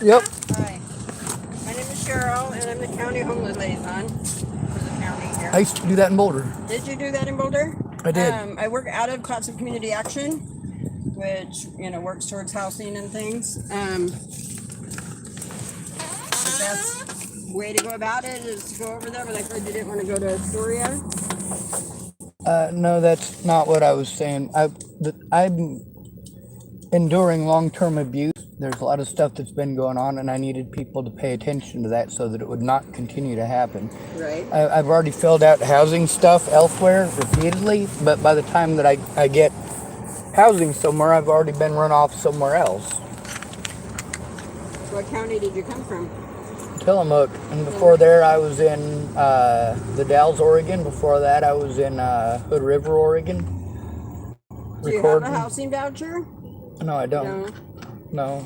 Yep. Hi, my name is Cheryl, and I'm the county homeless liaison for the county I here. used to do that in Boulder. Did you do that in Boulder? I did. I work out of Classic Community Action, which works towards housing and things. The best way to go about it is to go over there, but I heard you didn't want to go to Astoria. No, that's not what I was saying. I'm enduring long-term abuse. There's a lot of stuff that's been going on, and I needed people to pay attention to that so that it would not continue to happen. Right. I've already filled out housing stuff elsewhere repeatedly, but by the time that I get housing somewhere, I've already been run off somewhere else. What county did you come from? Tillamook, and before there I was in the Dalles, Oregon. Before that I was in Hood River, Oregon. Do you have a housing voucher? No, I don't. No. No.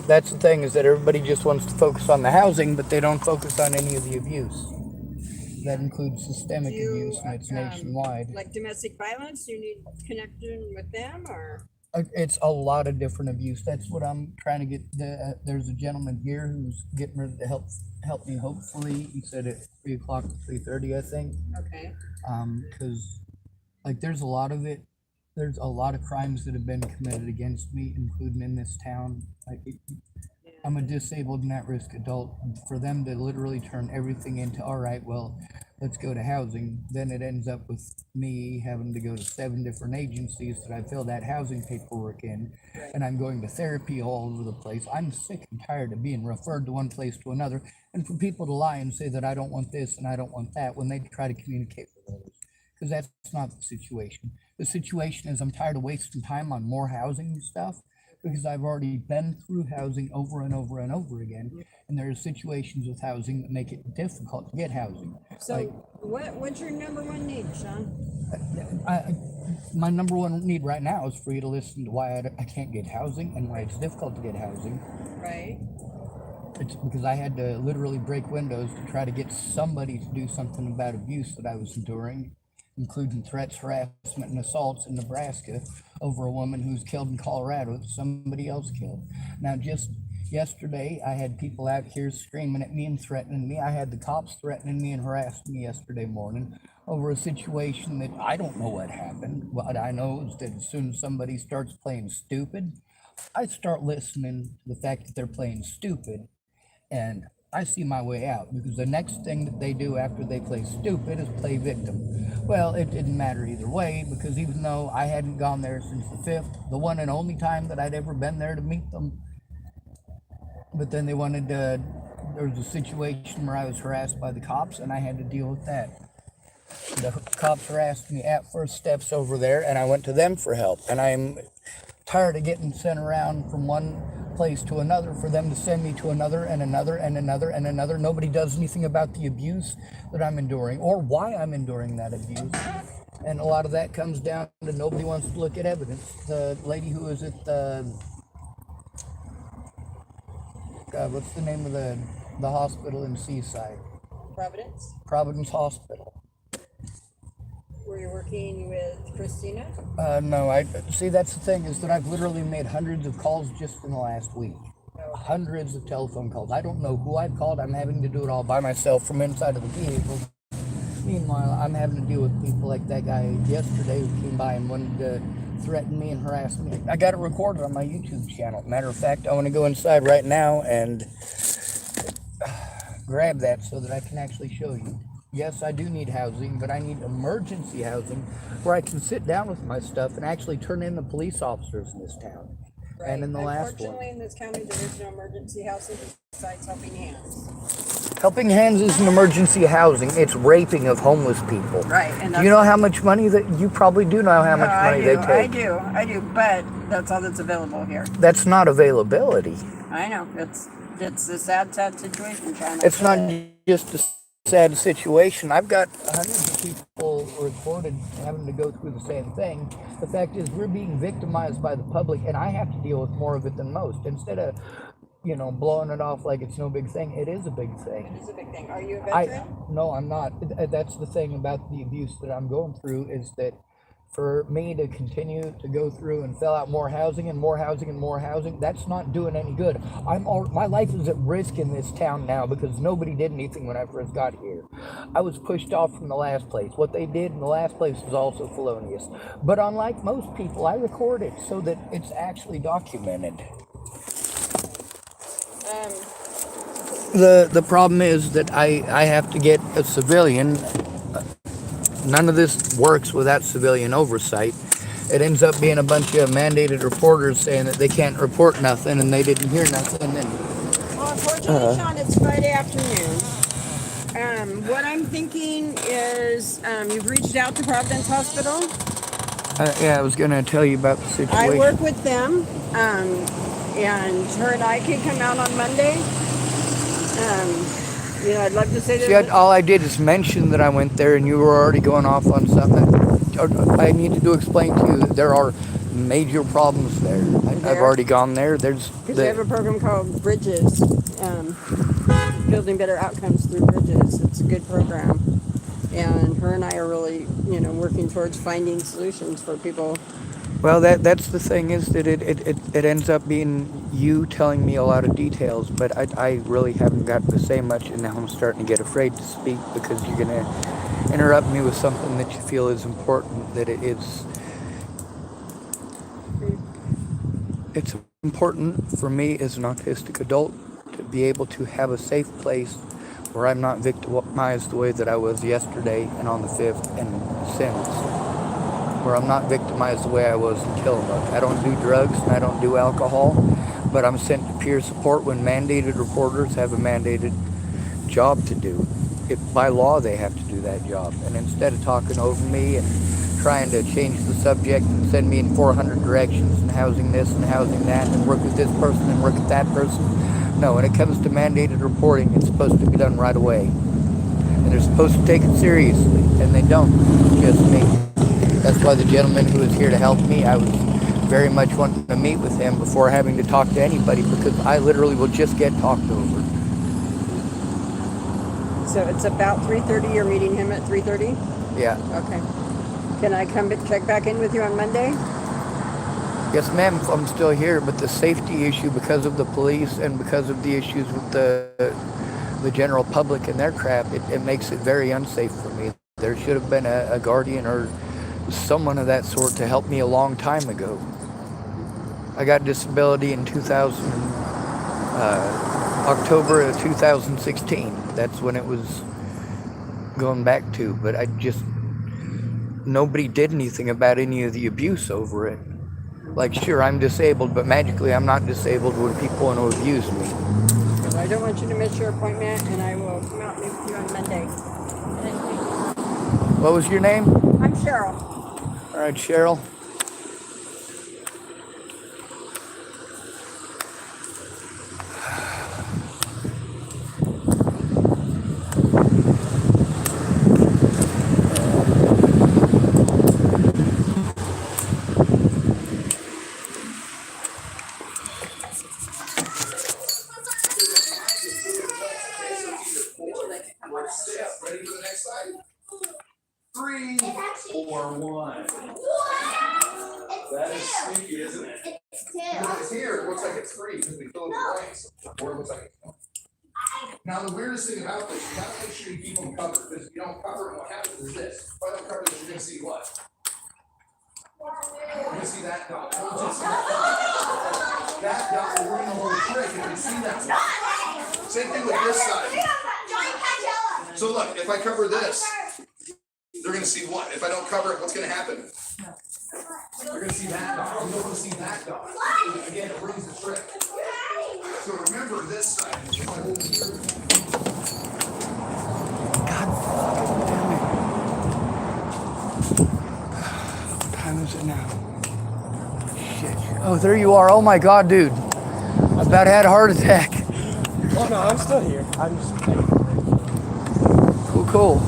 That's the thing, is that everybody just wants to focus on the housing, but they don't focus on any of the abuse. That includes systemic abuse, and it's nationwide. Like domestic violence, do you need connection with them, or? It's a lot of different abuse. That's what I'm trying to get. There's a gentleman here who's getting ready to help me. Hopefully, he said at 3 o'clock to 3:30, I think. Okay. Because like there's a lot of it. There's a lot of crimes that have been committed against me, including in this town. I'm a disabled and at-risk adult. For them to literally turn everything into, all right, well, let's go to housing, then it ends up with me having to go to 7 different agencies that I filled out housing paperwork in, and I'm going to therapy all over the place. I'm sick and tired of being referred to one place to another, and for people to lie and say that I don't want this and I don't want that when they try to communicate with others, because that's not the situation. The situation is I'm tired of wasting time on more housing stuff, because I've already been through housing over and over and over again, and there are situations with housing that make it difficult to get housing. So, what's your number one need, Sean? My number one need right now is for you to listen to why I can't get housing and why it's difficult to get housing. Right. It's because I had to literally break windows to try to get somebody to do something about abuse that I was enduring, including threats, harassment, and assaults in Nebraska over a woman who's killed in Colorado that somebody else killed. Now, just yesterday, I had people out here screaming at me and threatening me. I had the cops threatening me and harassing me yesterday morning over a situation that I don't know what happened. What I know is that as soon as somebody starts playing stupid, I start listening to the fact that they're playing stupid, and I see my way out, because the next thing that they do after they play stupid is play victim. Well, it didn't matter either way, because even though I hadn't gone there since the 5th, the one and only time that I'd ever been there to meet them, but then they wanted to, there was a situation where I was harassed by the cops and I had to deal with that. The cops harassed me at First Steps over there, and I went to them for help, and I'm tired of getting sent around from one place to another for them to send me to another and another and another and another. Nobody does anything about the abuse that I'm enduring or why I'm enduring that abuse. And a lot of that comes down to nobody wants to look at evidence. The lady who was at the, what's the name of the hospital in Seaside? Providence. Providence Hospital. Were you working with Christina? No, I see. That's the thing, is that I've literally made hundreds of calls just in the last week. Hundreds of telephone calls. I don't know who I've called. I'm having to do it all by myself from inside of the vehicle. Meanwhile, I'm having to deal with people like that guy yesterday who came by and wanted to threaten me and harass me. I got it recorded on my YouTube channel. Matter of fact, I want to go inside right now and grab that so that I can actually show you. Yes, I do need housing, but I need emergency housing where I can sit down with my stuff and actually turn in the police officers in this town. Right. And in the last one, unfortunately, in this county, there is no emergency housing besides Helping Hands. Helping Hands isn't emergency housing, it's raping of homeless people. Right. And do you know how much money that, you probably do know how much money they take? I do, but that's all that's available here. That's not availability. I know, it's a sad situation, China. It's not just a sad situation. I've got hundreds of people reported having to go through the same thing. The fact is, we're being victimized by the public, and I have to deal with more of it than most. Instead of, blowing it off like it's no big thing, it is a big thing. It is a big thing. Are you a veteran? No, I'm not. That's the thing about the abuse that I'm going through, is that for me to continue to go through and fill out more housing and more housing and more housing, that's not doing any good. My life is at risk in this town now because nobody did anything when I first got here. I was pushed off from the last place. What they did in the last place was also felonious. But unlike most people, I record it so that it's actually documented. The problem is that I have to get a civilian. None of this works without civilian oversight. It ends up being a bunch of mandated reporters saying that they can't report nothing and they didn't hear nothing. Well, unfortunately, Sean, it's Friday afternoon. What I'm thinking is you've reached out to Providence Hospital. Yeah, I was going to tell you about the situation. I work with them, and her and I can come out on Monday. I'd love to say that. See, all I did is mention that I went there and you were already going off on something. I need to explain to you that there are major problems there. I've already gone there. Because they have a program called Bridges, building better outcomes through bridges. It's a good program. And her and I are really, working towards finding solutions for people. Well, that's the thing is that it ends up being you telling me a lot of details, but I really haven't got to say much, and now I'm starting to get afraid to speak because you're going to interrupt me with something that you feel is important, that it's important for me as an autistic adult to be able to have a safe place where I'm not victimized the way that I was yesterday and on the 5th and since. Where I'm not victimized the way I was in Tillamook. I don't do drugs and I don't do alcohol, but I'm sent to peer support when mandated reporters have a mandated job to do. By law, they have to do that job. And instead of talking over me and trying to change the subject and send me in 400 directions and housing this and housing that and work with this person and work with that person, no, when it comes to mandated reporting, it's supposed to be done right away. And they're supposed to take it seriously, and they don't. It's just me. That's why the gentleman who was here to help me, I was very much wanting to meet with him before having to talk to anybody because I literally will just get talked over. So it's about 3:30. You're meeting him at 3:30? Yeah. Okay. Can I come check back in with you on Monday? Yes, ma'am, if I'm still here, but the safety issue because of the police and because of the issues with the general public and their crap, it makes it very unsafe for me. There should have been a guardian or someone of that sort to help me a long time ago. I got disability in October of 2016. That's when it was going back to, but nobody did anything about any of the abuse over it. Like, sure, I'm disabled, but magically I'm not disabled when people want to abuse me. Well, I don't want you to miss your appointment, and I will come out and meet with you on Monday. Thank you. What was your name? I'm Cheryl. All right, Cheryl. Ready for the next slide? 3, 4, 1. That is sneaky, isn't it? It's 2. It's here. It looks like it's 3 because we fill in the blanks. Or it looks like it's 1. Now, the weirdest thing about this, you have to make sure you keep them covered. Because if you don't cover them, what happens is this. If I don't cover this, you're going to see what? You're going to see that dot. We'll just see that dot. That dot will ruin the whole trick. And you see that. Same thing with this side. So look, if I cover this, they're going to see what? If I don't cover it, what's going to happen? They're going to see that dot. You don't want to see that dot. Again, it ruins the trick. So remember this side. If I hold here. God fucking damn it. What time is it now? Shit. Oh, there you are. Oh my God, dude. I about had a heart attack. Oh no, I'm still here. I'm just Cool.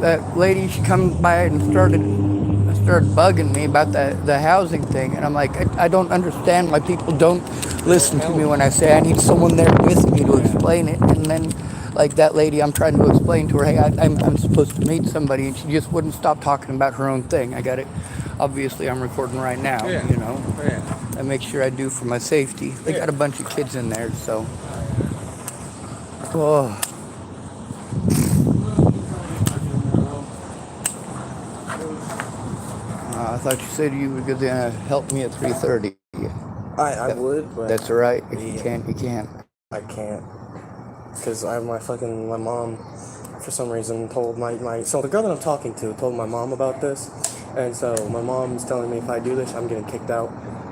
That lady, she comes by and started bugging me about the housing thing, and I'm like, I don't understand why people don't listen to me when I say I need someone there with me to explain it. And then Like that lady, I'm trying to explain to her, hey, I'm supposed to meet somebody, and she just wouldn't stop talking about her own thing. I got it. Obviously, I'm recording right now, Yeah. you know. Yeah. I make sure I do for my safety. They got a bunch of kids in there, so. Oh. I thought you said you were gonna help me at 3:30. I would, but That's all right. If you Yeah. can't, you can't. I can't. Because my mom, for some reason, told so the girl that I'm talking to told my mom about this. And so my mom's telling me if I do this, I'm getting kicked out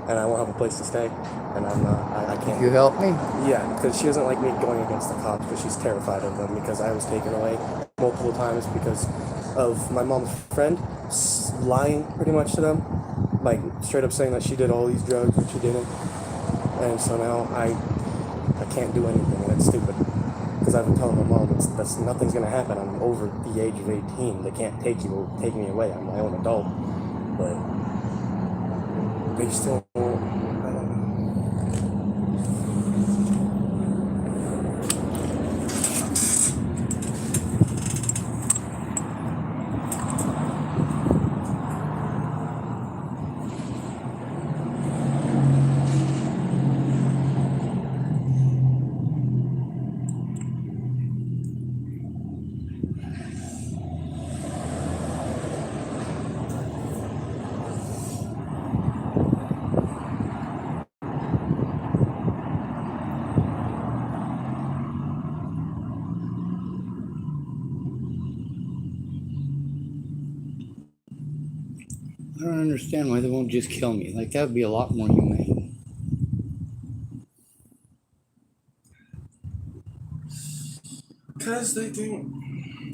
and I won't have a place to stay. And I'm not, I can't. You help me? Yeah, because she doesn't like me going against the cops because she's terrified of them because I was taken away multiple times because of my mom's friend lying pretty much to them. Like, straight up saying that she did all these drugs, but she didn't. And so now I can't do anything, and it's stupid. Because I've been telling my mom that's nothing's gonna happen. I'm over the age of 18. They can't take me away. I'm my own adult. But they still won't. I don't know. I don't understand why they won't just kill me. Like, that would be a lot more humane. Because they think,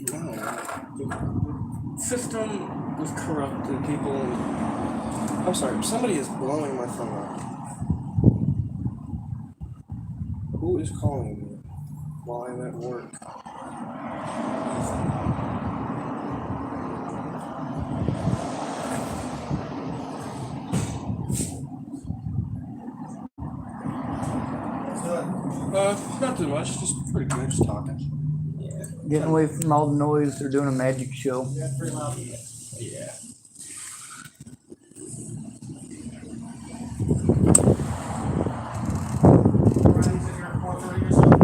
I don't know, the system was corrupt and people. I'm sorry, somebody is blowing my phone up. Who is calling me while I'm at work? Not too much, just pretty good, just talking. Yeah. Getting away from all the noise. They're doing a magic show. Yeah.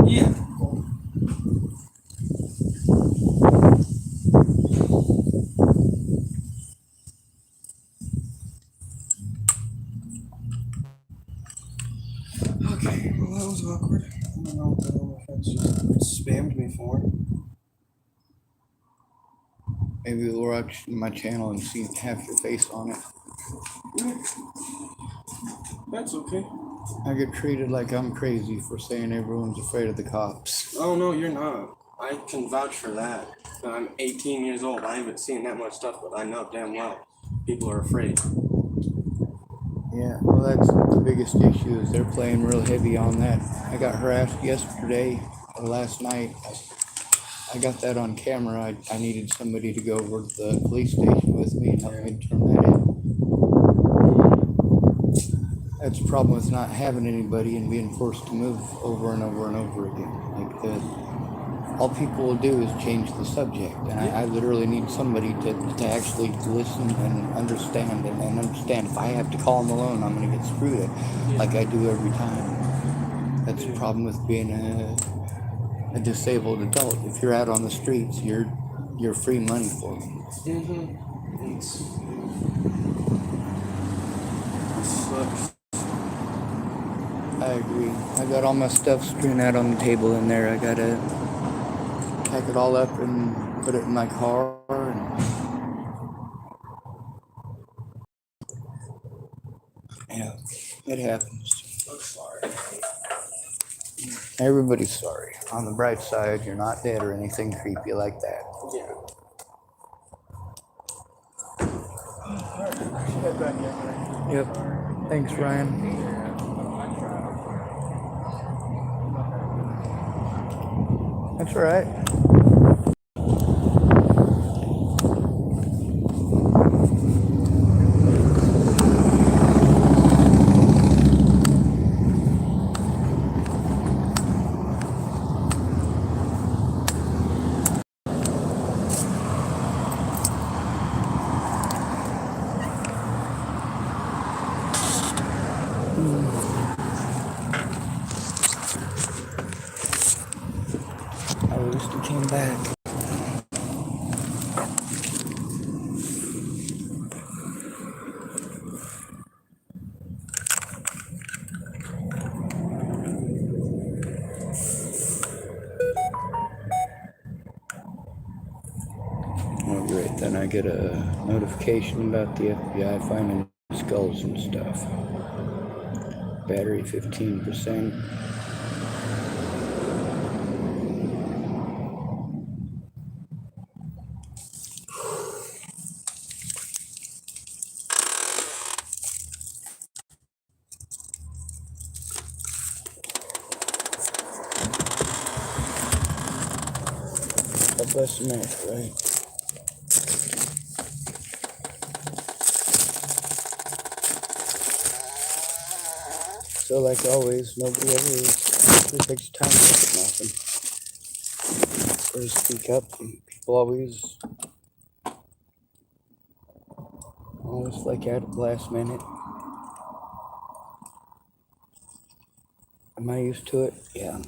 Yeah. Okay, well that was awkward. I don't know what the hell my friends just spammed me for. Maybe they'll watch my channel and see half your face on it. That's okay. I get treated like I'm crazy for saying everyone's afraid of the cops. Oh no, you're not. I can vouch for that. I'm 18 years old. I haven't seen that much stuff, but I know damn well people are afraid. Yeah, well, that's the biggest issue is they're playing real heavy on that. I got harassed yesterday or last night. I got that on camera. I needed somebody to go over to the police station with me and help me turn that in. That's the problem with not having anybody and being forced to move over and over and over again. All people will do is change the subject, and I literally need somebody to actually listen and understand and understand. If I have to call them alone, I'm going to get screwed like I do every time. That's the problem with being a disabled adult. If you're out on the streets, you're free money for me. Mm-hmm. It sucks. I agree. I got all my stuff strewn out on the table in there. I gotta pack it all up and put it in my car. Yeah, it happens. I'm sorry. Everybody's sorry. On the bright side, you're not dead or anything creepy like that. Yeah. Yep. Thanks, Ryan. That's all right. I'm back. Oh, great. Then I get a notification about the FBI finding skulls and stuff. Battery 15%. God bless America, right? So, like always, nobody ever actually takes time to look at nothing or to speak up. And people always like at the last minute. Am I used to it? Yeah.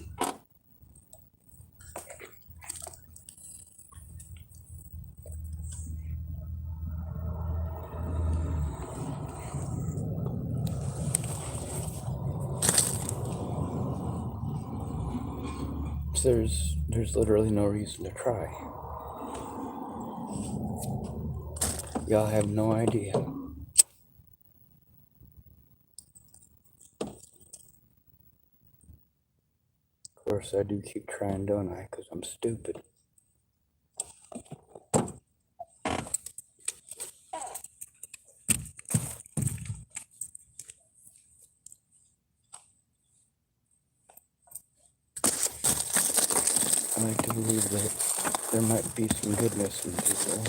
There's literally no reason to try. Y'all have no idea. Of course, I do keep trying, don't I? Because I'm stupid. I like to believe that there might be some goodness in people. And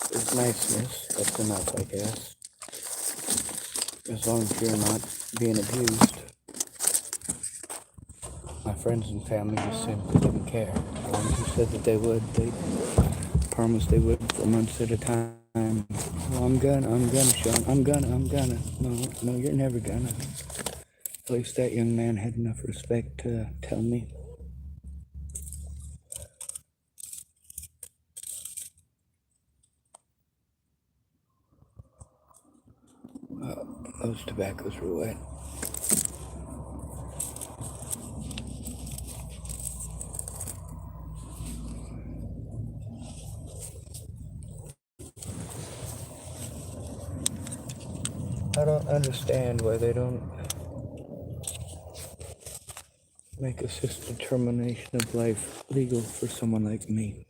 there's niceness. That's enough, I guess. As long as you're not being abused. My friends and family just simply didn't care. The ones who said that they would, they promised they would for months at a time. Well, I'm gonna, Sean. I'm gonna. No, you're never gonna. At least that young man had enough respect to tell me. Those tobaccos were wet. I don't understand why they don't make assisted termination of life legal for someone like me.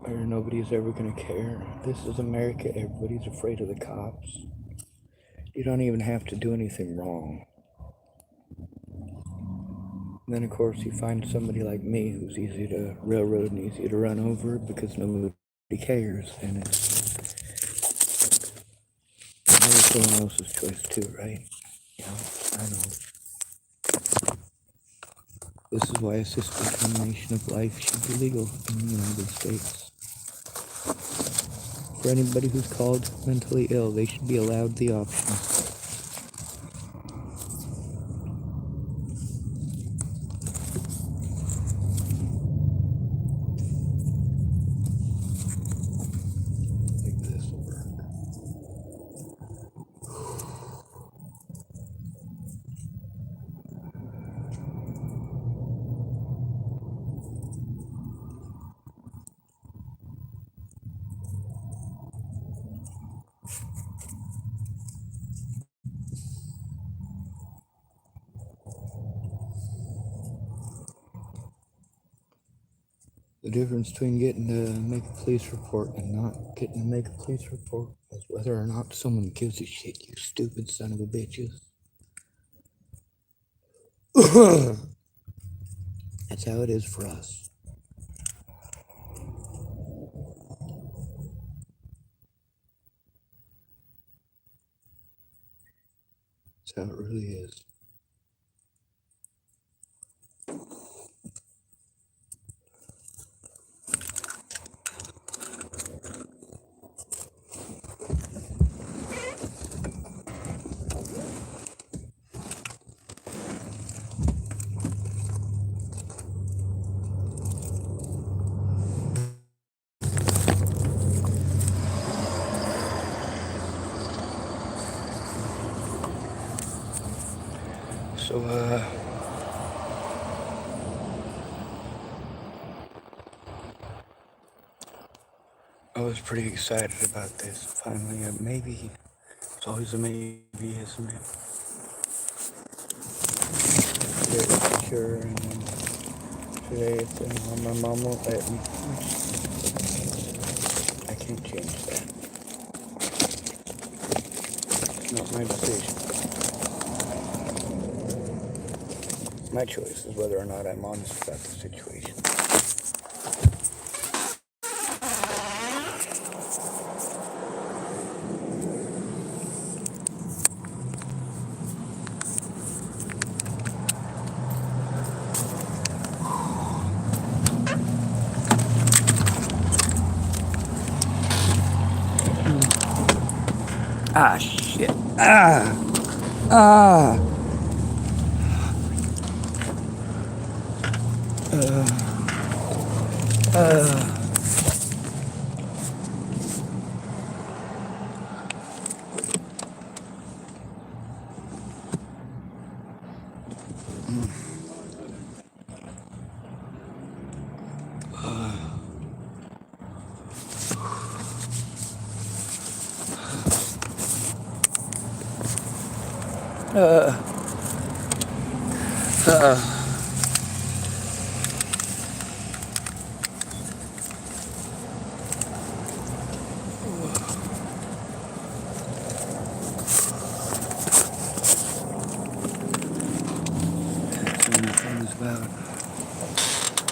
Or nobody's ever gonna care. This is America. Everybody's afraid of the cops. You don't even have to do anything wrong. And then, of course, you find somebody like me who's easy to railroad and easy to run over because nobody cares. And it's someone else's choice, too, right? Yeah, I know. This is why assisted termination of life should be legal in the United States. For anybody who's called mentally ill, they should be allowed the option. Like this will work. The difference between getting to make a police report and not getting to make a police report is whether or not someone gives a shit, you stupid son of a bitches. That's how it is for us. That's how it really is. So, I was pretty excited about this. Finally, maybe. It's always a maybe, isn't it? Very sure, and then today it's my mom won't let me. I can't change that. It's not my decision. My choice is whether or not I'm honest about the situation. Ah, shit. Ah. Ah. So many things about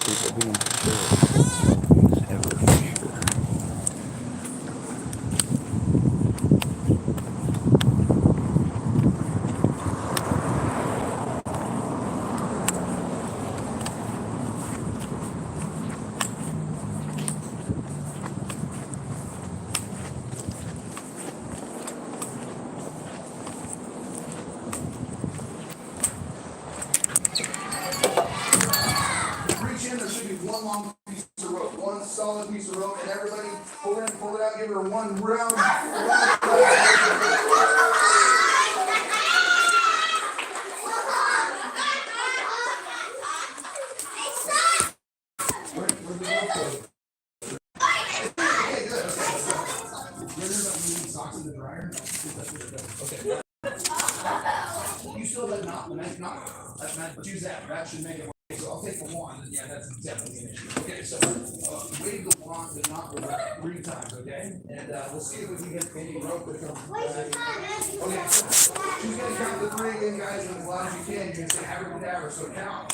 people being sure. Ever sure. Reach in, there should be one long piece of rope, one solid piece of rope, and everybody pull in, pull it out, give her one round. Socks in the dryer? Okay. You still have that knot, the nice knot? Use that, that should make it work. So I'll take the wand, and yeah, that's definitely an issue. Okay, so, wave the wand, the knot with 3 times, okay? And, we'll see if we can get any rope to come. Okay, so, she's gonna count the 3 again, guys, and as loud as you can, you're gonna say abracadabra, so count.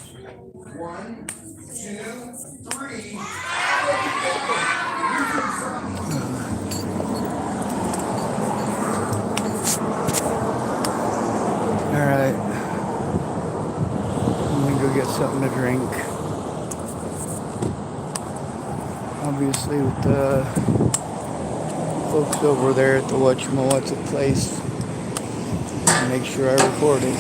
1, 2, 3. Alright. I'm gonna go get something to drink. Obviously with the folks over there at the Whatchamawhat's place. Make sure I record it.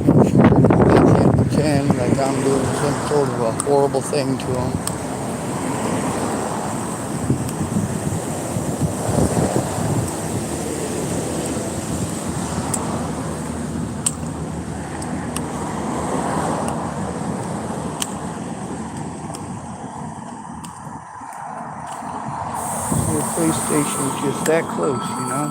Make sure they can't pretend like I'm doing some sort of a horrible thing to them. The police station's just that close, you know?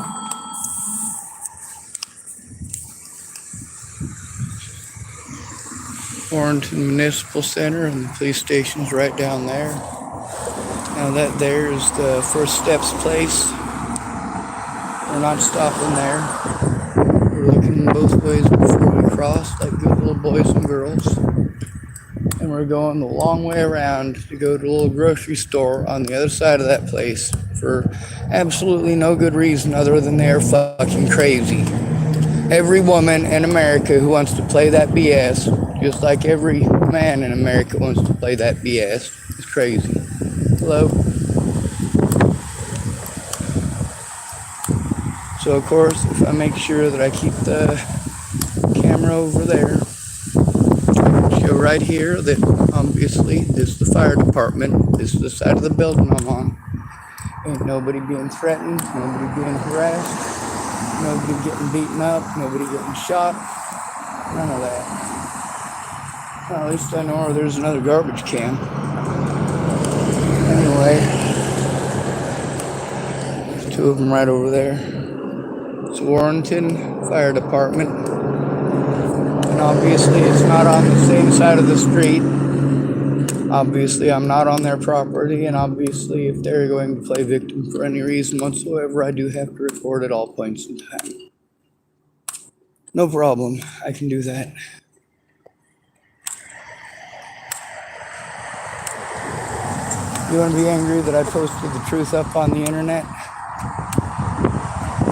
Warrenton Municipal Center, and the police station's right down there. Now that there is the First Steps place. We're not stopping there. We're looking both ways before we cross, like good little boys and girls. And we're going the long way around to go to a little grocery store on the other side of that place for absolutely no good reason other than they're fucking crazy. Every woman in America who wants to play that BS, just like every man in America wants to play that BS, is crazy. Hello? So of course, if I make sure that I keep the camera over there, show right here that obviously this is the fire department, this is the side of the building I'm on. Ain't nobody being threatened, nobody being harassed. Nobody getting beaten up, nobody getting shot, none of that. Well, at least I know there's another garbage can. Anyway, there's two of them right over there. It's Warrenton Fire Department. And obviously it's not on the same side of the street. Obviously I'm not on their property, and obviously if they're going to play victim for any reason whatsoever, I do have to report at all points in time. No problem, I can do that. You want to be angry that I posted the truth up on the internet? I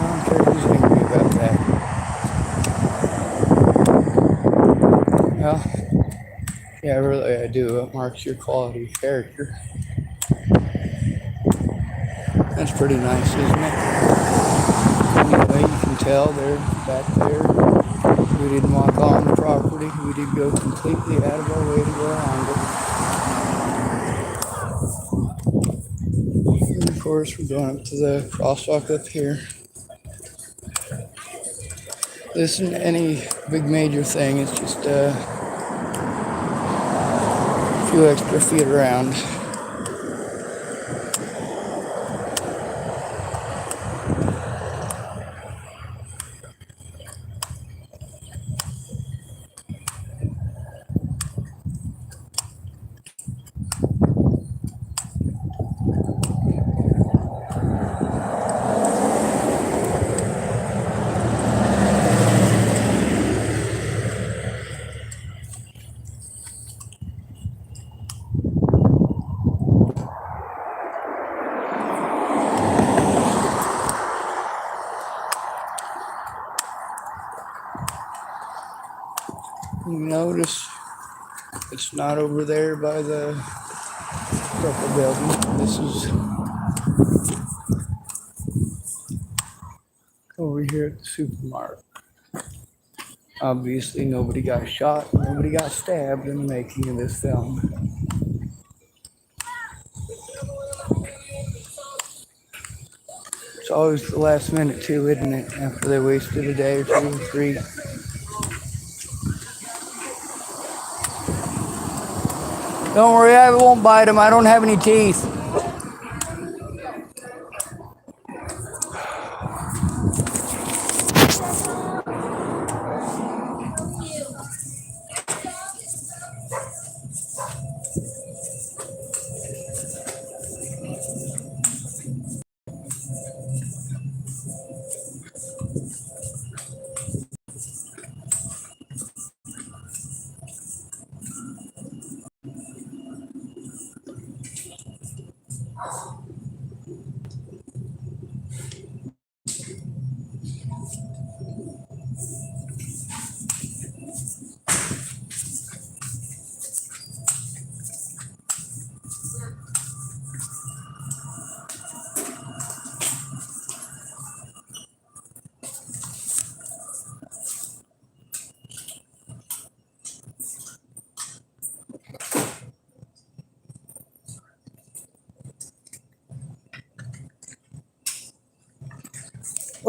don't care who's angry about that. Well, yeah, really I do. It marks your quality of character. That's pretty nice, isn't it? Anyway, you can tell they're back there. We didn't walk on the property. We did go completely out of our way to go around it. And of course, we're going up to the crosswalk up here. This isn't any big major thing. It's just a few extra feet around. You notice it's not over there by the purple building. This is over here at the supermarket. Obviously nobody got shot, nobody got stabbed in the making of this film. It's always the last minute too, isn't it? After they wasted a day or two or three. Don't worry, I won't bite him. I don't have any teeth.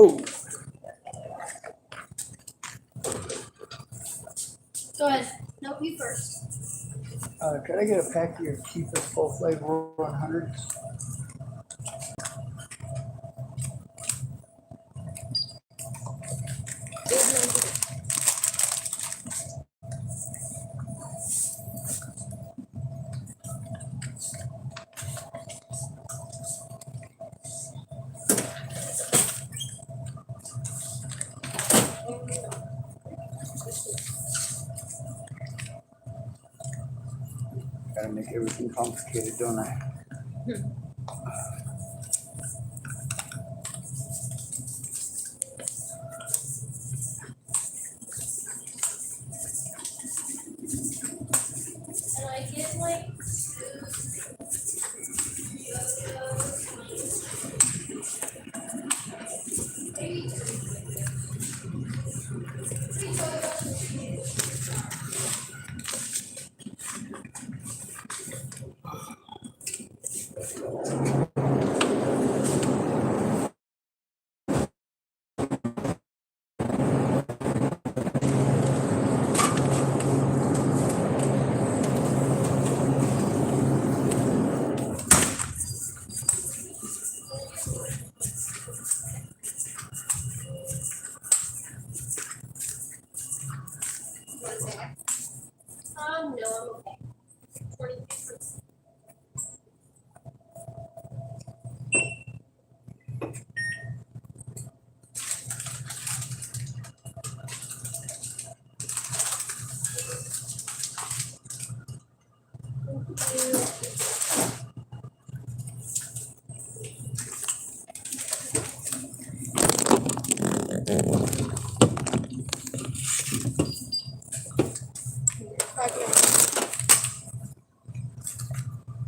Oh, Go ahead. Nope, you first. could I get a pack of your cheapest full flavor 100s? Gotta make everything complicated, don't I? And I get like No, I'm okay. 23%.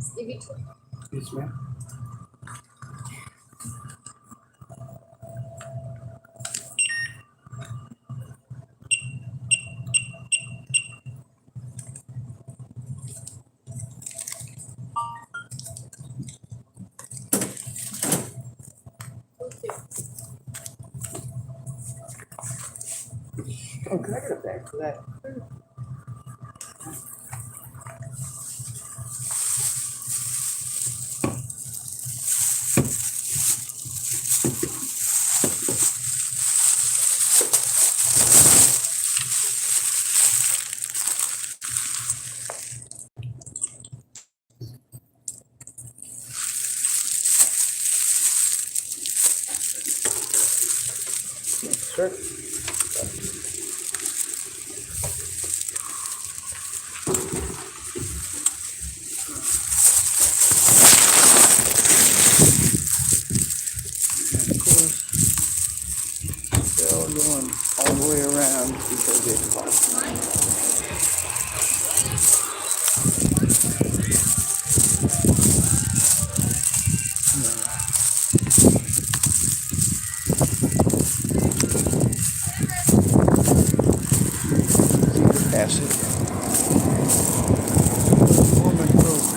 Stevie, Yes, ma'am. Oh, can I get a bag for that? Sure. Of course, still going all the way around because it's hot. Pass it. Woman broke.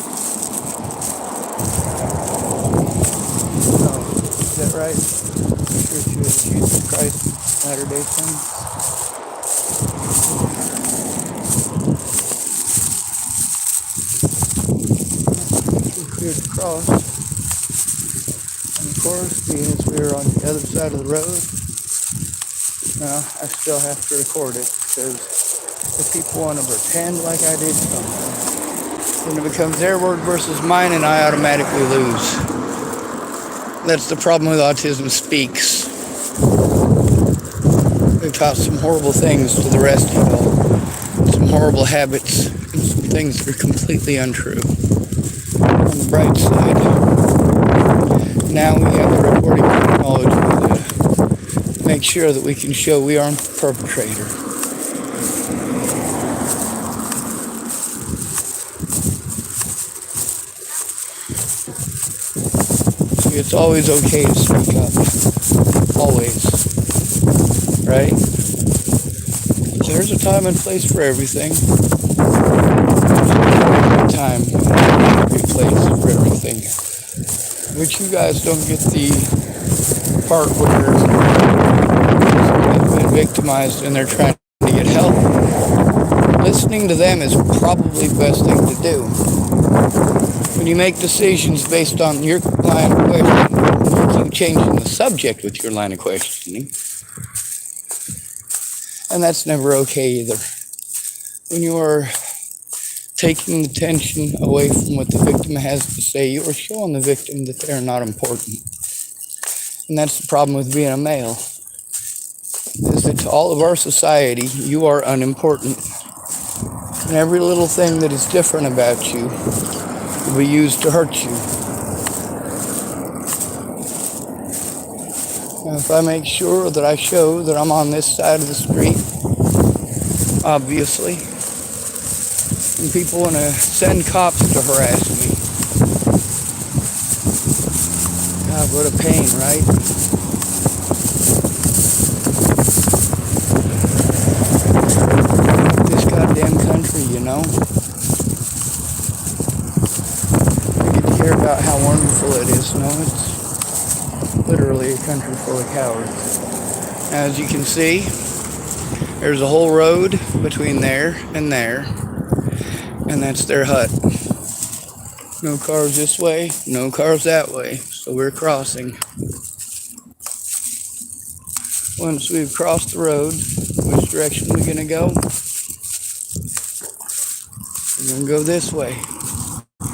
No, is that right? Church of Jesus Christ Latter-day Saints. We cleared the cross. And of course, being as we were on the other side of the road, I still have to record it because if people want to pretend like I did something, then it becomes their word versus mine and I automatically lose. That's the problem with Autism Speaks. We've taught some horrible things to the rest of y'all. Some horrible habits and some things that are completely untrue. On the bright side, now we have the recording technology to make sure that we can show we aren't the perpetrator. It's always okay to speak up. Always. Right? There's a time and place for everything. Time and place for everything. But you guys don't get the part where they've been victimized and they're trying to get help. Listening to them is probably the best thing to do. When you make decisions based on your line of questioning, you keep changing the subject with your line of questioning. And that's never okay either. When you are taking the attention away from what the victim has to say, you are showing the victim that they're not important. And that's the problem with being a male, is that to all of our society, you are unimportant. And every little thing that is different about you will be used to hurt you. Now, if I make sure that I show that I'm on this side of the street, obviously, and people want to send cops to harass me. God, what a pain, right? This goddamn country, you know? About how wonderful it is. No, it's literally a country full of cowards. As you can see, there's a whole road between there, and that's their hut. No cars this way, no cars that way, so we're crossing. Once we've crossed the road, which direction are we gonna go? I'm gonna go this way. I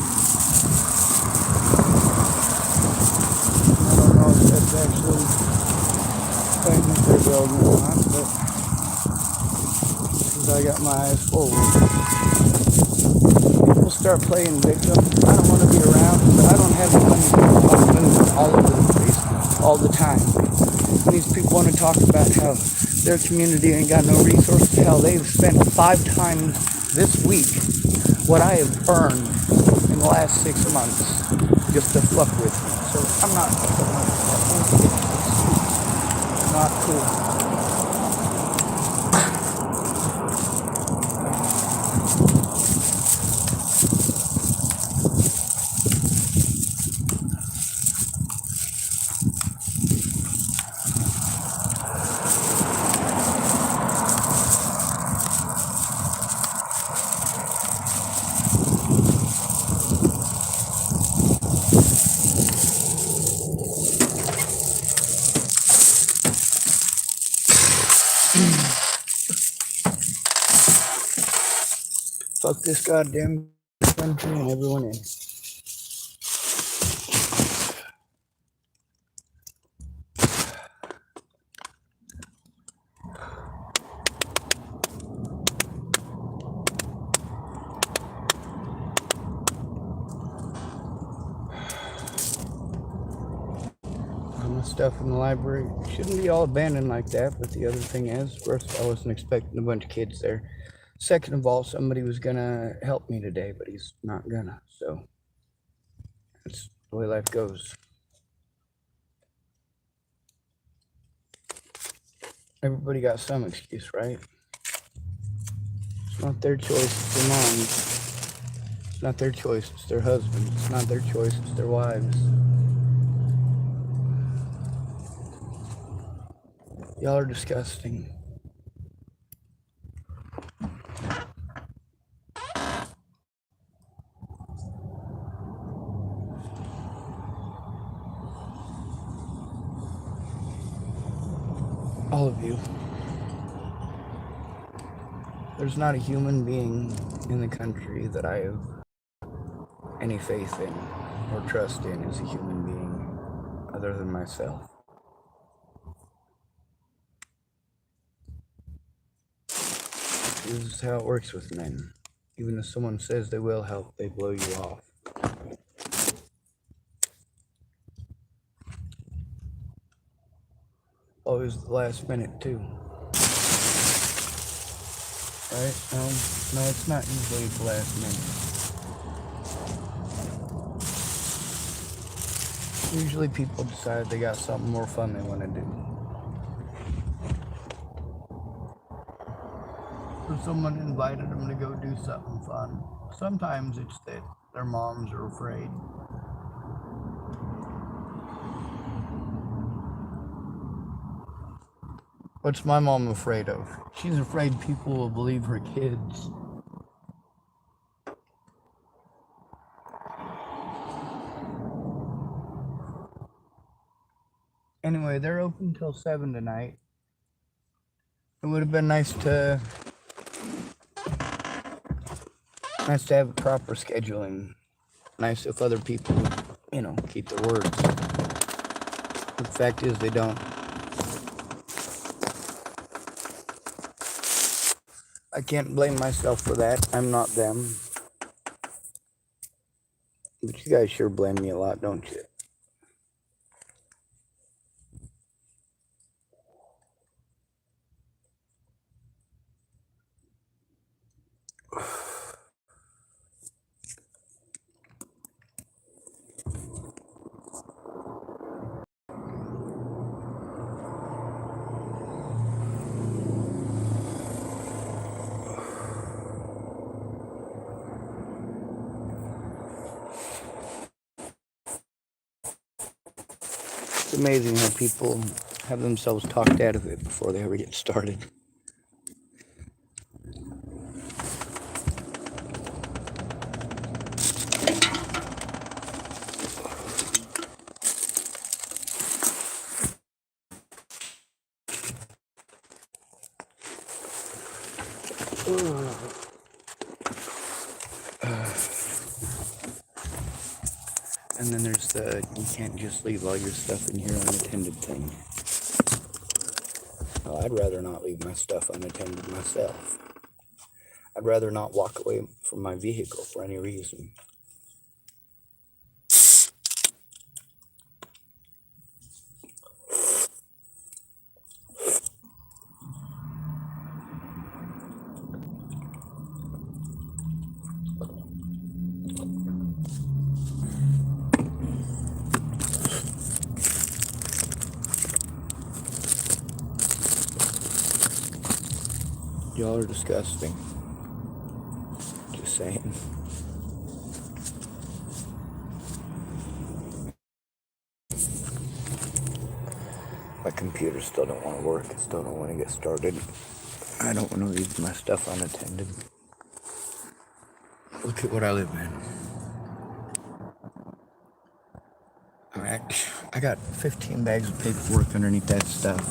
don't know if that's actually thing that they're building or not, but because I got my eyes forward. People start playing victim. I don't want to be around, but I don't have the money to move all over the place all the time. And these people want to talk about how their community ain't got no resources. Hell, they've spent 5 times this week what I have earned in the last 6 months just to fuck with me. So I'm not not cool. Fuck this goddamn country and everyone in it. The stuff in the library shouldn't be all abandoned like that, but the other thing is, first of all, I wasn't expecting a bunch of kids there. Second of all, somebody was gonna help me today, but he's not gonna, so that's the way life goes. Everybody got some excuse, right? It's not their choice, it's their moms. It's not their choice, it's their husbands. It's not their choice, it's their wives. Y'all are disgusting. All of you. There's not a human being in the country that I have any faith in or trust in as a human being other than myself. This is how it works with men. Even if someone says they will help, they blow you off. Always the last minute too. Right? No, it's not usually the last minute. Usually people decide they got something more fun they want to do. So someone invited them to go do something fun. Sometimes it's that their moms are afraid. What's my mom afraid of? She's afraid people will believe her kids. Anyway, they're open till 7 tonight. It would have been nice to have a proper scheduling. Nice if other people, keep their words. The fact is they don't. I can't blame myself for that. I'm not them. But you guys sure blame me a lot, don't you? It's amazing how people have themselves talked out of it before they ever get started. And then there's the you can't just leave all your stuff in here unattended thing. Well, I'd rather not leave my stuff unattended myself. I'd rather not walk away from my vehicle for any reason. Y'all are disgusting. Just saying. My computer still don't want to work. I still don't want to get started. I don't want to leave my stuff unattended. Look at what I live in. Alright, I got 15 bags of paperwork underneath that stuff.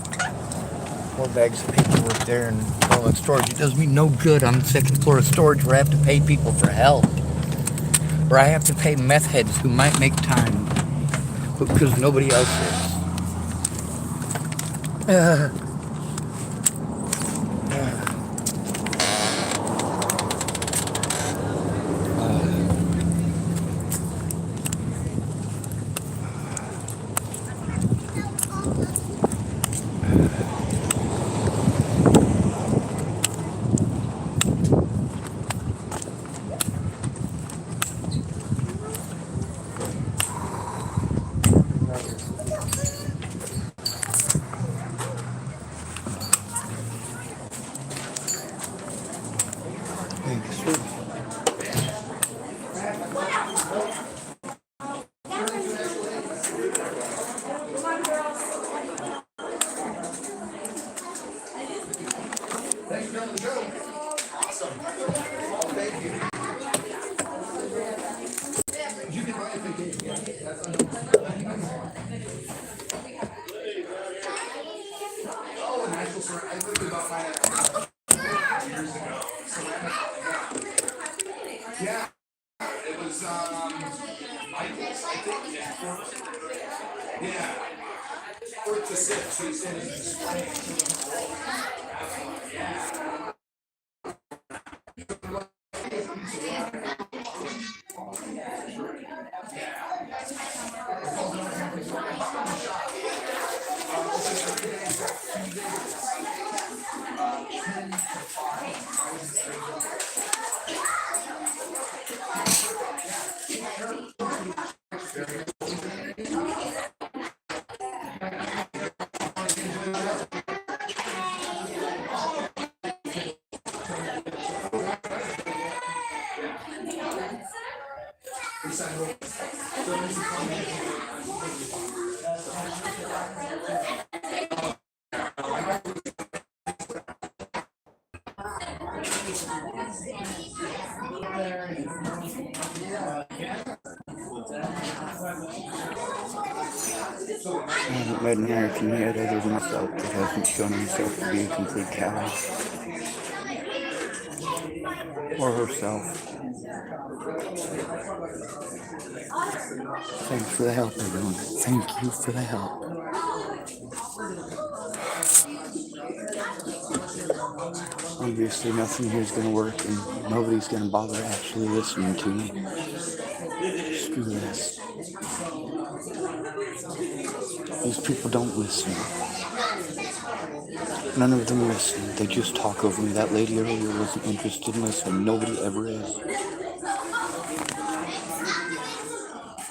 More bags of paperwork there and all that storage. It does me no good on the second floor of storage where I have to pay people for help. Where I have to pay meth heads who might make time because nobody else is. Thanks for coming to the show. Awesome. Oh, thank you. You can buy a vacation. That's oh, an actual ceramic. I literally bought mine years ago. Ceramic. Yeah. It was Michael's, I think. Yeah. 4th to 6th. So he's in his display. I haven't met an American yet other than myself that hasn't shown himself to be a complete coward. Or herself. Thanks for the help, everyone. Thank you for the help. Obviously, nothing here is going to work, and nobody's going to bother actually listening to me. Screw this. These people don't listen. None of them listen. They just talk over me. That lady earlier wasn't interested in listening. Nobody ever is.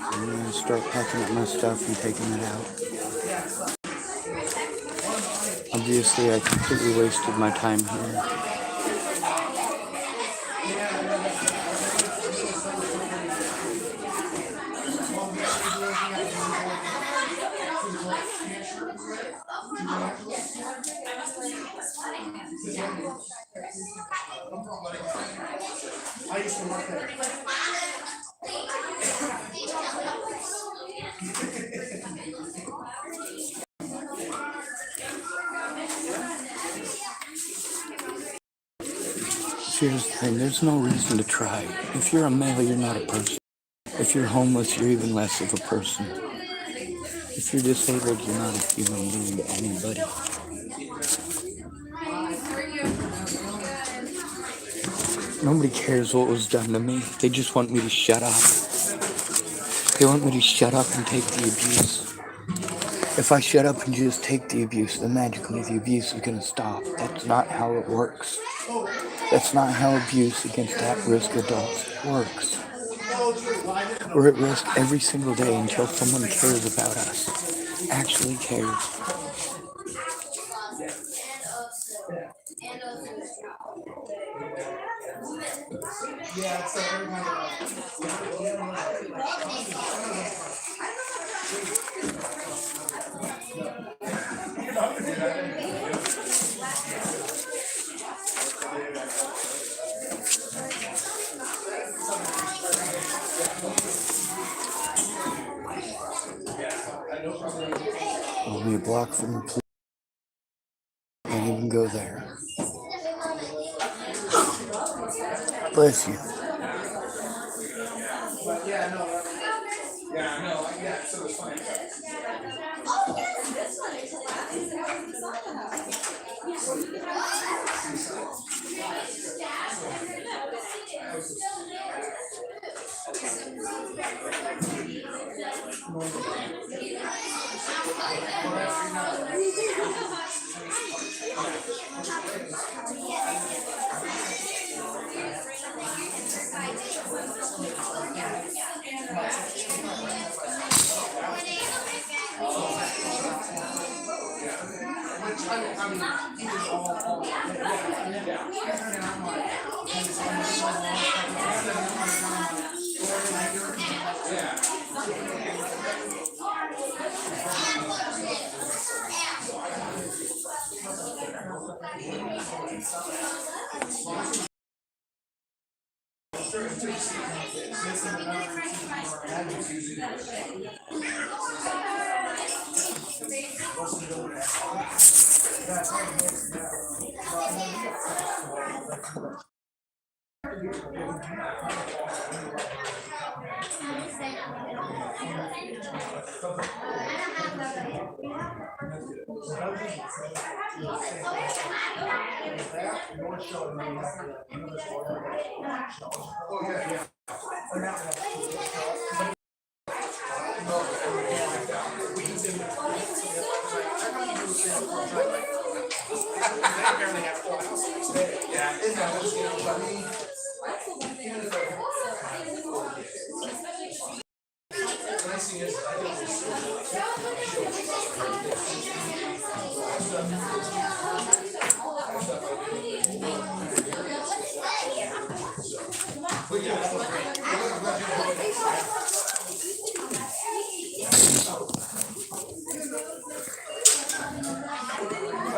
I'm going to start packing up my stuff and taking it out. Obviously, I completely wasted my time here. I used to work there. Here's the thing, there's no reason to try. If you're a male, you're not a person. If you're homeless, you're even less of a person. If you're disabled, you're not a human being to anybody. Nobody cares what was done to me. They just want me to shut up. They want me to shut up and take the abuse. If I shut up and just take the abuse, then magically the abuse is going to stop. That's not how it works. That's not how abuse against at-risk adults works. We're at risk every single day until someone cares about us. Actually cares. Only a block from the police. Can't even go there. Bless you.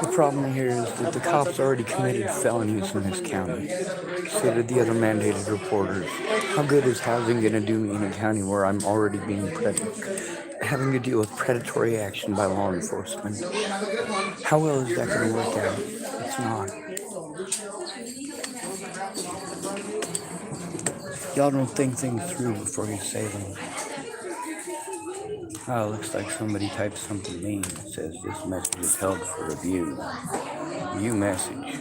The problem here is that the cops already committed felonies in this county. So did the other mandated reporters. How good is housing going to do me in a county where I'm already being having to deal with predatory action by law enforcement? How well is that going to work out? It's not. Y'all don't think things through before you say them. Oh, looks like somebody typed something mean that says this message is held for review. View message.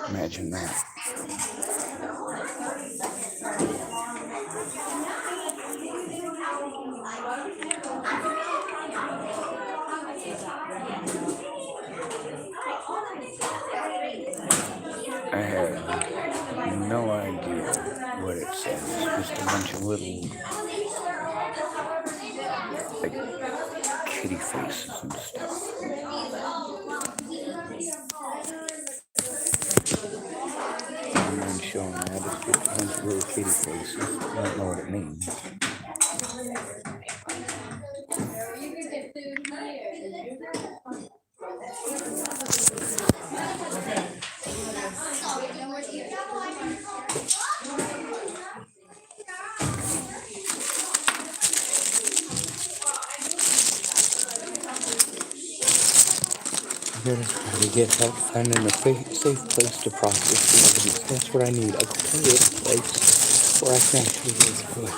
Imagine that. I have no idea what it says. Just a bunch of little, like, kitty faces and stuff. I'm not showing that. It's just a bunch of little kitty faces. I don't know what it means. gotta try to get help finding a safe place to process the evidence. That's what I need. I can get a place where I can actually go through it.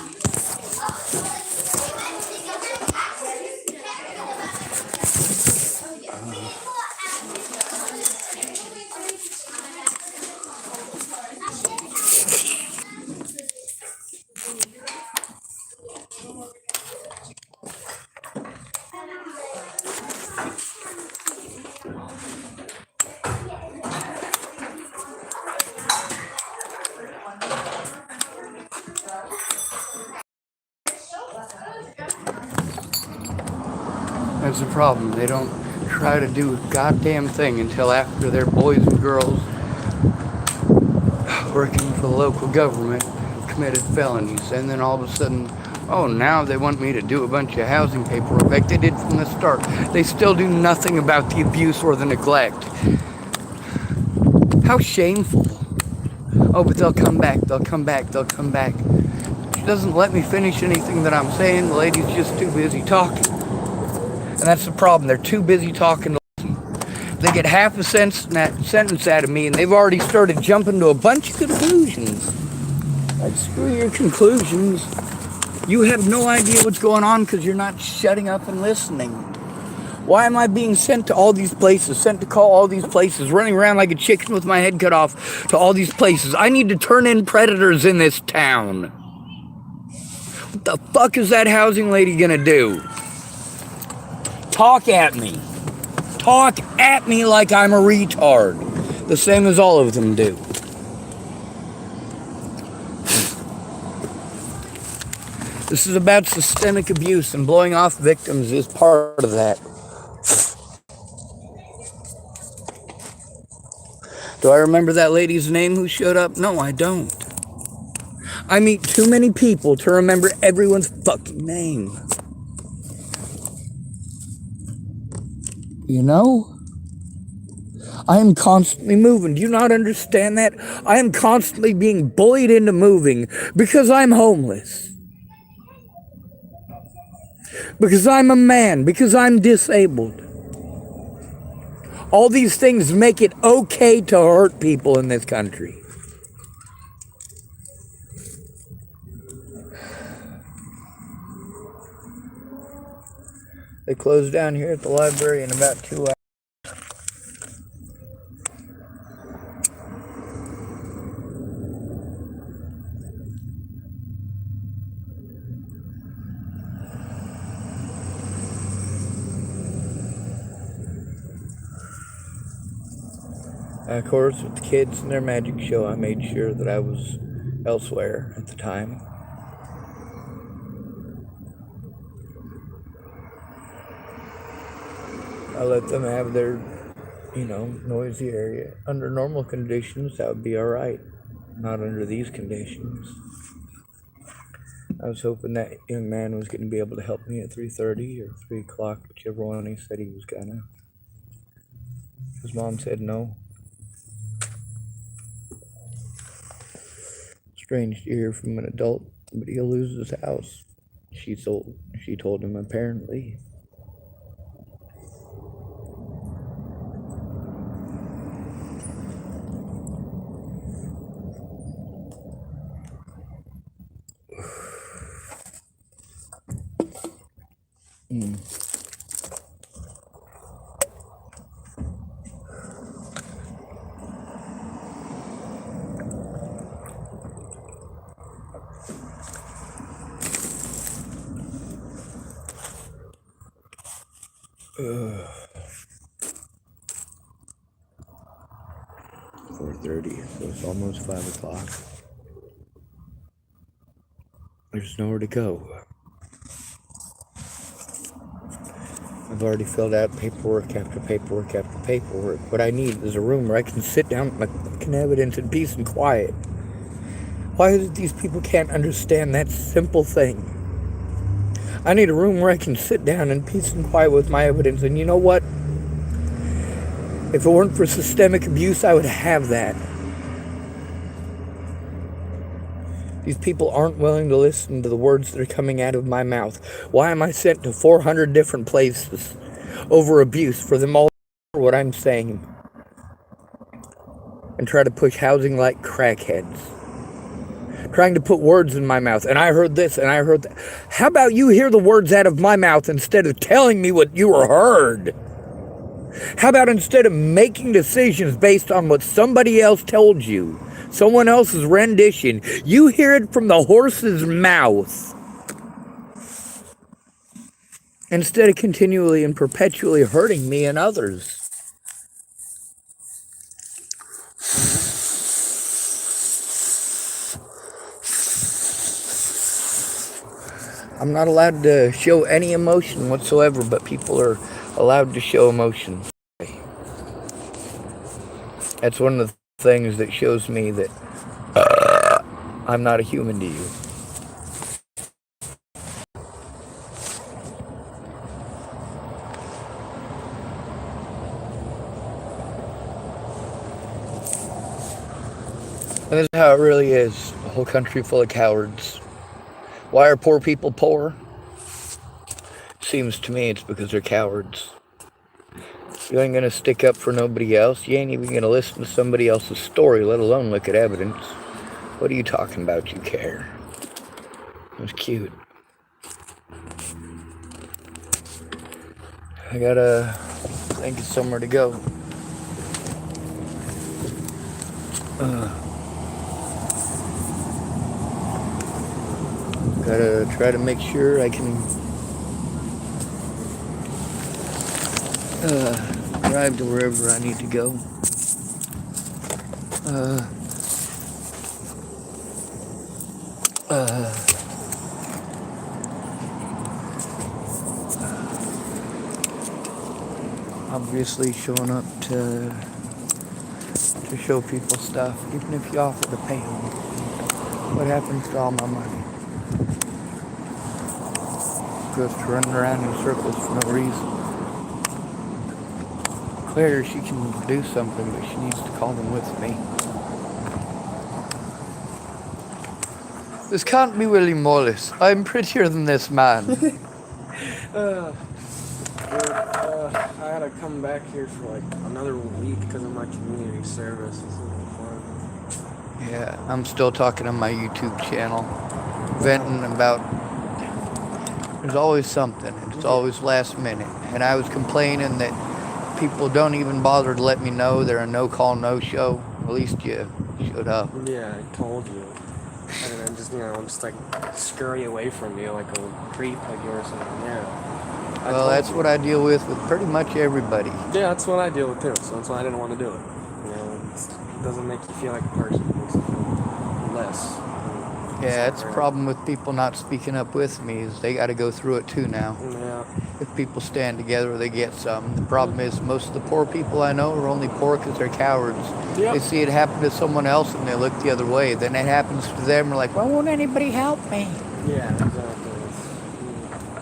That's the problem. They don't try to do a goddamn thing until after their boys and girls working for the local government have committed felonies. And then all of a sudden, oh, now they want me to do a bunch of housing paperwork like they did from the start. They still do nothing about the abuse or the neglect. How shameful. Oh, but they'll come back, they'll come back, they'll come back. She doesn't let me finish anything that I'm saying. The lady's just too busy talking. And that's the problem. They're too busy talking to listen. They get half a sentence out of me, and they've already started jumping to a bunch of conclusions. Like, screw your conclusions. You have no idea what's going on because you're not shutting up and listening. Why am I being sent to all these places, sent to call all these places, running around like a chicken with my head cut off to all these places? I need to turn in predators in this town. What the fuck is that housing lady gonna do? Talk at me. Talk at me like I'm a retard. The same as all of them do. This is about systemic abuse, and blowing off victims is part of that. Do I remember that lady's name who showed up? No, I don't. I meet too many people to remember everyone's fucking name. You know? I am constantly moving. Do you not understand that? I am constantly being bullied into moving because I'm homeless. Because I'm a man. Because I'm disabled. All these things make it okay to hurt people in this country. They close down here at the library in about 2 hours. Of course, with the kids and their magic show, I made sure that I was elsewhere at the time. I let them have their, noisy area. Under normal conditions, that would be alright. Not under these conditions. I was hoping that young man was going to be able to help me at 3:30 or 3 o'clock, whichever one he said he was gonna. His mom said no. Strange to hear from an adult, but he'll lose his house. She told him apparently. Ugh. 4:30, so it's almost 5 o'clock. There's nowhere to go. I've already filled out paperwork after paperwork after paperwork. What I need is a room where I can sit down with my fucking evidence in peace and quiet. Why is it these people can't understand that simple thing? I need a room where I can sit down in peace and quiet with my evidence. And you know what? If it weren't for systemic abuse, I would have that. These people aren't willing to listen to the words that are coming out of my mouth. Why am I sent to 400 different places over abuse for them all to what I'm saying and try to push housing like crackheads. Trying to put words in my mouth. And I heard this and I heard that. How about you hear the words out of my mouth instead of telling me what you heard? How about instead of making decisions based on what somebody else told you, someone else's rendition, you hear it from the horse's mouth? Instead of continually and perpetually hurting me and others. I'm not allowed to show any emotion whatsoever, but people are allowed to show emotion. That's one of the things that shows me that I'm not a human to you. And this is how it really is. A whole country full of cowards. Why are poor people poor? Seems to me it's because they're cowards. You ain't gonna stick up for nobody else. You ain't even gonna listen to somebody else's story, let alone look at evidence. What are you talking about? You care. It was cute. I gotta think of somewhere to go. Gotta try to make sure I can drive to wherever I need to go. Obviously showing up to show people stuff, even if you offer to pay them. What happens to all my money? Goes to running around in circles for no reason. Claire, she can do something, but she needs to call them with me. This can't be William Wallace. I'm prettier than this man. I gotta come back here for like another week because of my community service. It's a little fun. Yeah, I'm still talking on my YouTube channel, venting about. There's always something. It's always last minute, and I was complaining that people don't even bother to let me know they're a no call, no show. At least you showed up. Yeah, I told you. And then just, just like scurry away from you like a creep like you or something. Yeah. Well, that's what I deal with pretty much everybody. Yeah, that's what I deal with too. So that's why I didn't want to do it. It doesn't make you feel like a person. It makes you feel less. Yeah, that's the problem with people not speaking up with me is they got to go through it too now. Yeah. If people stand together, they get some. The problem is most of the poor people I know are only poor because they're cowards. Yep. They see it happen to someone else and they look the other way. Then it happens to them. They're like, why won't anybody help me? Yeah, exactly.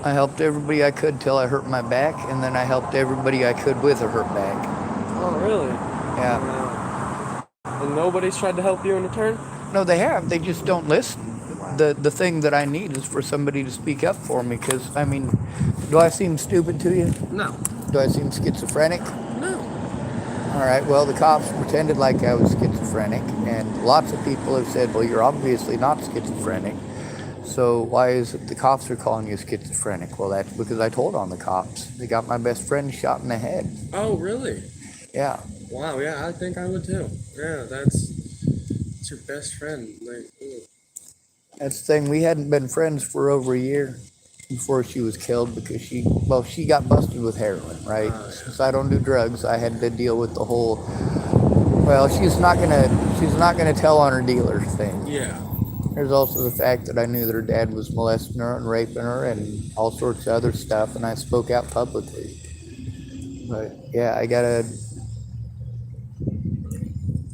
I helped everybody I could till I hurt my back, and then I helped everybody I could with a hurt back. Oh, really? Yeah. And nobody's tried to help you in return? No, they have. They just don't listen. The thing that I need is for somebody to speak up for me, because, I mean, do I seem stupid to you? No. Do I seem schizophrenic? No. All right, well, the cops pretended like I was schizophrenic, and lots of people have said, well, you're obviously not schizophrenic, so why is it the cops are calling you schizophrenic? Well, that's because I told on the cops. They got my best friend shot in the head. Oh, really? Yeah. Wow, yeah, I think I would too. Yeah, that's your best friend. Like, That's the thing, we hadn't been friends for over a year before she was killed because she got busted with heroin, right? Since I don't do drugs, I had to deal with the whole, well, she's not gonna tell on her dealer thing. yeah. There's also the fact that I knew that her dad was molesting her and raping her and all sorts of other stuff, and I spoke out publicly. But yeah,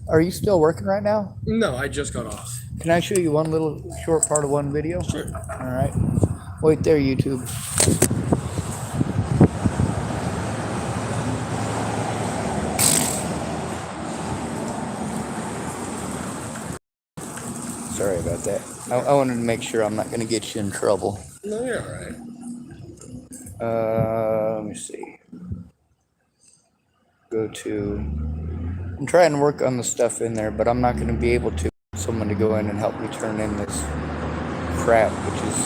are you still working right now? No, I just got off. Can I show you one little short part of one video? Sure. All right. Wait there, YouTube. Sorry about that. I wanted to make sure I'm not going to get you in trouble. No, you're alright. Let me see. go to. I'm trying to work on the stuff in there, but I'm not going to be able to. Someone to go in and help me turn in this crap, which is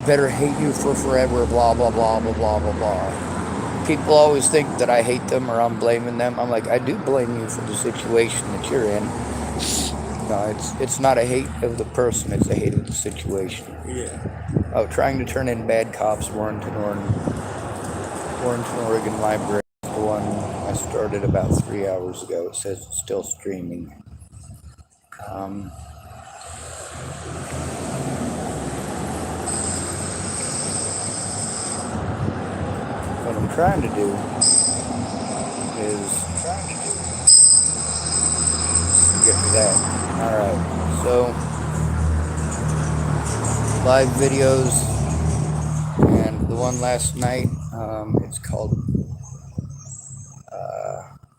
better hate you for forever, blah, blah, blah, blah, blah, blah, blah. People always think that I hate them or I'm blaming them. I'm like, I do blame you for the situation that you're in. No, it's not a hate of the person, it's a hate of the situation. Yeah. Oh, trying to turn in Bad Cops, Warrenton, Oregon Library. The one I started about 3 hours ago. It says it's still streaming. What I'm trying to do is get to that. Alright, so live videos, and the one last night, it's called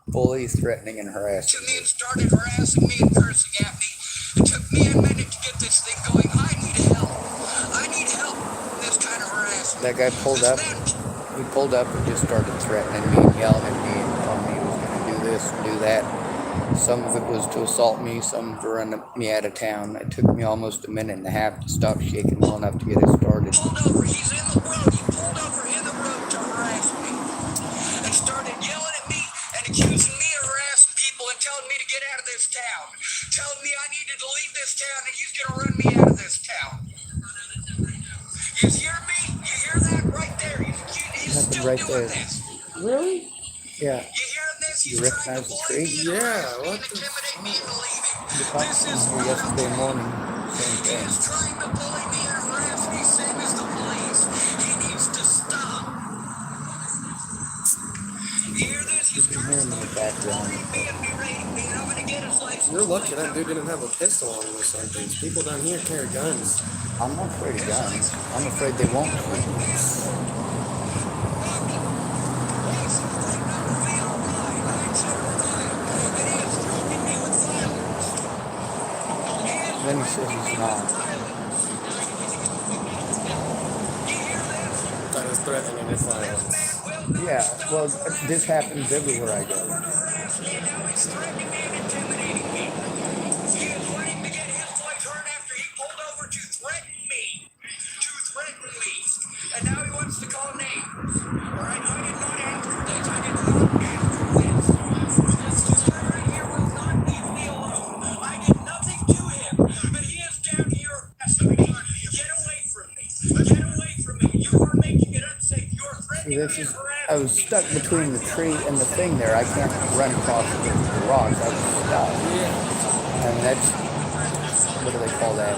Bully, Threatening, and Harassing. Me and started harassing me and cursing at me. It took me a minute to get this thing going. I need help. I need help in this kind of harassment. That guy pulled up. He pulled up and just started threatening me and yelling at me and telling me he was going to do this and do that. Some of it was to assault me, some to run me out of town. It took me almost a minute and a half to stop shaking well enough to get it started. Pulled over. He's in the road. He pulled over in the road to harass me and started yelling at me and accusing me of harassing people and telling me to get out of this town. Telling me I needed to leave this town and he's going to run me out of this town. You hear me? You hear that right there? He's still right doing there. this. Really? Yeah. You hearing this? You He's trying recognize to the bully tree? me and Yeah, harass me what and the intimidate me into leaving. The cops This came is here not yesterday okay. morning. Same He thing. is trying to bully me and harass me, same as the police. He needs to stop. You hear this? He's You can hear him in the background. bullying me and berating me, and I'm gonna get his license. You're lucky that dude didn't have a pistol on him or something. People down here carry guns. I'm not afraid of guns. I'm afraid they won't shoot me. Then he says he's not. That is threatening with violence. Yeah, well, this happens everywhere I go. Now he's threatening me and intimidating me. He is wanting to get his voice heard after he pulled over to threaten me. And now he wants to call names. Alright, I did not ask for this. I did not ask for this. This guy right here will not leave me alone. I did nothing to him, but he is down here harassing me. Get away from me. Get away from me. You are making it unsafe. You are See, threatening this me is, and harassing I was me. stuck between the tree and the thing there. I can't run across the rocks. I was stuck. Yeah. And that's, what do they call that?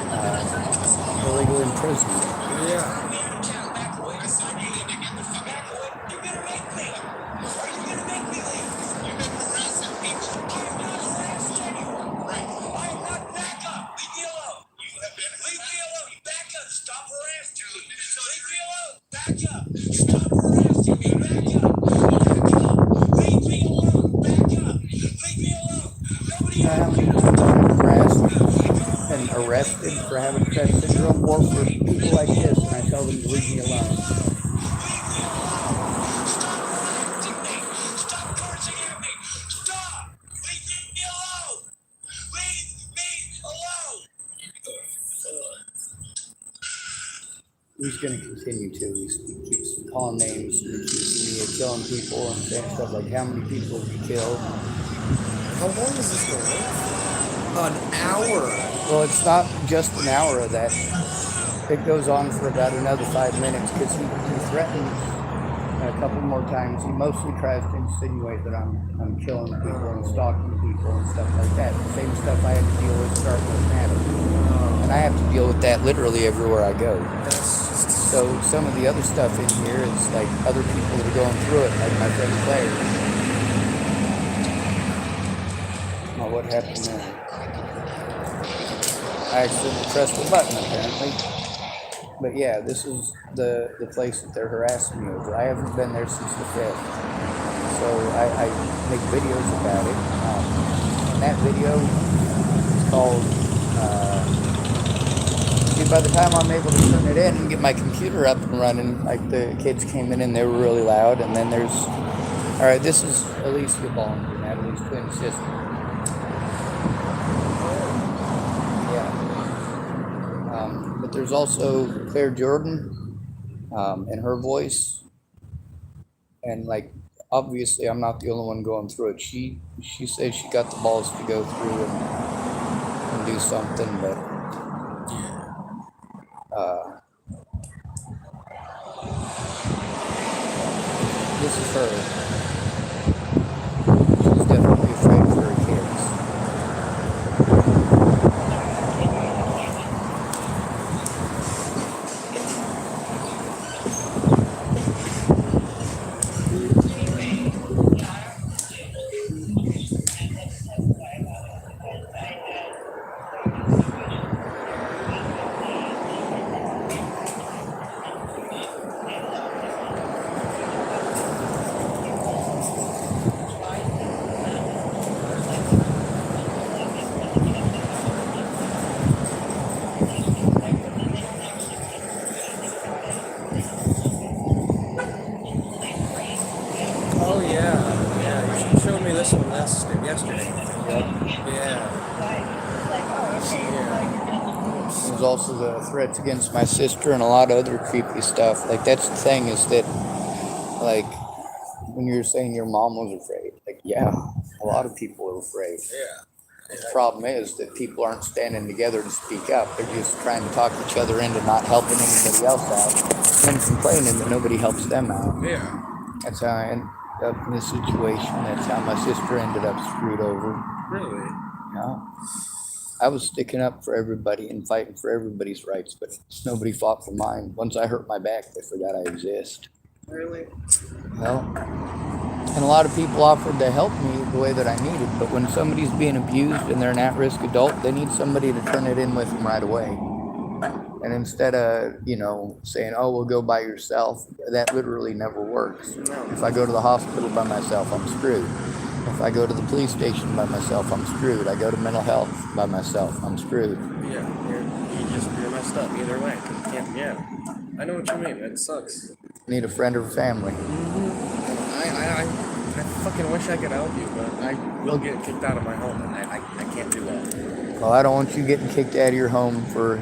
Illegal imprisonment. Yeah. You know how many people are harassed and arrested for having Tourette's syndrome, or for people like this, and I tell them to leave me alone. He's going to continue to. He keeps calling names and accusing me of killing people and saying stuff like, how many people have you killed? How long is this going on? An hour. Well, it's not just an hour of that. It goes on for about another 5 minutes because he threatens a couple more times. He mostly tries to insinuate that I'm killing people and stalking people and stuff like that. The same stuff I had to deal with starting with Natalie. And I have to deal with that literally everywhere I go. So some of the other stuff in here is like other people that are going through it, like my friend Claire. Well, what happened there? I accidentally pressed the button apparently. But yeah, this is the place that they're harassing me over. I haven't been there since the 5th. So I make videos about it. And that video is called, by the time I'm able to turn it in and get my computer up and running, like the kids came in and they were really loud. And then there's All right, this is Alicia Ballinger, Natalie's twin sister. Yeah. But there's also Claire Jordan, and her voice, and like obviously I'm not the only one going through it. She says she got the balls to go through and do something, but this is her. She's definitely afraid for her kids. Oh yeah. You showed me this one yesterday. Yeah. There's also the threats against my sister and a lot of other creepy stuff. Like that's the thing is that, like, when you're saying your mom was afraid, like yeah, a lot of people are afraid. Yeah. The problem is that people aren't standing together to speak up. They're just trying to talk each other into not helping anybody else out, and complaining that nobody helps them out. Yeah. That's how I ended up in this situation. That's how my sister ended up screwed over. Really? Yeah. I was sticking up for everybody and fighting for everybody's rights, but nobody fought for mine. Once I hurt my back, they forgot I exist. Really? Well, and a lot of people offered to help me the way that I needed, but when somebody's being abused and they're an at-risk adult, they need somebody to turn it in with them right away. And instead of, saying, oh, well, go by yourself, that literally never works. If I go to the hospital by myself, I'm screwed. If I go to the police station by myself, I'm screwed. I go to mental health by myself, I'm screwed. Yeah. You're messed up either way. Yeah. I know what you mean. It sucks. Need a friend or family. I fucking wish I could help you, but I will get kicked out of my home, and I can't do that. Well, I don't want you getting kicked out of your home for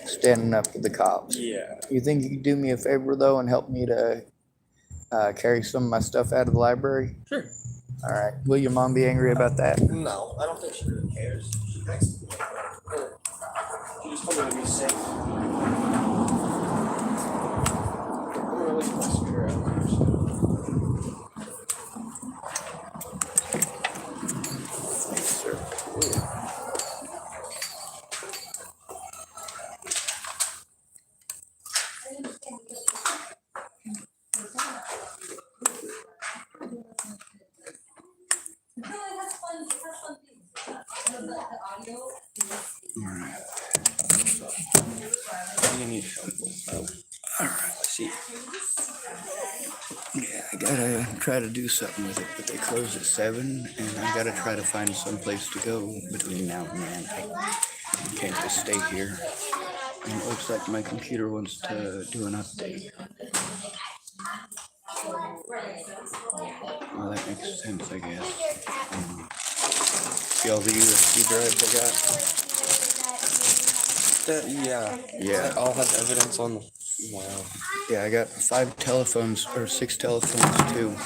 standing up to the cops. Yeah. You think you could do me a favor, though, and help me to carry some of my stuff out of the library? Sure. All right. Will your mom be angry about that? No, I don't think she really cares. She texted me. She just told me to be safe. I'm gonna release my secure out there, so. Thanks, sir. You need help with that. All right. Let's see. Yeah, I gotta try to do something with it, but they close at 7, and I gotta try to find some place to go between now and then. I can't just stay here. And it looks like my computer wants to do an update. Well, that makes sense, I guess. See all the USB drives I got? Yeah. That all has evidence on the. Wow. Yeah, I got 5 telephones, or 6 telephones, too.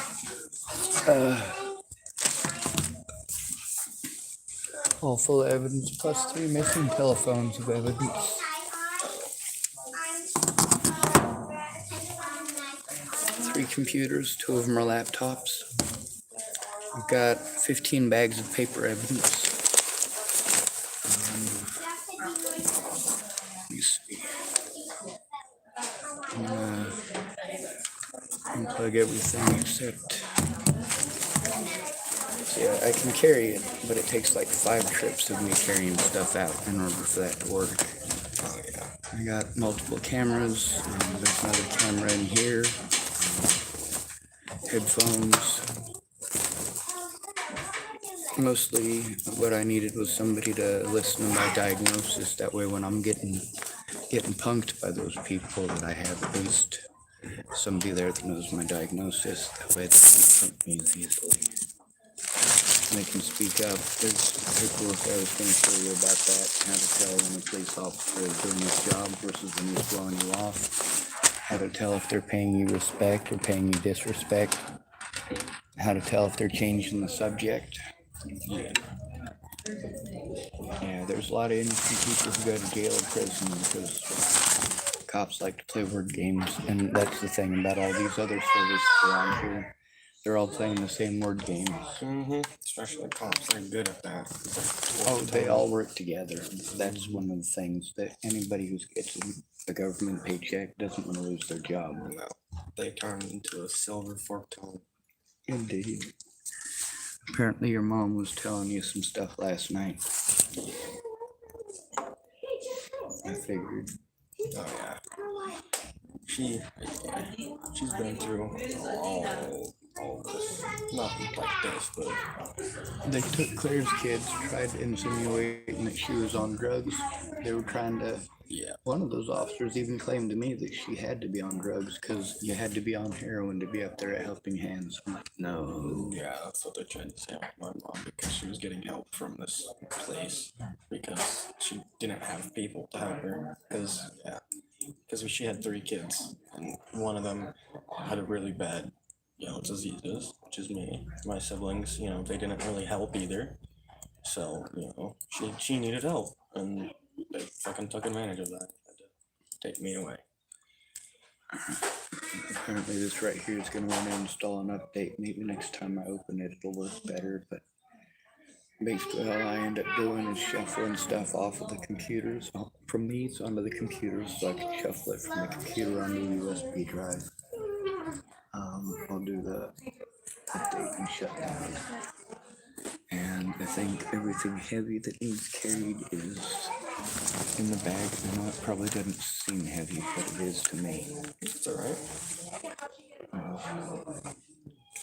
All full of evidence, plus 3 missing telephones of evidence. 3 computers, 2 of them are laptops. I've got 15 bags of paper evidence. Let me see. I'm gonna unplug everything except. Yeah, I can carry it, but it takes like 5 trips of me carrying stuff out in order for that to work. Oh yeah. I got multiple cameras. There's another camera in here. Headphones. Mostly what I needed was somebody to listen to my diagnosis. That way when I'm getting punked by those people that I have at least somebody there that knows my diagnosis. That way they can print me as easily. They can speak up. There's a cool thing I was going to show you about that. How to tell when a police officer is doing his job versus when he's blowing you off. How to tell if they're paying you respect or paying you disrespect. How to tell if they're changing the subject. Yeah, there's a lot of innocent people who go to jail or prison because cops like to play word games, and that's the thing about all these other services around here. They're all playing the same word games. Especially cops, they're good at that. Oh, they all work together. That's one of the things that anybody who gets a government paycheck doesn't want to lose their job. No, they turn into a silver fork tongue. Indeed. Apparently your mom was telling you some stuff last night. I figured. Oh yeah. She's been through all this. Not like this, but They took Claire's kids, tried insinuating that she was on drugs. They were trying to. yeah. One of those officers even claimed to me that she had to be on drugs because you had to be on heroin to be up there at Helping Hands. I'm like, no. Yeah, that's what they're trying to say about my mom, because she was getting help from this place because she didn't have people to help her. Because she had 3 kids, and one of them had a really bad, diseases, which is me. My siblings, they didn't really help either. So, she needed help, and they fucking took advantage of that. Had to take me away. Apparently this right here is going to want to install an update. Maybe next time I open it, it'll work better. But basically all I end up doing is shuffling stuff off of the computers, from these onto the computers, so I can shuffle it from the computer onto the USB drive. I'll do the update and shutdown. And I think everything heavy that needs carried is in the bag. I know it probably doesn't seem heavy, but it is to me. It's alright.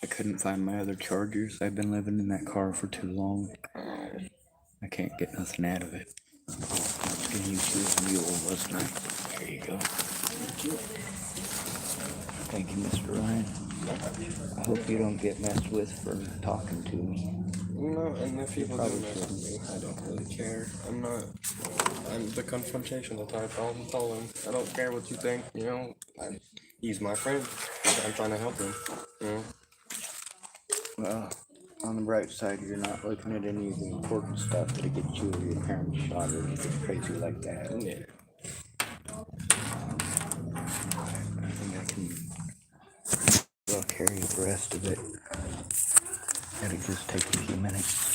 I couldn't find my other chargers. I've been living in that car for too long. I can't get nothing out of it. I was gonna use you as a mule, wasn't I? There you go. Thank you, Mr. Ryan. I hope you don't get messed with for talking to me. No, and if people do Probably mess with me, I don't really care. I'm the confrontation that I tell him. I don't care what you think, he's my friend. I'm trying to help him, Well, on the bright side, you're not looking at any of the important stuff to get you or your parents shot or anything crazy like that. Yeah. I think I can. I'll carry the rest of it. It'll just take a few minutes.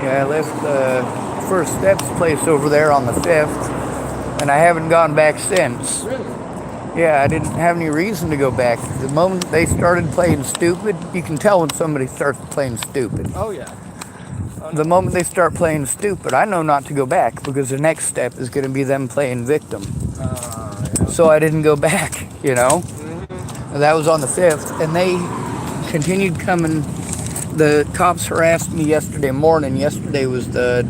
Yeah, I left the First Steps place over there on the 5th, and I haven't gone back since. Really? Yeah, I didn't have any reason to go back. The moment they started playing stupid, you can tell when somebody starts playing stupid. Oh yeah. The moment they start playing stupid, I know not to go back because the next step is going to be them playing victim. Yeah. So I didn't go back, That was on the 5th, and they continued coming. The cops harassed me yesterday morning. Yesterday was the,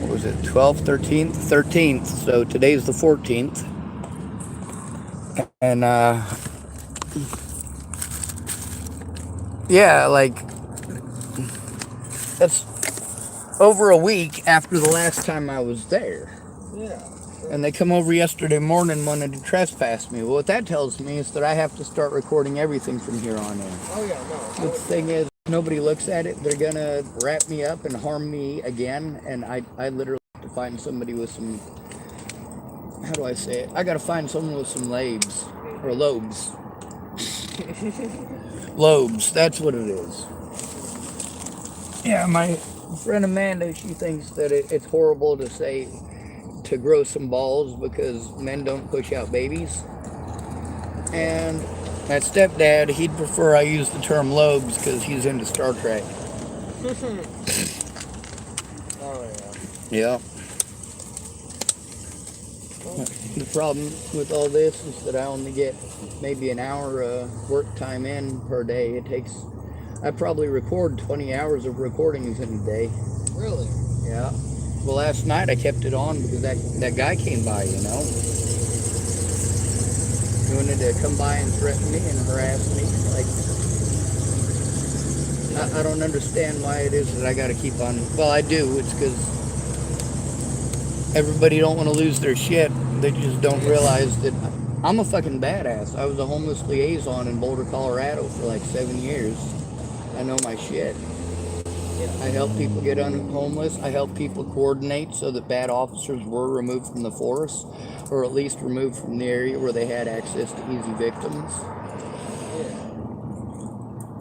12th, 13th? 13th, so today's the 14th. And, yeah, that's over a week after the last time I was there. Yeah. And they come over yesterday morning wanted to trespass me. Well, what that tells me is that I have to start recording everything from here on in. Oh yeah, no. The thing is, nobody looks at it, they're gonna wrap me up and harm me again, and I literally have to find somebody with some, how do I say it? I gotta find someone with some lobes. Lobes, that's what it is. Yeah, my friend Amanda, she thinks that it's horrible to say to grow some balls because men don't push out babies. And my stepdad, he'd prefer I use the term lobes because he's into Star Trek. Oh yeah. Yeah. The problem with all this is that I only get maybe an hour work time in per day. I probably record 20 hours of recordings in a day. Really? Yeah. Well, last night I kept it on because that guy came by, you know. He wanted to come by and threaten me and harass me. Like, I don't understand why it is that I got to keep on. Well, I do. It's because everybody don't want to lose their shit. They just don't realize that I'm a fucking badass. I was a homeless liaison in Boulder, Colorado for like 7 years. I know my shit. I help people get homeless. I help people coordinate so that bad officers were removed from the force, or at least removed from the area where they had access to easy victims. Yeah.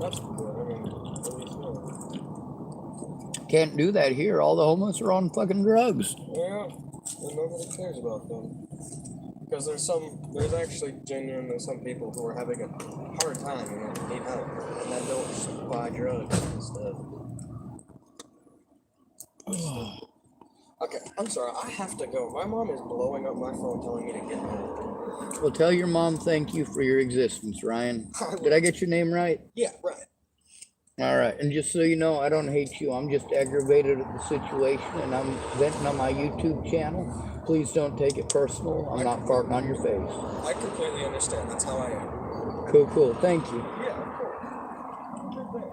That's good. I mean, at least know. Can't do that here. All the homeless are on fucking drugs. Yeah. And nobody cares about them. Because there's actually genuinely some people who are having a hard time and need help, and then don't just buy drugs and stuff. Okay, I'm sorry, I have to go. My mom is blowing up my phone telling me to get home. Well, tell your mom thank you for your existence, Ryan. Did I get your name right? Yeah, right. All right. And just so you know, I don't hate you. I'm just aggravated at the situation, and I'm venting on my YouTube channel. Please don't take it personal. I'm not farting on your face. I completely understand. That's how I am. Cool, cool. Thank you. Yeah, of course. Good day.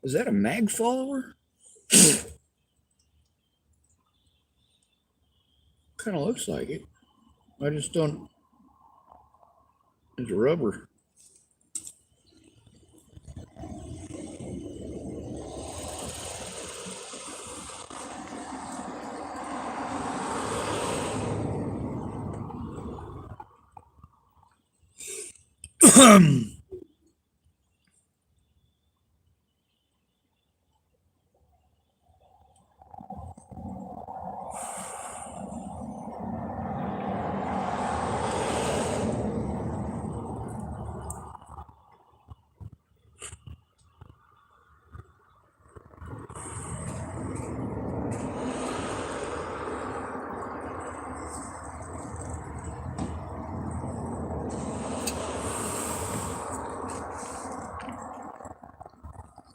Is that a mag follower? Kind of looks like it. I just don't. It's rubber.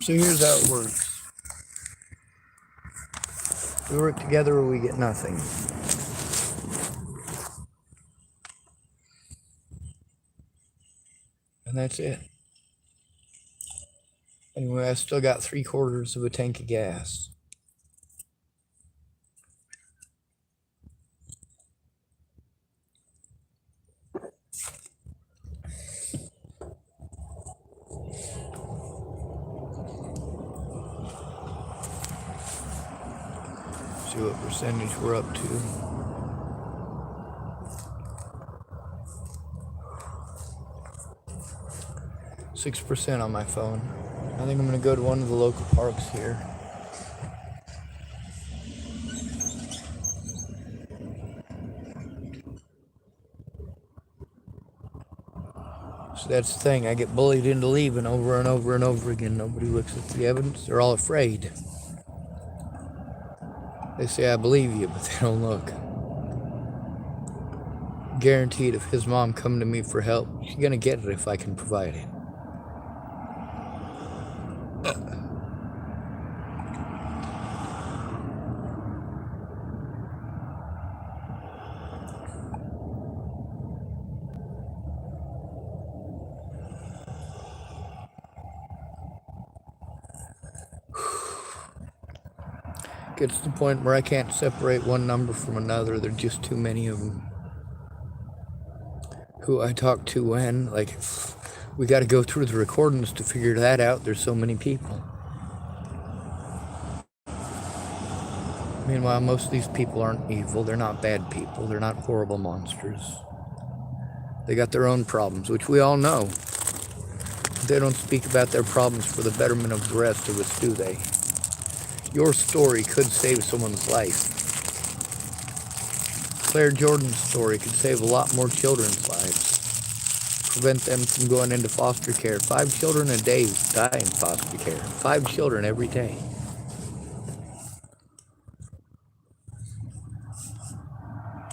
So here's how it works. We work together or we get nothing. And that's it. Anyway, I still got 3/4 of a tank of gas. See what percentage we're up to. %6 on my phone. I think I'm gonna go to one of the local parks here. So that's the thing, I get bullied into leaving over and over and over again. Nobody looks at the evidence, they're all afraid. They say I believe you, but they don't look. Guaranteed if his mom come to me for help, she's gonna get it if I can provide it. gets to the point where I can't separate one number from another. There's just too many of them. Who I talk to when, like, we got to go through the recordings to figure that out. There's so many people. Meanwhile, most of these people aren't evil. They're not bad people. They're not horrible monsters. They got their own problems, which we all know. They don't speak about their problems for the betterment of the rest of us, do they? Your story could save someone's life. Claire Jordan's story could save a lot more children's lives. Prevent them from going into foster care. 5 children a day die in foster care. 5 children every day.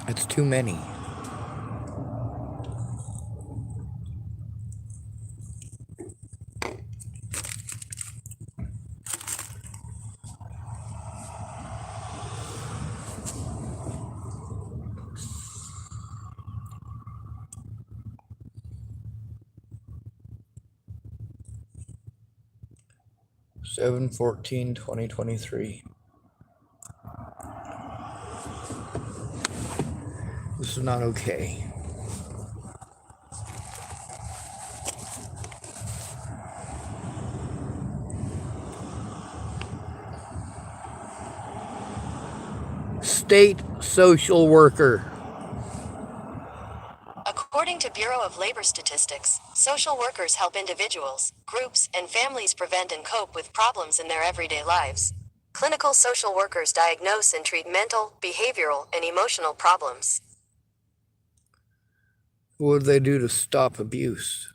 That's too many. Seven 14/2023. This is not okay. State social worker. According to Bureau of Labor Statistics, social workers help individuals, groups, and families prevent and cope with problems in their everyday lives. Clinical social workers diagnose and treat mental, behavioral, and emotional problems. What do they do to stop abuse?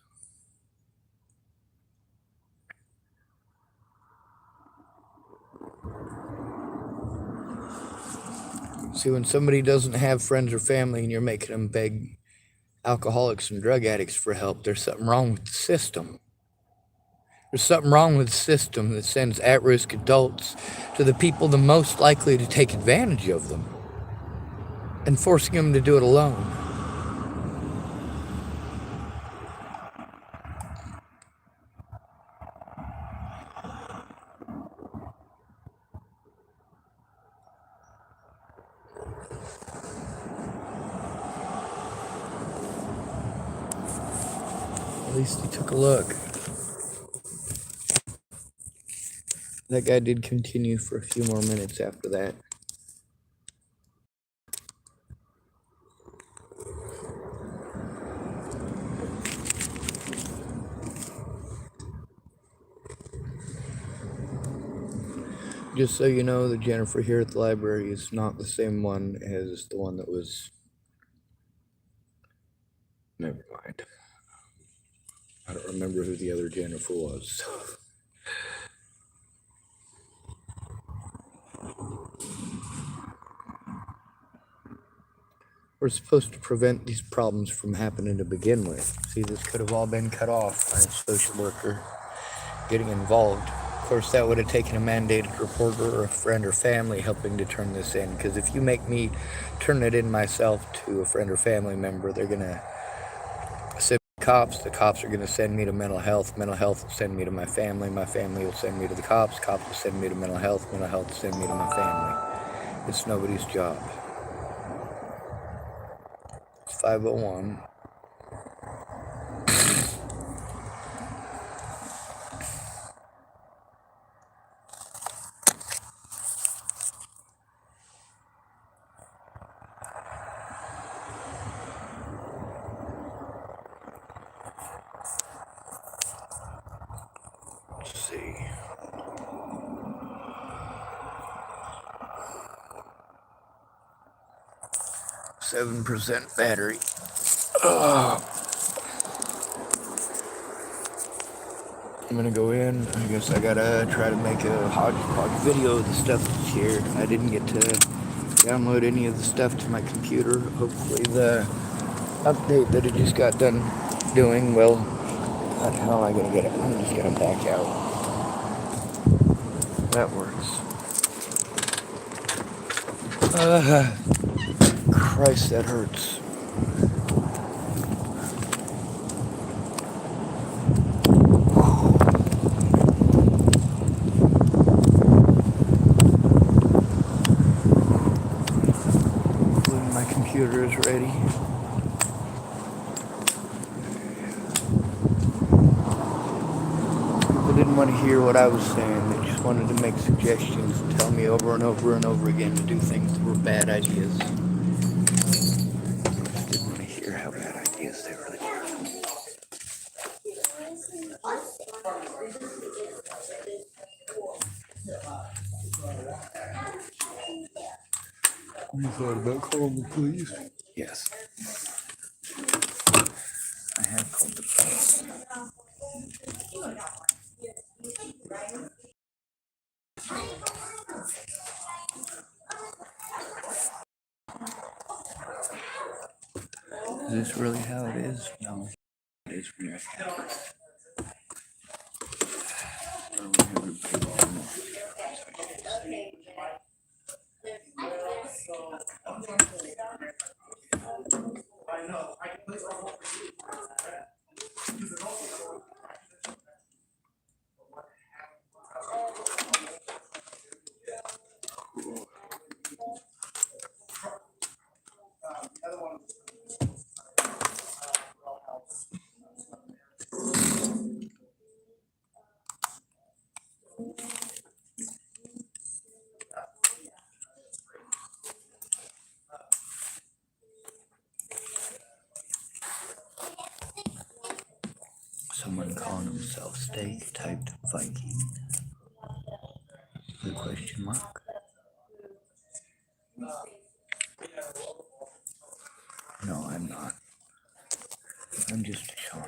See, when somebody doesn't have friends or family and you're making them beg alcoholics and drug addicts for help, there's something wrong with the system. There's something wrong with the system that sends at-risk adults to the people the most likely to take advantage of them and forcing them to do it alone. At least he took a look. That guy did continue for a few more minutes after that. Just so you know, the Jennifer here at the library is not the same one as the one that was... Never mind. I don't remember who the other Jennifer was. We're supposed to prevent these problems from happening to begin with. See, this could have all been cut off by a social worker getting involved. Of course, that would have taken a mandated reporter or a friend or family helping to turn this in. Because if you make me turn it in myself to a friend or family member, they're going to send me to cops. The cops are going to send me to mental health. Mental health will send me to my family. My family will send me to the cops. Cops will send me to mental health. Mental health will send me to my family. It's nobody's job. 501. Let's see. %, battery. I'm gonna go in. I guess I gotta try to make a hodgepodge video of the stuff that's here. I didn't get to download any of the stuff to my computer. Hopefully the update that it just got done doing will... How am I gonna get it? I'm just gonna back out. That works. Christ, that hurts. computer is ready. People didn't want to hear what I was saying. They just wanted to make suggestions and tell me over and over and over again to do things that were bad ideas. I just didn't want to hear how bad ideas they really were. You thought about calling the police? Yes. I have called the police. Is this really how it is? No. It is when you're happy. Or when everybody's normal. Someone calling himself Steak typed Viking. The question mark. No, I'm not. I'm just a Sean.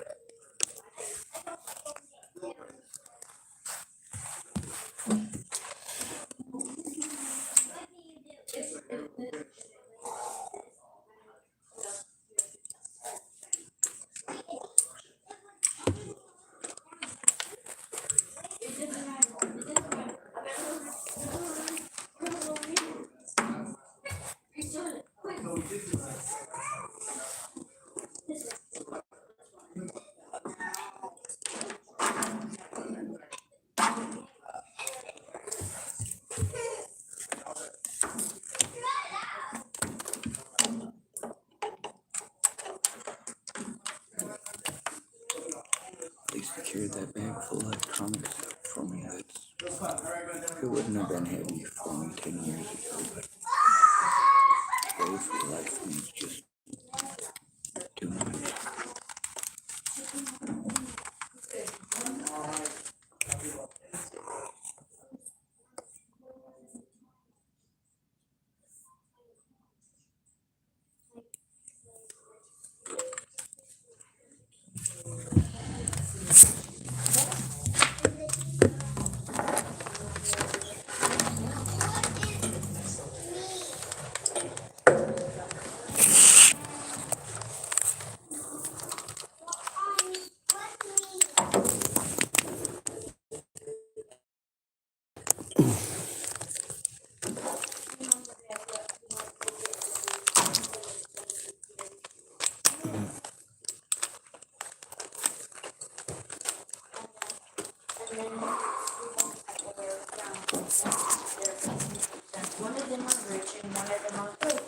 They secured that bag full of electronic stuff for me. It wouldn't have been heavy for me 10 years ago, but today for life means just too much. One of them are rich and one of them are poor.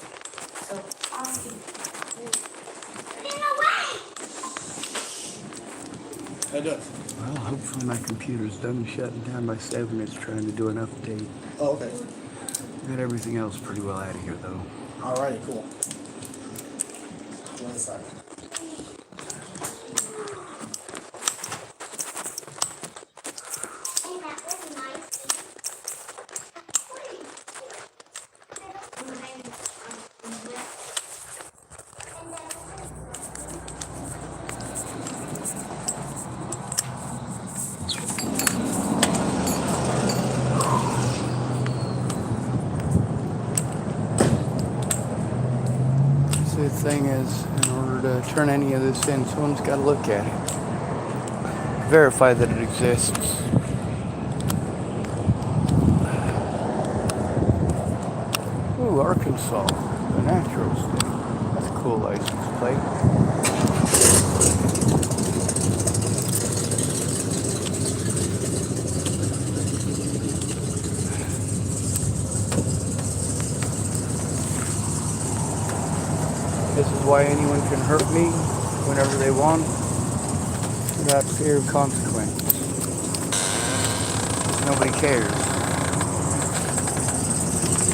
So It does. Well, hopefully my computer's done shutting down by 7. It's trying to do an update. Oh, okay. Got everything else pretty well out of here though. Alrighty, cool. 1 second. So the thing is, in order to turn any of this in, someone's got to look at it. Verify that it exists. Ooh, Arkansas, the Naturals thing. That's a cool license plate. why anyone can hurt me whenever they want without fear of consequence. Nobody cares.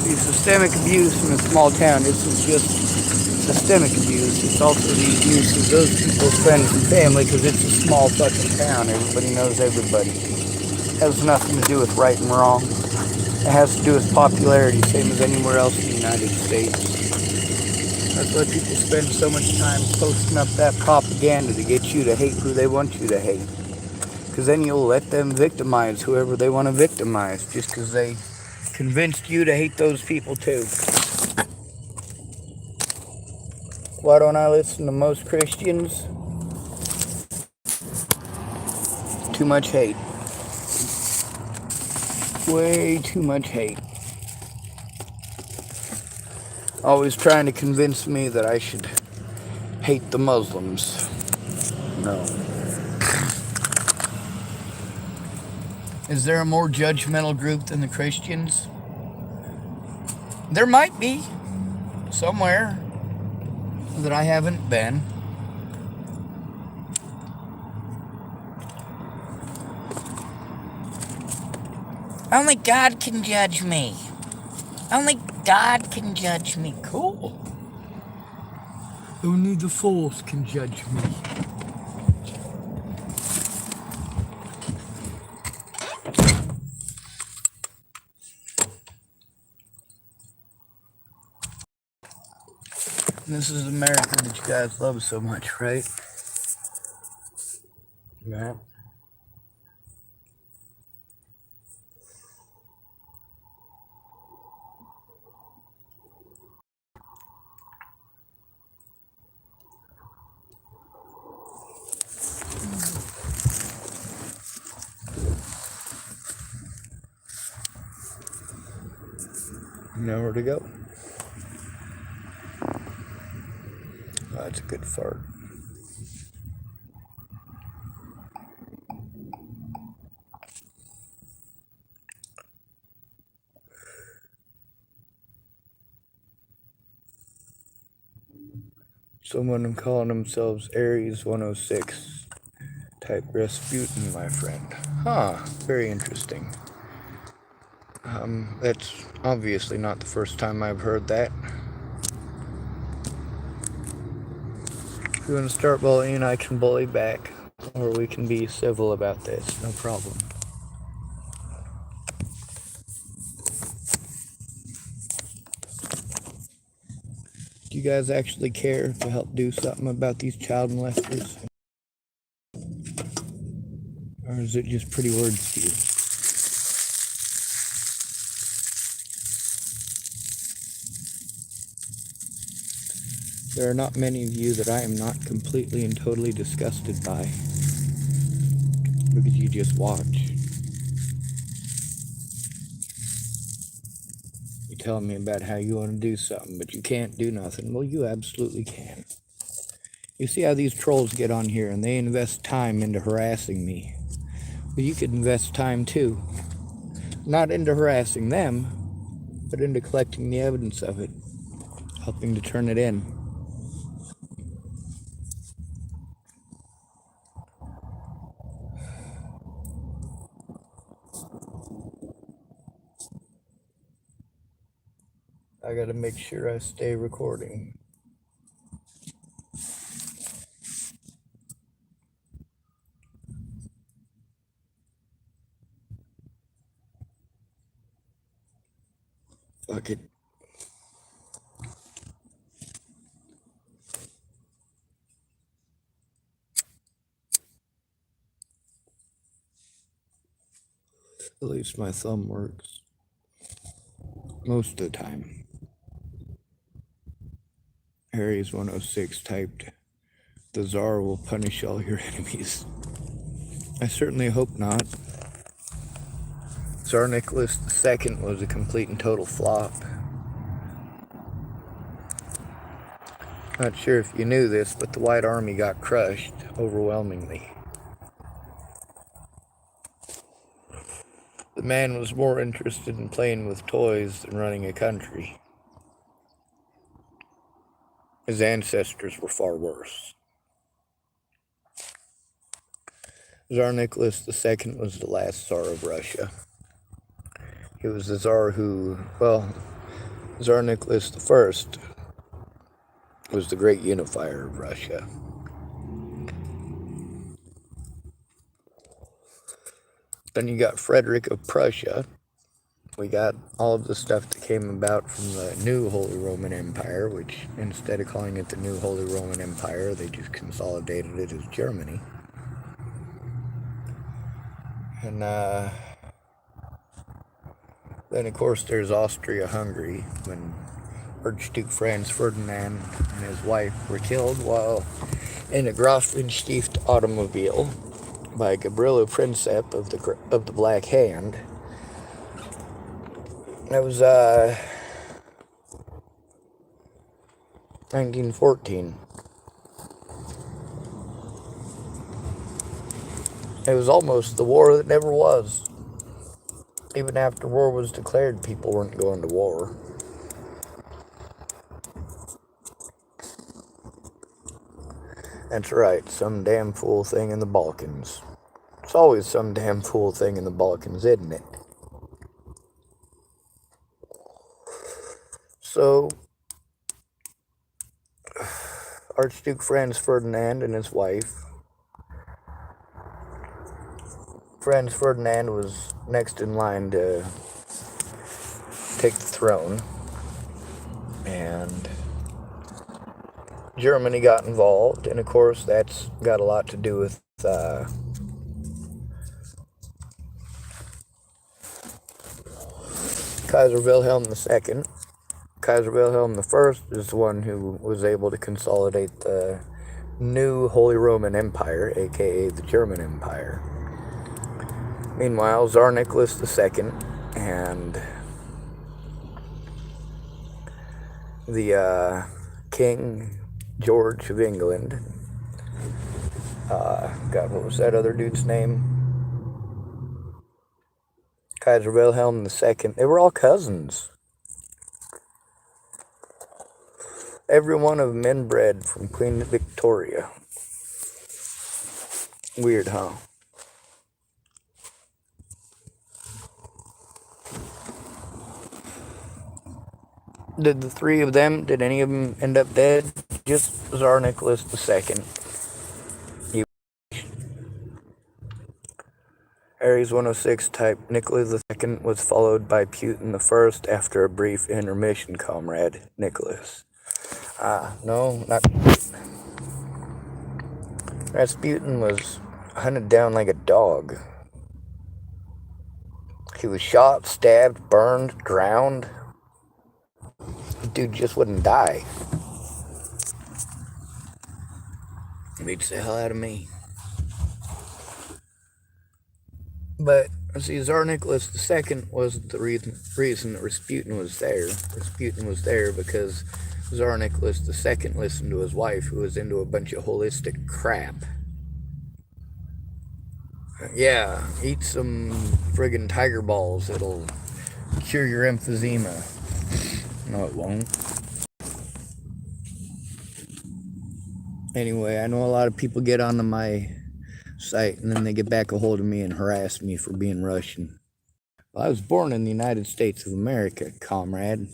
See, systemic abuse in a small town isn't just systemic abuse, it's also the abuse of those people's friends and family, because it's a small fucking town. Everybody knows everybody. It has nothing to do with right and wrong. It has to do with popularity, same as anywhere else in the United States. That's why people spend so much time posting up that propaganda to get you to hate who they want you to hate. Because then you'll let them victimize whoever they want to victimize, just because they convinced you to hate those people too. Why don't I listen to most Christians? Too much hate. Way too much hate. Always trying to convince me that I should hate the Muslims. No. Is there a more judgmental group than the Christians? There might be. Somewhere. That I haven't been. Only God can judge me. Only God can judge me. Cool. Only the Force can judge me. This is America that you guys love so much, right? Yeah. Nowhere to go. Oh, that's a good fart. Someone calling themselves Aries 106 type Rasputin, my friend. Huh, very interesting. That's obviously not the first time I've heard that. If you want to start bullying, I can bully back. Or we can be civil about this, no problem. Do you guys actually care to help do something about these child molesters? Or is it just pretty words to you? There are not many of you that I am not completely and totally disgusted by. Because you just watch. You tell me about how you want to do something, but you can't do nothing. Well, you absolutely can. You see how these trolls get on here and they invest time into harassing me. Well, you could invest time too. Not into harassing them, but into collecting the evidence of it. Helping to turn it in. I gotta make sure I stay recording. Fuck it. At least my thumb works. Most of the time. Aries 106 typed, "The Tsar will punish all your enemies." I certainly hope not. Tsar Nicholas II was a complete and total flop. Not sure if you knew this, but the White Army got crushed overwhelmingly. The man was more interested in playing with toys than running a country. His ancestors were far worse. Tsar Nicholas II was the last Tsar of Russia. He was the Tsar who, well, Tsar Nicholas I was the great unifier of Russia. Then you got Frederick of Prussia. We got all of the stuff that came about from the new Holy Roman Empire, which instead of calling it the new Holy Roman Empire, they just consolidated it as Germany. And then, of course, there's Austria-Hungary, when Archduke Franz Ferdinand and his wife were killed while in a Grafenstift automobile by Gabriela Princip of the Black Hand. That was 1914. It was almost the war that never was. Even after war was declared, people weren't going to war. That's right, some damn fool thing in the Balkans. It's always some damn fool thing in the Balkans, isn't it? So, Archduke Franz Ferdinand and his wife. Franz Ferdinand was next in line to take the throne, and Germany got involved, and of course that's got a lot to do with Kaiser Wilhelm II. Kaiser Wilhelm I is the one who was able to consolidate the new Holy Roman Empire, aka the German Empire. Meanwhile, Tsar Nicholas II and the King George of England, God, what was that other dude's name? Kaiser Wilhelm II, they were all cousins. Every one of them inbred from Queen Victoria. Weird, huh? Did the three of them, did any of them end up dead? Just Tsar Nicholas II. Ares 106 type Nicholas II was followed by Putin I after a brief intermission, comrade Nicholas. No, not Rasputin was hunted down like a dog. He was shot, stabbed, burned, drowned. The dude just wouldn't die. Beats the hell out of me. But, see, Tsar Nicholas II wasn't the reason that Rasputin was there. Rasputin was there because Tsar Nicholas II listened to his wife, who was into a bunch of holistic crap. Yeah, eat some friggin' tiger balls. It'll cure your emphysema. No, it won't. Anyway, I know a lot of people get onto my site and then they get back a hold of me and harass me for being Russian. Well, I was born in the United States of America, comrade.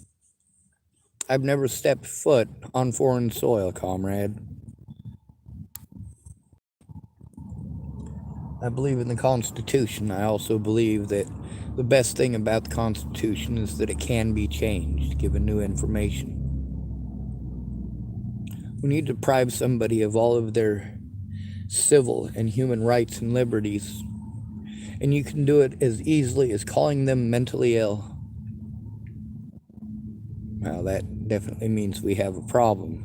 I've never stepped foot on foreign soil, comrade. I believe in the Constitution. I also believe that the best thing about the Constitution is that it can be changed, given new information. When you deprive somebody of all of their civil and human rights and liberties, and you can do it as easily as calling them mentally ill, well, that definitely means we have a problem.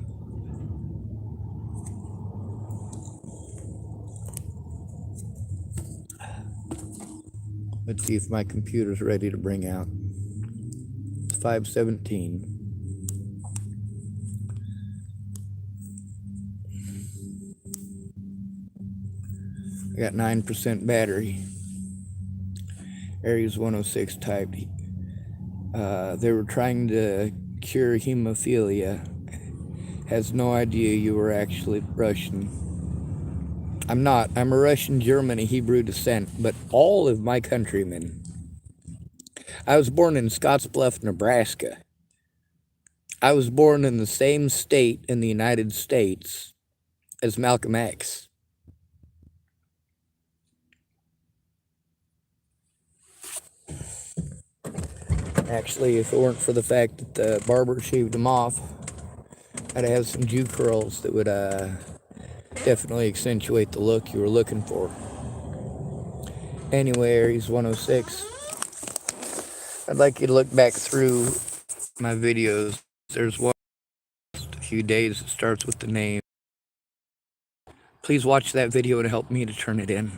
Let's see if my computer's ready to bring out. It's 5:17. I got 9% battery. Ares 106 type. They were trying to cure hemophilia. has no idea you were actually Russian. I'm not. I'm a Russian, German, and Hebrew descent, but all of my countrymen. I was born in Scottsbluff, Nebraska. I was born in the same state in the United States as Malcolm X. Actually, if it weren't for the fact that the barber shaved him off, I'd have some Jew curls that would definitely accentuate the look you were looking for. Anyway, Aries 106, I'd like you to look back through my videos. There's one a few days that starts with the name. Please watch that video to help me to turn it in.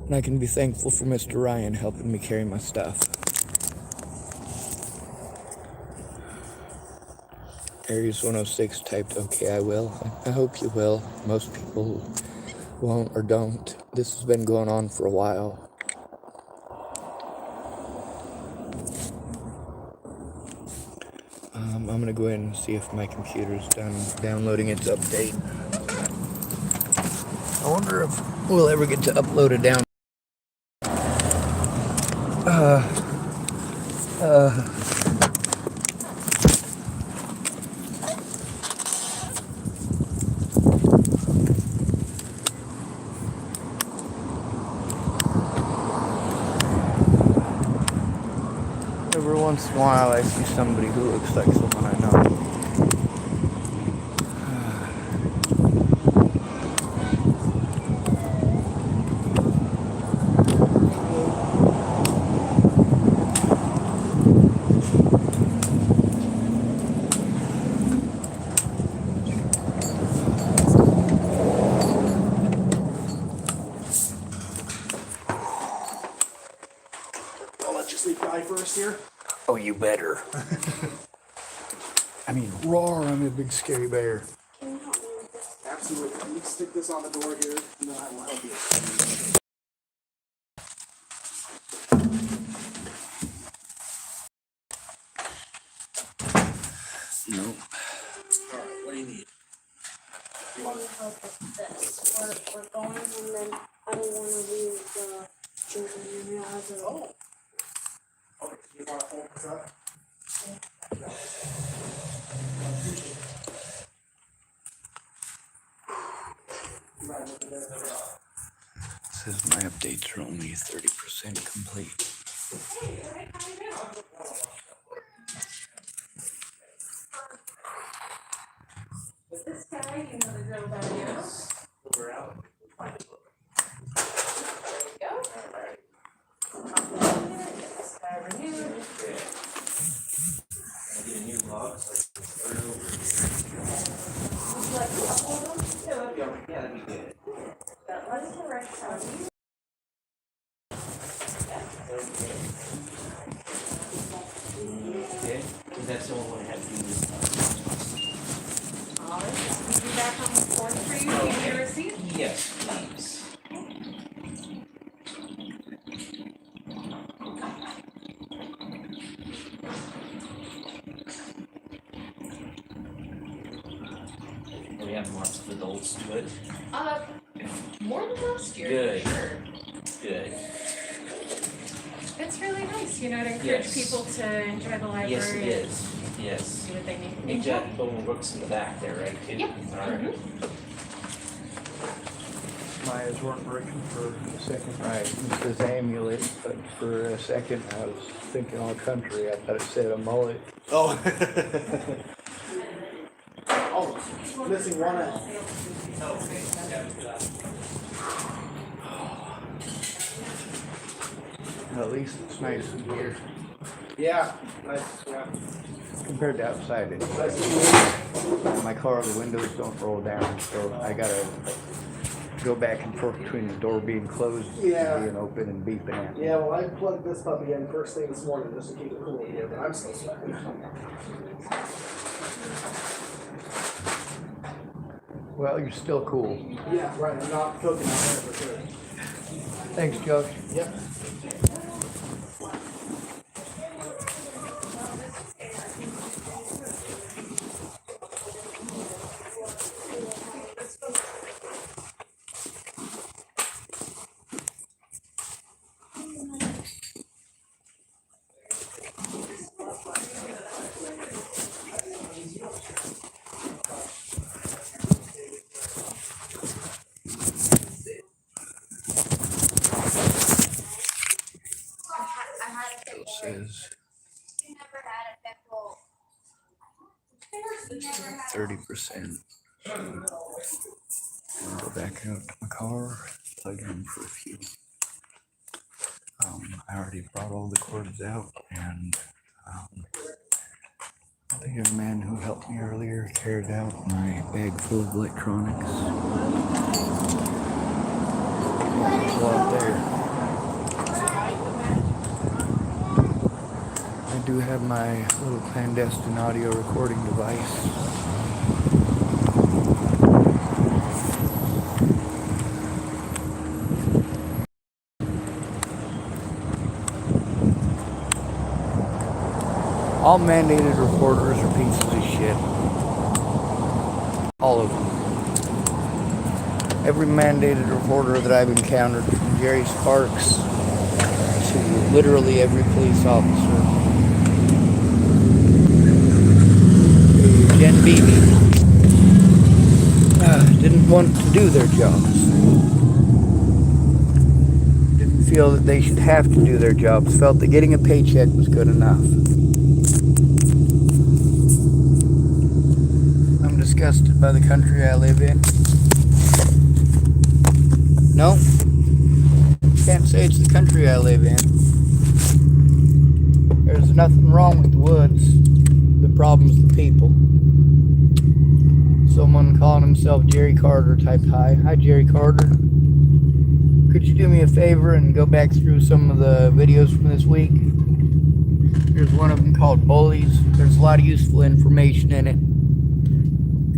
And I can be thankful for Mr. Ryan helping me carry my stuff. Aries 106 typed, okay, I will. I hope you will. Most people won't or don't. This has been going on for a while. I'm going to go ahead and see if my computer's done downloading its update. I wonder if we'll ever get to upload it down. Every once in a while I see somebody who looks like someone I know. I'll let you sleep guy first here. Oh, you better. I mean, roar, I'm a big scary bear. Absolutely. Let me stick this on the door here, and then I will help you. Nope. All right, what do you need? I need help with this. We're going and then I don't wanna leave the children in the house at all. Okay, you want to hold this up? Says my updates are only 30% complete. This guy, you know the drill about you. We're out. Find it. Go. This guy renewed. Would you like a couple of them? Two. Yeah, that'd be good. That one's the right side. Okay, that's the only one I had to do this time. Alright, we'll be back on the fourth for you. Give me your receipt. Yes, please. We have lots of adults do it. More than last year. Good. Sure. Good. It's really nice, you know, to encourage Yes. people to enjoy the library. Yes, it and is. Yes. Do what they need. You got Bowman Brooks in the back there, right? Too? Yeah. All right. Maya's weren't working for a second. Right, it says amulet, but for a second I was thinking all country. I thought it said a mullet. Oh. Oh, missing one end. At least it's nice in here Yeah. Nice. Yeah. compared to outside. In my car, the windows don't roll down, so I gotta go back and forth between the door being closed Yeah. and being open and beeping at me. Yeah, well, I plugged this puppy in first thing this morning just to keep it cool in here, but I'm still sweating. Well, you're still cool. Yeah, right. I'm not cooking out there for sure. Thanks, Josh. Yep. Says 30%. I'll go back out to my car, plug in for a few. I already brought all the cords out, and the young man who helped me earlier carried out my bag full of electronics. There's a lot there. I do have my little clandestine audio recording device. All mandated reporters are pieces of shit. All of them. Every mandated reporter that I've encountered, from Jerry Sparks to literally every police officer. Jen Beebe didn't want to do their jobs. Didn't feel that they should have to do their jobs. Felt that getting a paycheck was good enough. I'm disgusted by the country I live in. No, can't say it's the country I live in. There's nothing wrong with the woods. The problem's the people. Someone calling himself Jerry Carter typed hi. Hi, Jerry Carter. Could you do me a favor and go back through some of the videos from this week? There's one of them called Bullies. There's a lot of useful information in it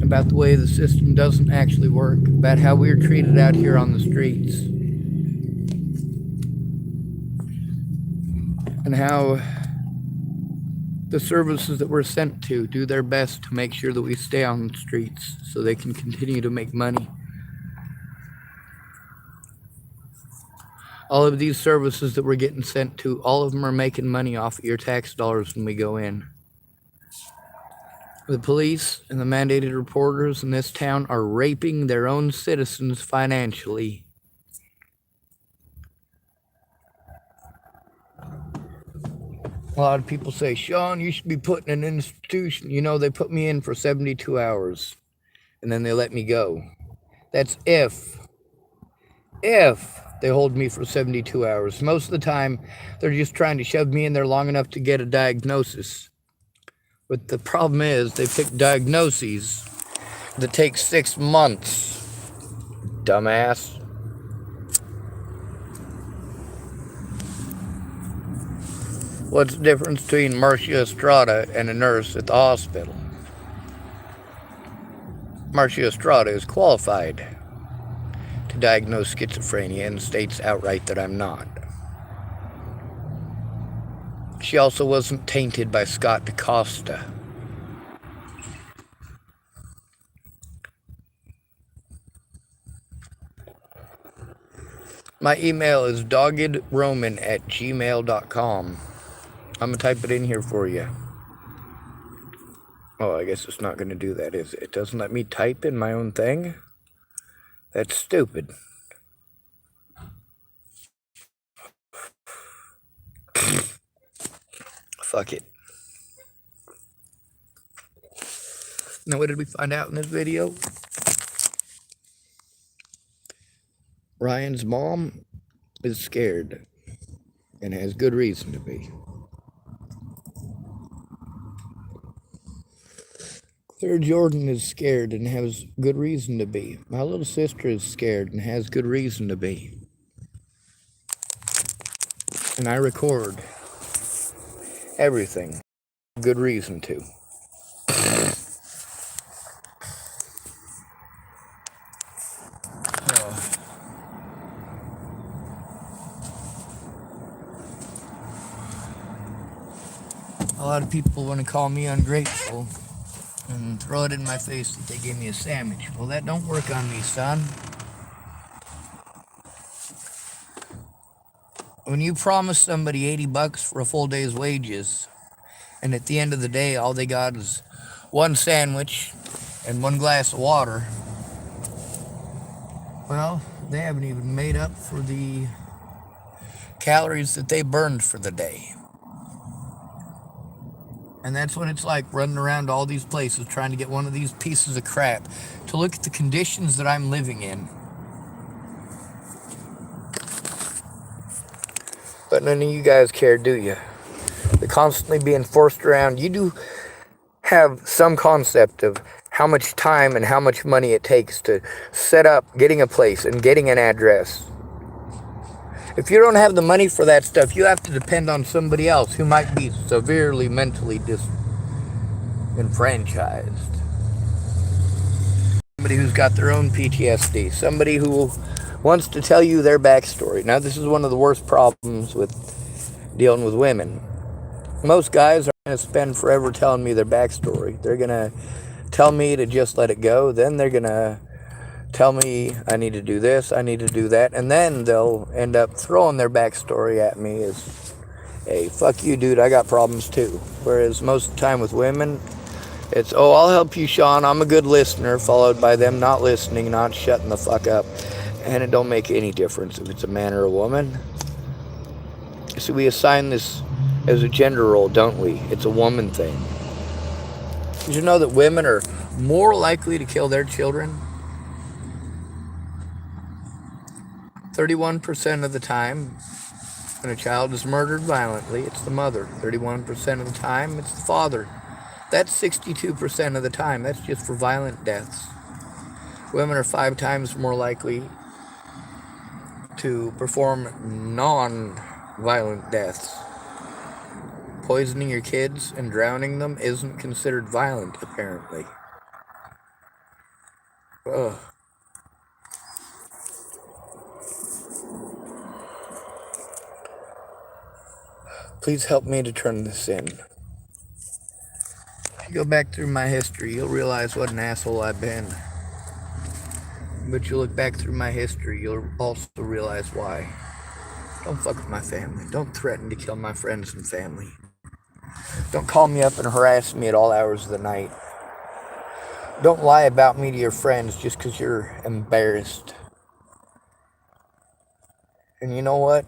about the way the system doesn't actually work, about how we're treated out here on the streets, and how the services that we're sent to do their best to make sure that we stay on the streets so they can continue to make money. All of these services that we're getting sent to, all of them are making money off of your tax dollars when we go in. The police and the mandated reporters in this town are raping their own citizens financially. A lot of people say, Sean, you should be put in an institution. You know, they put me in for 72 hours and then they let me go. That's if they hold me for 72 hours. Most of the time, they're just trying to shove me in there long enough to get a diagnosis. But the problem is, they pick diagnoses that take 6 months. Dumbass. What's the difference between Marcia Estrada and a nurse at the hospital? Marcia Estrada is qualified to diagnose schizophrenia and states outright that I'm not. She also wasn't tainted by Scott DaCosta. My email is doggedroman@gmail.com. I'm going to type it in here for you. Oh, I guess it's not going to do that, is it? It doesn't let me type in my own thing? That's stupid. Fuck it. Now, what did we find out in this video? Ryan's mom is scared and has good reason to be. Claire Jordan is scared and has good reason to be. My little sister is scared and has good reason to be. And I record everything. Good reason to. A lot of people want to call me ungrateful and throw it in my face that they gave me a sandwich. Well, that don't work on me, son. When you promise somebody $80 for a full day's wages, and at the end of the day, all they got is one sandwich and one glass of water, well, they haven't even made up for the calories that they burned for the day. And that's what it's like running around all these places trying to get one of these pieces of crap to look at the conditions that I'm living in. But none of you guys care, do you? They're constantly being forced around. You do have some concept of how much time and how much money it takes to set up getting a place and getting an address. If you don't have the money for that stuff, you have to depend on somebody else who might be severely mentally disenfranchised. Somebody who's got their own PTSD. Somebody who wants to tell you their backstory. Now, this is one of the worst problems with dealing with women. Most guys are going to spend forever telling me their backstory. They're going to tell me to just let it go. Then they're going to tell me I need to do this, I need to do that. And then they'll end up throwing their backstory at me as, hey, fuck you, dude, I got problems too. Whereas most of the time with women, it's, oh, I'll help you, Sean, I'm a good listener, followed by them not listening, not shutting the fuck up. And it don't make any difference if it's a man or a woman. So we assign this as a gender role, don't we? It's a woman thing. Did you know that women are more likely to kill their children? 31% of the time when a child is murdered violently, it's the mother. 31% of the time, it's the father. That's 62% of the time. That's just for violent deaths. Women are 5 times more likely to perform non-violent deaths. Poisoning your kids and drowning them isn't considered violent, apparently. Ugh. Please help me to turn this in. If you go back through my history, you'll realize what an asshole I've been. But you look back through my history, you'll also realize why. Don't fuck with my family. Don't threaten to kill my friends and family. Don't call me up and harass me at all hours of the night. Don't lie about me to your friends just because you're embarrassed. And you know what?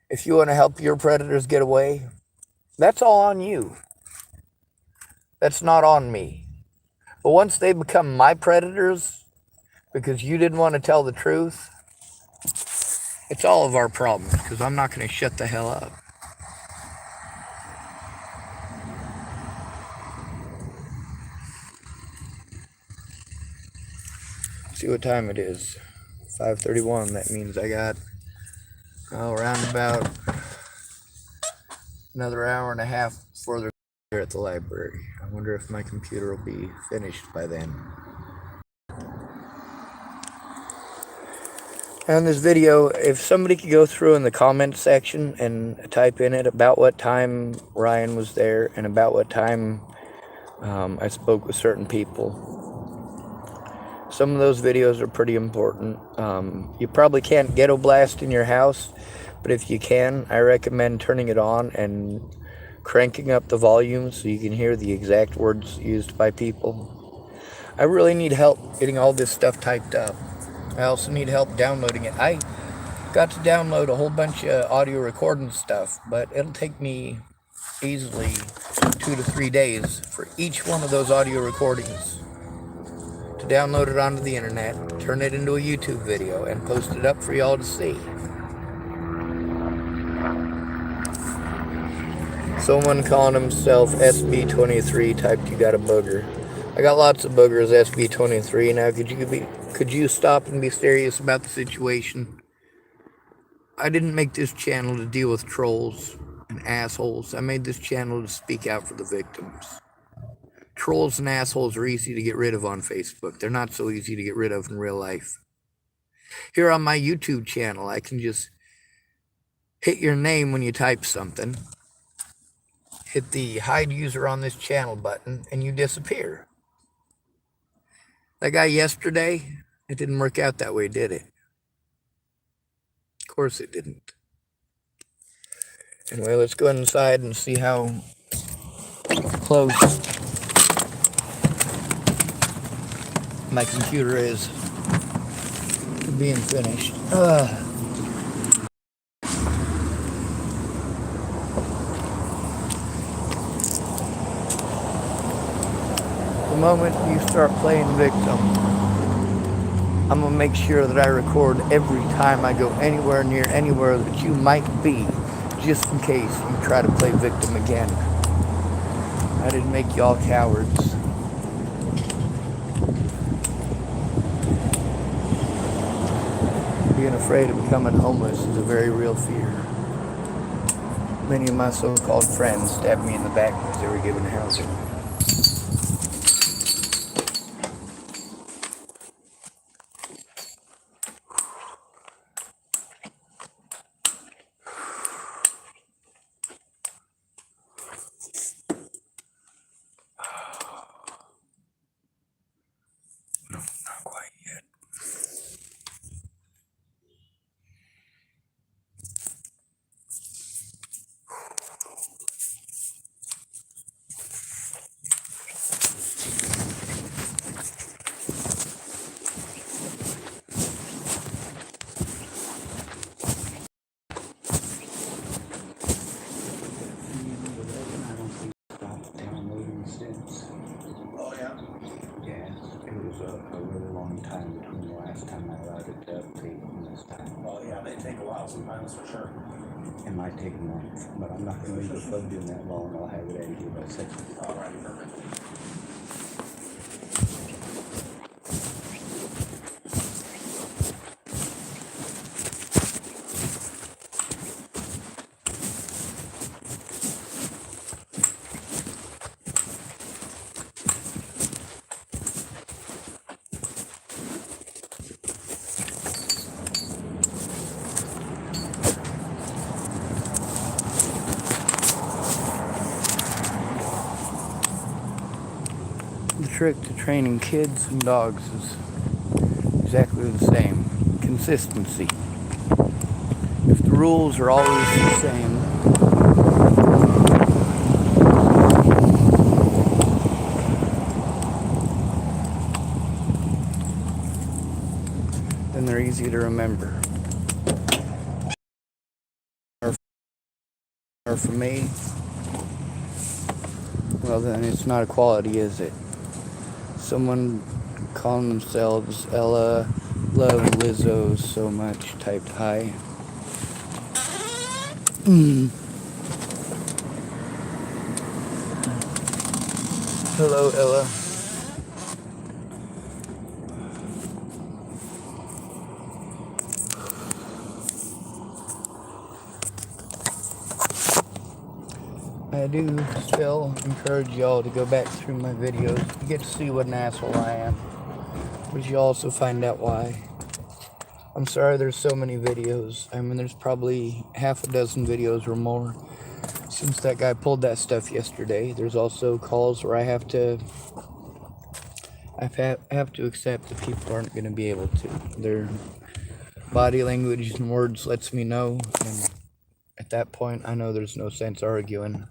If you want to help your predators get away, that's all on you. That's not on me. But once they become my predators, because you didn't want to tell the truth, it's all of our problems, because I'm not going to shut the hell up. See what time it is. 5:31. That means I got around about another hour and a half before they're here at the library. I wonder if my computer will be finished by then. On this video, if somebody could go through in the comment section and type in it about what time Ryan was there and about what time I spoke with certain people. Some of those videos are pretty important. You probably can't ghetto blast in your house, but if you can, I recommend turning it on and cranking up the volume so you can hear the exact words used by people. I really need help getting all this stuff typed up. I also need help downloading it. I got to download a whole bunch of audio recording stuff, but it'll take me easily 2 to 3 days for each one of those audio recordings to download it onto the internet, turn it into a YouTube video, and post it up for y'all to see. Someone calling himself SB23 typed, "You got a booger." I got lots of boogers, SB23. Now, could you stop and be serious about the situation? I didn't make this channel to deal with trolls and assholes. I made this channel to speak out for the victims. Trolls and assholes are easy to get rid of on Facebook. They're not so easy to get rid of in real life. Here on my YouTube channel, I can just hit your name when you type something, hit the hide user on this channel button, and you disappear. That guy yesterday, it didn't work out that way, did it? Of course it didn't. Anyway, let's go inside and see how close my computer is to being finished. The moment you start playing victim, I'm gonna make sure that I record every time I go anywhere near anywhere that you might be, just in case you try to play victim again. I didn't make y'all cowards. Being afraid of becoming homeless is a very real fear. Many of my so-called friends stabbed me in the back because they were given housing. No, not quite yet. Oh, yeah? Yeah, it was a really long time between the last time I allowed it to update and this time. Oh, yeah, they take a while sometimes, for sure. It might take months, but I'm not going to leave it plugged in that long. I'll have it out of here by 6. All right, perfect. The trick to training kids and dogs is exactly the same. Consistency. If the rules are always the same, then they're easy to remember. Or for me, well then it's not a quality, is it? Someone calling themselves Ella Love Lizzo so much typed hi. Hello, Ella. I do still encourage y'all to go back through my videos. You get to see what an asshole I am. But you also find out why. I'm sorry there's so many videos. I mean, there's probably half a dozen videos or more since that guy pulled that stuff yesterday. There's also calls where I have to accept that people aren't going to be able to. Their body language and words lets me know. And at that point, I know there's no sense arguing.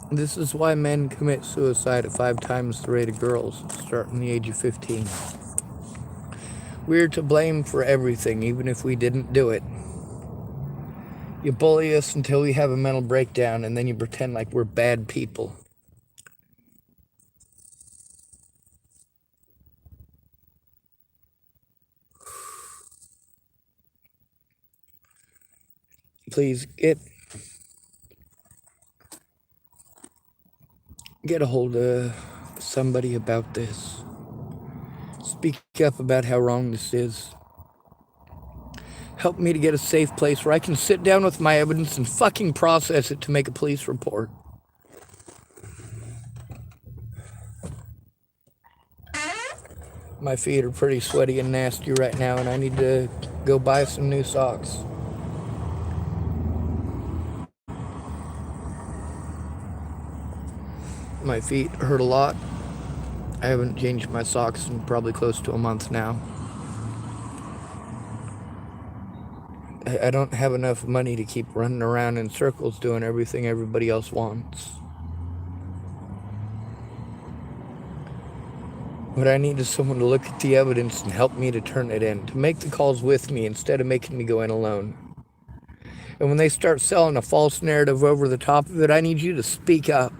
This is why men commit suicide at 5 times the rate of girls, starting the age of 15. We're to blame for everything, even if we didn't do it. You bully us until we have a mental breakdown, and then you pretend like we're bad people. Please get a hold of somebody about this. Speak up about how wrong this is. Help me to get a safe place where I can sit down with my evidence and fucking process it to make a police report. My feet are pretty sweaty and nasty right now, and I need to go buy some new socks. My feet hurt a lot. I haven't changed my socks in probably close to a month now. I don't have enough money to keep running around in circles doing everything everybody else wants. What I need is someone to look at the evidence and help me to turn it in, to make the calls with me instead of making me go in alone. And when they start selling a false narrative over the top of it, I need you to speak up.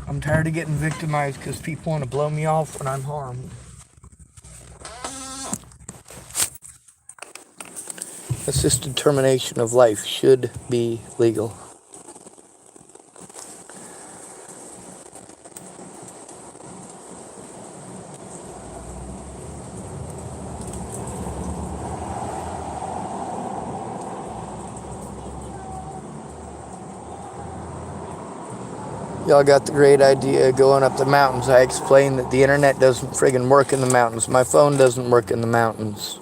I'm tired of getting victimized because people want to blow me off when I'm harmed. Assisted termination of life should be legal. Y'all got the great idea going up the mountains. I explained that the internet doesn't friggin' work in the mountains. My phone doesn't work in the mountains.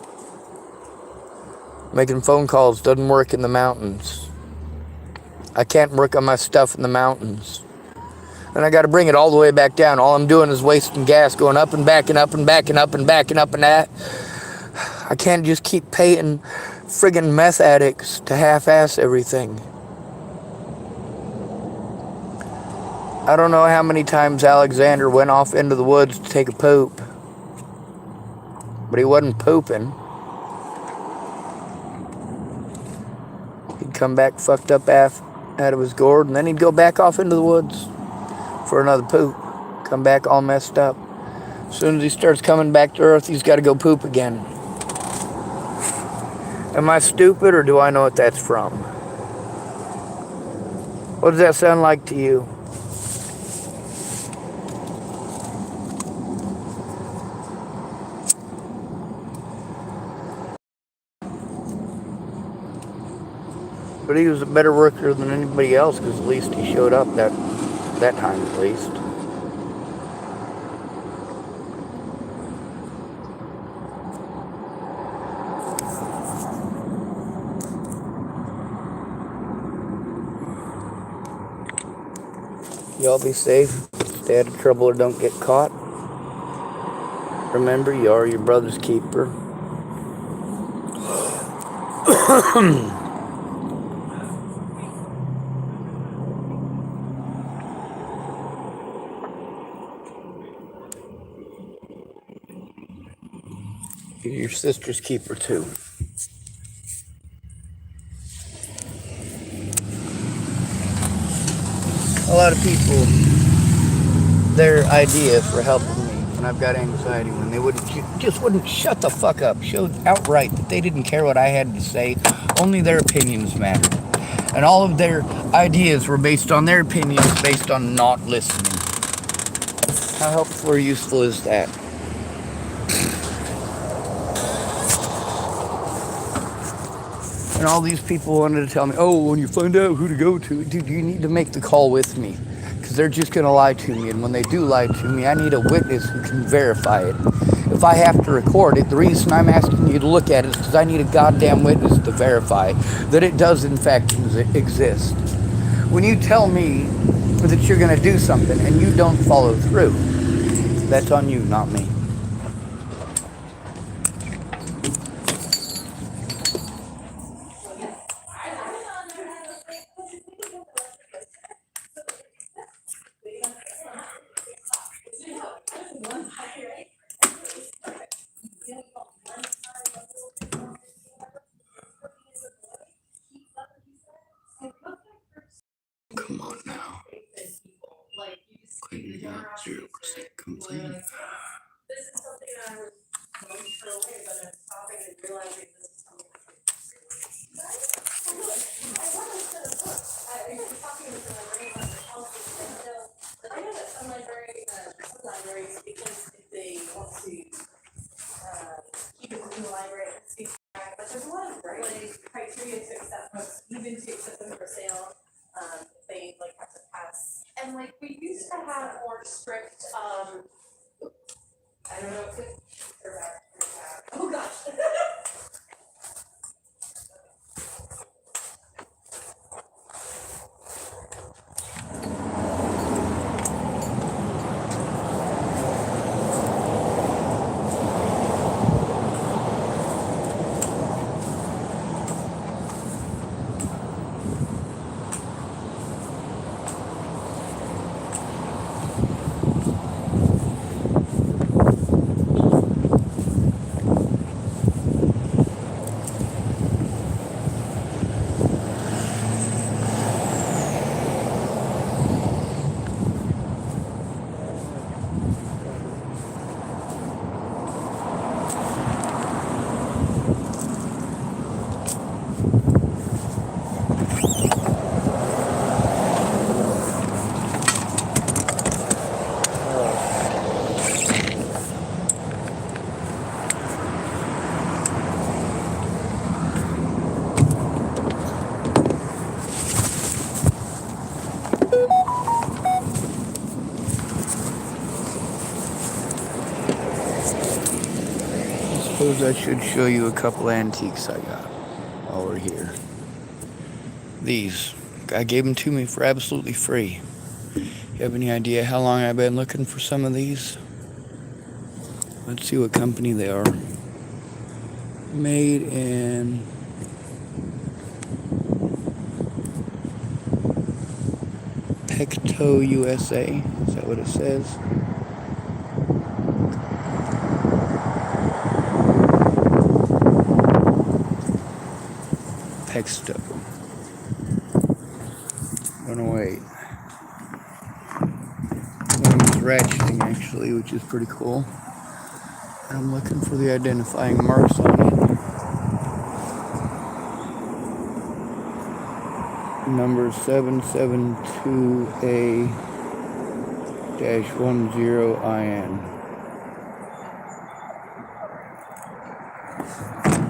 Making phone calls doesn't work in the mountains. I can't work on my stuff in the mountains. And I gotta bring it all the way back down. All I'm doing is wasting gas going up and back and up and back and up and back and up and that. I can't just keep paying friggin' meth addicts to half-ass everything. I don't know how many times Alexander went off into the woods to take a poop. But he wasn't pooping. He'd come back fucked up out of his gourd, and then he'd go back off into the woods for another poop. Come back all messed up. As soon as he starts coming back to earth, he's got to go poop again. Am I stupid, or do I know what that's from? What does that sound like to you? But he was a better worker than anybody else, because at least he showed up that time at least. Y'all be safe. Stay out of trouble or don't get caught. Remember, you are your brother's keeper. You're your sister's keeper too. A lot of people, their idea for helping me when I've got anxiety, when they just wouldn't shut the fuck up, showed outright that they didn't care what I had to say, only their opinions mattered. And all of their ideas were based on their opinions, based on not listening. How helpful or useful is that? And all these people wanted to tell me, oh, when you find out who to go to, dude, you need to make the call with me. Because they're just going to lie to me. And when they do lie to me, I need a witness who can verify it. If I have to record it, the reason I'm asking you to look at it is because I need a goddamn witness to verify that it does in fact exist. When you tell me that you're going to do something and you don't follow through, that's on you, not me. Come on now. Clean got 0% complaint. This is something I was going for a way, but I'm stopping and realizing this is something. I was talking with the librarian about the policy, but I know that some libraries, because if they want to keep it within the library, it's speaks back, but there's a lot of regulated criteria to accept books, even to accept them for sale. Suppose I should show you a couple antiques I got while we're here. These. Guy gave them to me for absolutely free. You have any idea how long I've been looking for some of these? Let's see what company they are. Made in Pecto USA. Is that what it says? Pexto. Gonna wait. One's ratcheting actually, which is pretty cool. I'm looking for the identifying marks on it. Number 772A-10IN.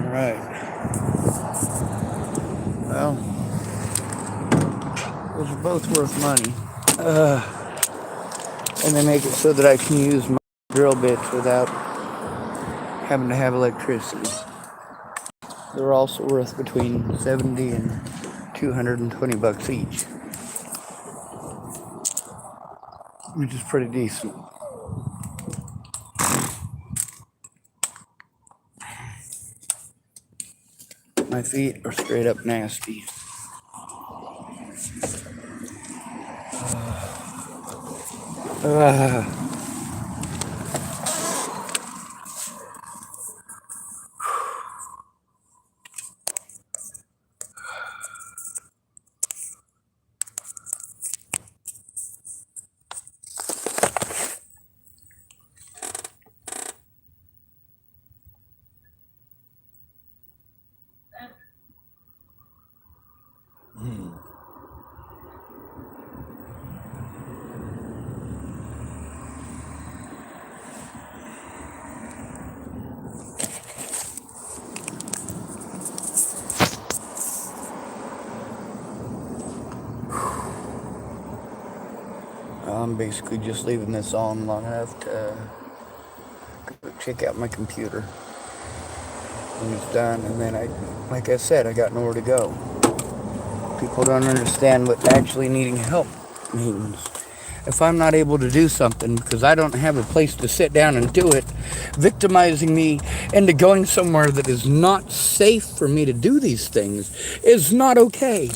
Alright. Well, those are both worth money. And they make it so that I can use my drill bits without having to have electricity. They're also worth between 70 and 220 bucks each, which is pretty decent. My feet are straight up nasty. I'm basically just leaving this on long enough to check out my computer when it's done, and then like I said, I got nowhere to go. People don't understand what actually needing help means. If I'm not able to do something because I don't have a place to sit down and do it, victimizing me into going somewhere that is not safe for me to do these things is not okay.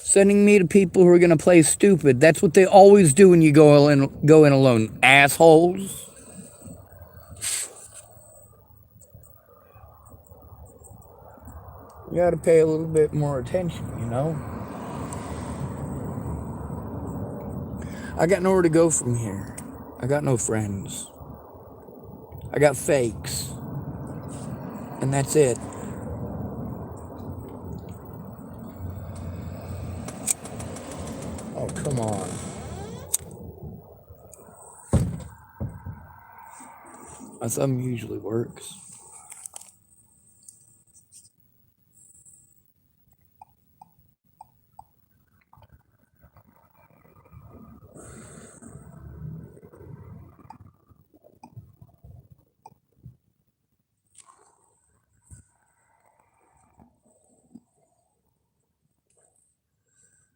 Sending me to people who are going to play stupid. That's what they always do when you go in alone. Assholes. You got to pay a little bit more attention, you know? I got nowhere to go from here. I got no friends. I got fakes. And that's it. Oh, come on. My thumb usually works.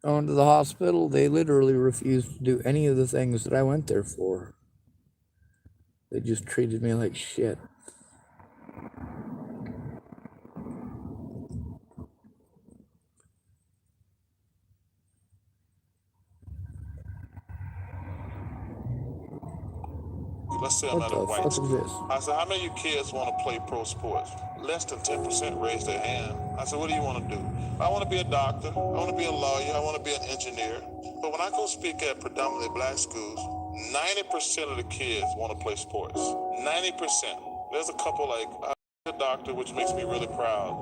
I went to the hospital. They literally refused to do any of the things that I went there for. They just treated me like shit. Let's say I'm What at a the white fuck is school. this? I said, how many of you kids want to play pro sports? Less than 10% raised their hand. I said, what do you want to do? I want to be a doctor. I want to be a lawyer. I want to be an engineer. But when I go speak at predominantly black schools, 90% of the kids want to play sports. 90%. There's a couple like, I'm a doctor, which makes me really proud.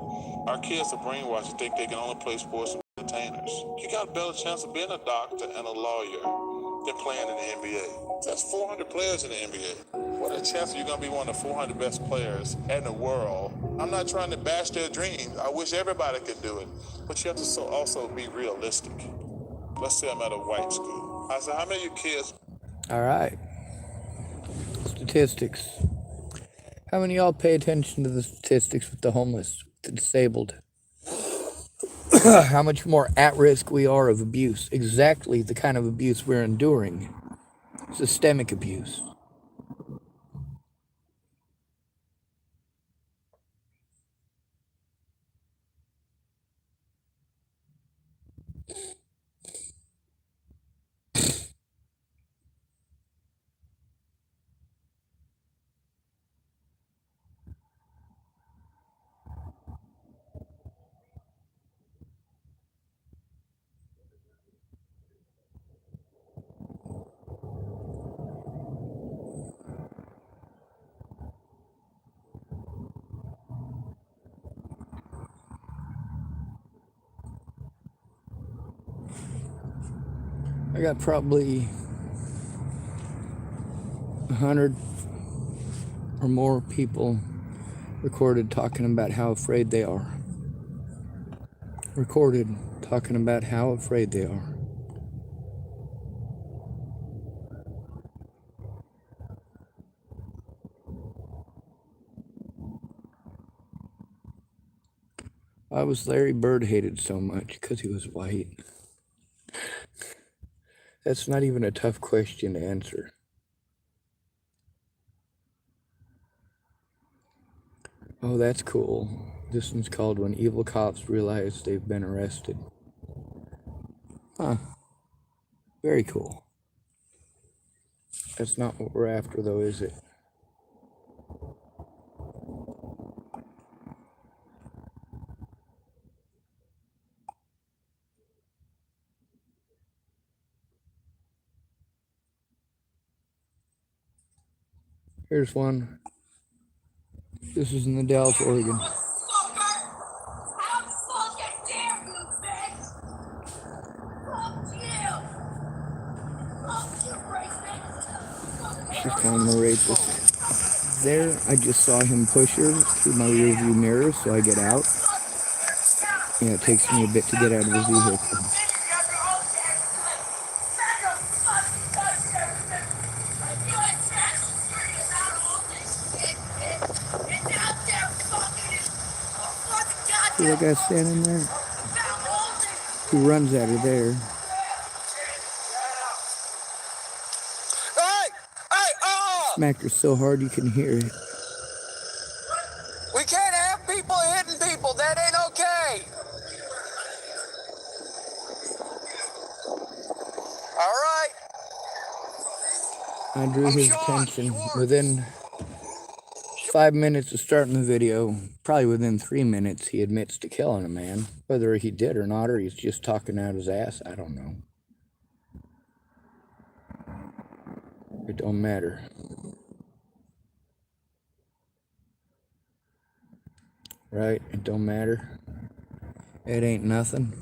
Our kids are brainwashed and think they can only play sports and be entertainers. You got a better chance of being a doctor and a lawyer than playing in the NBA. That's 400 players in the NBA. What a chance you're going to be one of the 400 best players in the world. I'm not trying to bash their dreams. I wish everybody could do it. But you have to also be realistic. Let's say I'm at a white school. I said, how many of you kids? All right. Statistics. How many of y'all pay attention to the statistics with the homeless, the disabled? How much more at risk we are of abuse? Exactly the kind of abuse we're enduring. Systemic abuse. I got probably 100 or more people recorded talking about how afraid they are. Recorded talking about how afraid they are. Why was Larry Bird hated so much? Because he was white. That's not even a tough question to answer. Oh, that's cool. This one's called When Evil Cops Realize They've Been Arrested. Huh. Very cool. That's not what we're after, though, is it? Here's one. This is in the Dalles, Oregon. She's calling him a rapist. There, I just saw him push her through my rearview mirror, so I get out. Yeah, it takes me a bit to get out of the vehicle. See that guy standing there? He runs at her there. Smacked her so hard you can hear it. We can't have people hitting people. That ain't okay. All right. I drew his attention within 5 minutes of starting the video. Probably within 3 minutes, he admits to killing a man. Whether he did or not, or he's just talking out his ass, I don't know. It don't matter. Right? It don't matter. It ain't nothing.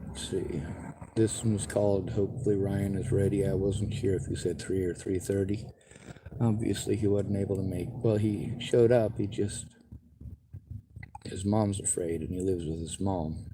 Let's see. This one was called Hopefully Ryan is Ready. I wasn't sure if he said 3 or 3:30. Obviously, he wasn't able to make... Well, he showed up. He just... His mom's afraid, and he lives with his mom.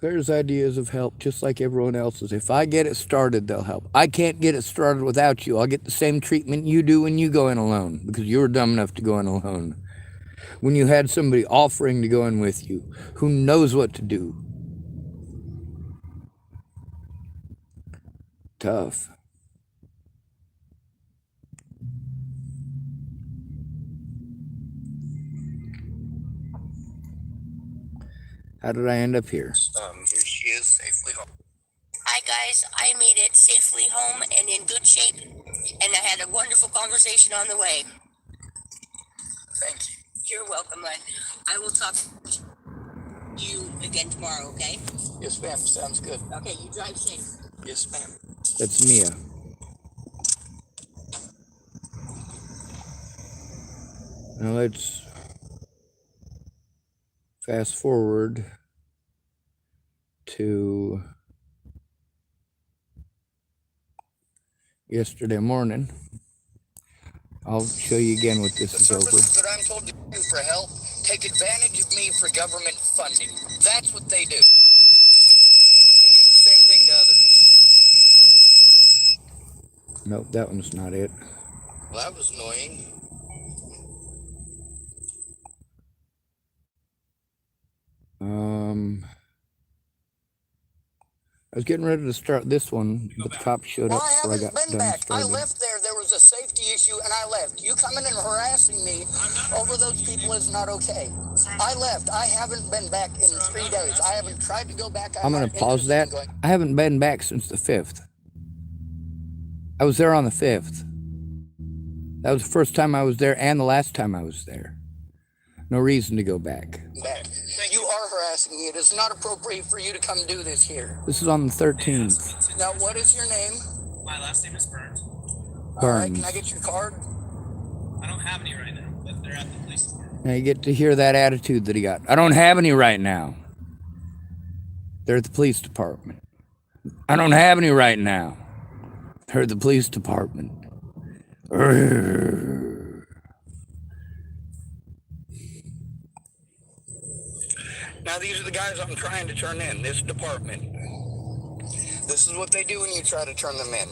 There's ideas of help, just like everyone else's. If I get it started, they'll help. I can't get it started without you. I'll get the same treatment you do when you go in alone, because you were dumb enough to go in alone. When you had somebody offering to go in with you, who knows what to do. Tough. How did I end up here? Here she is, safely home. Hi guys, I made it safely home and in good shape, and I had a wonderful conversation on the way. Thank you. You're welcome, Len. I will talk to you again tomorrow, okay? Yes, ma'am. Sounds good. Okay, you drive safe. Yes, ma'am. That's Mia. Now let's fast forward to yesterday morning. I'll show you again what this is over. Services that I'm told to do for help take advantage of me for government funding. That's what they do. They do the same thing to others. Nope, that one's not it. Well, that was annoying. I was getting ready to start this one, but the cops showed Well, up I before I haven't got been done back. I starting. left there was a safety issue, and I left. You coming and harassing me over those people is not okay. I left. I haven't been back in 3 days. I haven't tried to go back. I'm going to pause that. I haven't been back since the 5th. I was there on the 5th. That was the first time I was there and the last time I was there. No reason to go back. You are harassing me. It is not appropriate for you to come do this here. This is on the 13th. Now, what is your name? My last name is Burns. All right, can I get your card? I don't have any right now, but they're at the police department. Now you get to hear that attitude that he got. I don't have any right now. They're at the police department. I don't have any right now. They're at the police department. Now, these are the guys I'm trying to turn in, this department. This is what they do when you try to turn them in.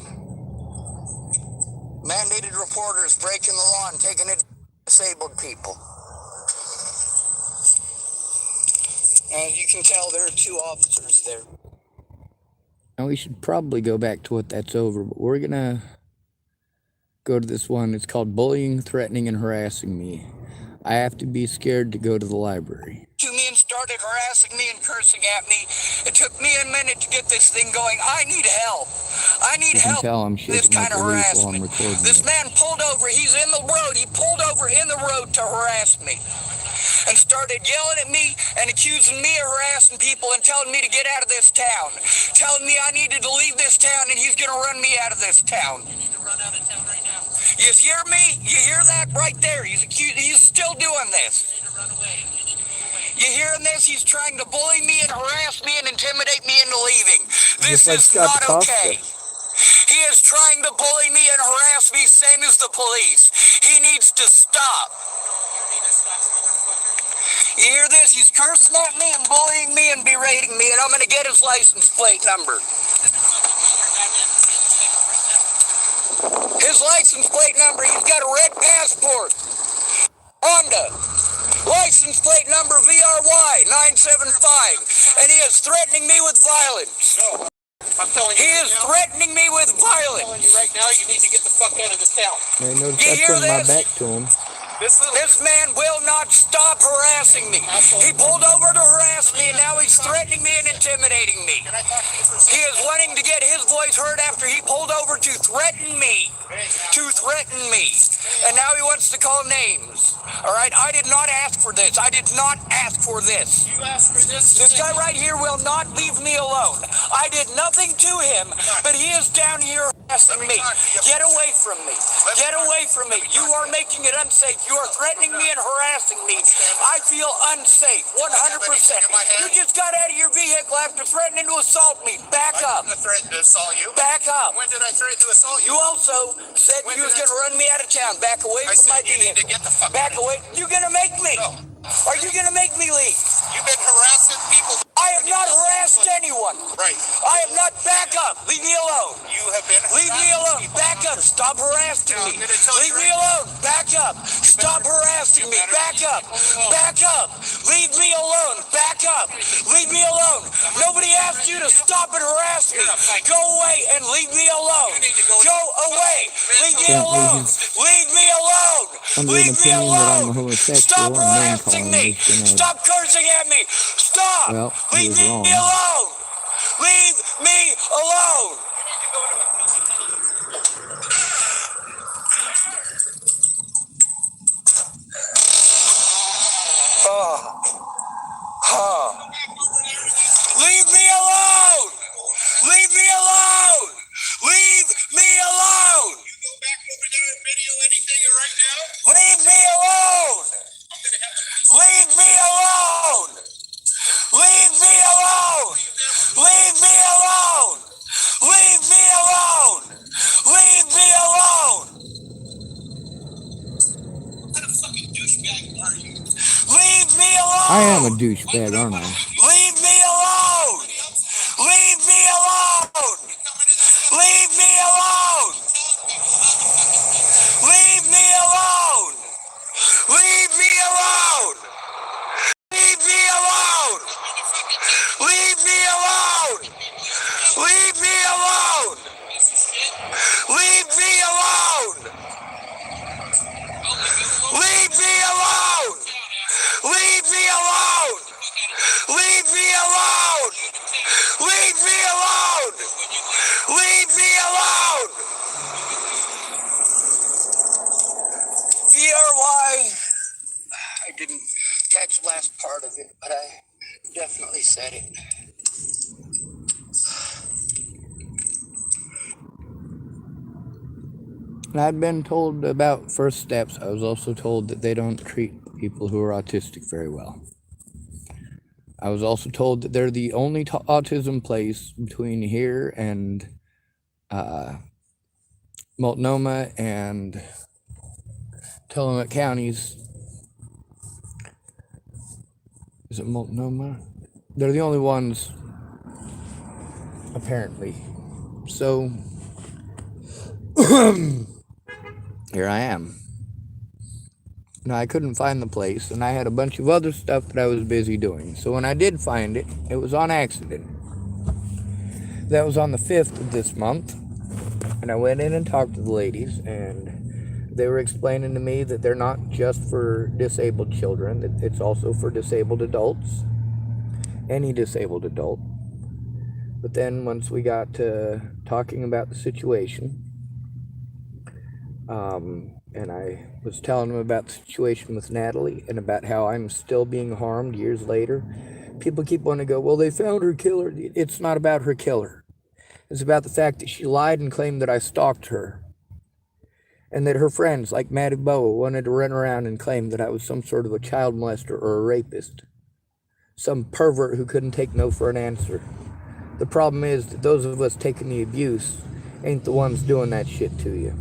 Mandated reporters breaking the law and taking it to disabled people. As you can tell, there are 2 officers there. Now we should probably go back to what that's over, but we're gonna go to this one. It's called bullying, threatening, and harassing me. I have to be scared to go to the library. To me and started harassing me and cursing at me. It took me a minute to get this thing going. I need help. I need You can help. tell I'm This shaking kind like of a leaf while I'm harassment. recording This it. man pulled over. He's in the road. He pulled over in the road to harass me. And started yelling at me and accusing me of harassing people and telling me to get out of this town. Telling me I needed to leave this town and he's going to run me out of this town. You need to run out of town right now. You hear me? You hear that right there? He's still doing this. You need to run away. You need to go away. You hearing this? He's trying to bully me and harass me and intimidate me into leaving. This Just like is Scott not DeCosta. okay. He is trying to bully me and harass me, same as the police. He needs to stop. You hear this? He's cursing at me and bullying me and berating me, and I'm going to get his license plate number. His license plate number, he's got a red passport. Honda. License plate number VRY 975. And he is threatening me with violence. No. I'm telling you. He is threatening me with I'm telling violence. you right now, you need to get the fuck out of this town. I noticed You I hear turned my this? back to him. This man will not stop harassing me. He pulled over to harass me, and now he's threatening me and intimidating me. Can I talk to you for a He second? is wanting to get his voice heard after he pulled over to threaten me. To threaten me. And now he wants to call names. All right? I did not ask for this. I did not ask for this. You asked for this. This guy right here will not leave me alone. I did nothing to him, but he is down here harassing me. Get away from me. Get away from me. You are making it unsafe. You are threatening me and harassing me. I feel unsafe, 100%. You just got out of your vehicle after threatening to assault me. Back up. I threatened to assault you. Back up. When did I threaten to assault you? You also said you was going to run me out of town. Back away I from my said you need to vehicle. get the fuck Back out of away. You're going to make me. No. Are you going to make me leave? You've been harassing people. I have not harassed anyone. Right. I have not. Back up. Leave me alone. You have been Leave me harassing alone. people. Back up. Stop harassing me. I'm gonna tell Leave you me right alone. Back up. Stop harassing me. Back up. Back up. Leave me alone. Back up. Leave me alone. Nobody asked you to stop and harass me. Go away and leave me alone. Go away. Leave me Can't alone. leave. Leave me alone. Under an Leave me opinion that I'm a alone. homosexual Stop and name harassing calling me. is gonna. Stop cursing at me. Stop. Well, he Leave was wrong. me alone. Leave me alone. Leave me alone. Leave me alone. Leave me alone. You go back over there and video anything right now? Leave me alone. I'm gonna have to. Leave me alone. Leave me alone. Leave me alone. Leave I am a douchebag, aren't I? Leave me alone! Leave me alone! Leave me alone! Leave me alone! Leave me alone! Leave me alone! Leave me alone! Leave me alone! Leave me alone! Leave me alone! Leave me alone! Leave me alone! Leave me alone! Leave me alone! VRY. I didn't catch the last part of it, but I definitely said it. And I'd been told about First Steps. I was also told that they don't treat people who are autistic very well. I was also told that they're the only autism place between here and Multnomah and Tillamook counties. Is it Multnomah? They're the only ones, apparently. So, here I am. Now, I couldn't find the place, and I had a bunch of other stuff that I was busy doing. So when I did find it, it was on accident. That was on the 5th of this month, and I went in and talked to the ladies, and they were explaining to me that they're not just for disabled children, that it's also for disabled adults, any disabled adult. But then once we got to talking about the situation, and I was telling them about the situation with Natalie and about how I'm still being harmed years later, people keep wanting to go, well, they found her killer. It's not about her killer. It's about the fact that she lied and claimed that I stalked her. And that her friends, like Maddie Boa, wanted to run around and claim that I was some sort of a child molester or a rapist. Some pervert who couldn't take no for an answer. The problem is that those of us taking the abuse ain't the ones doing that shit to you.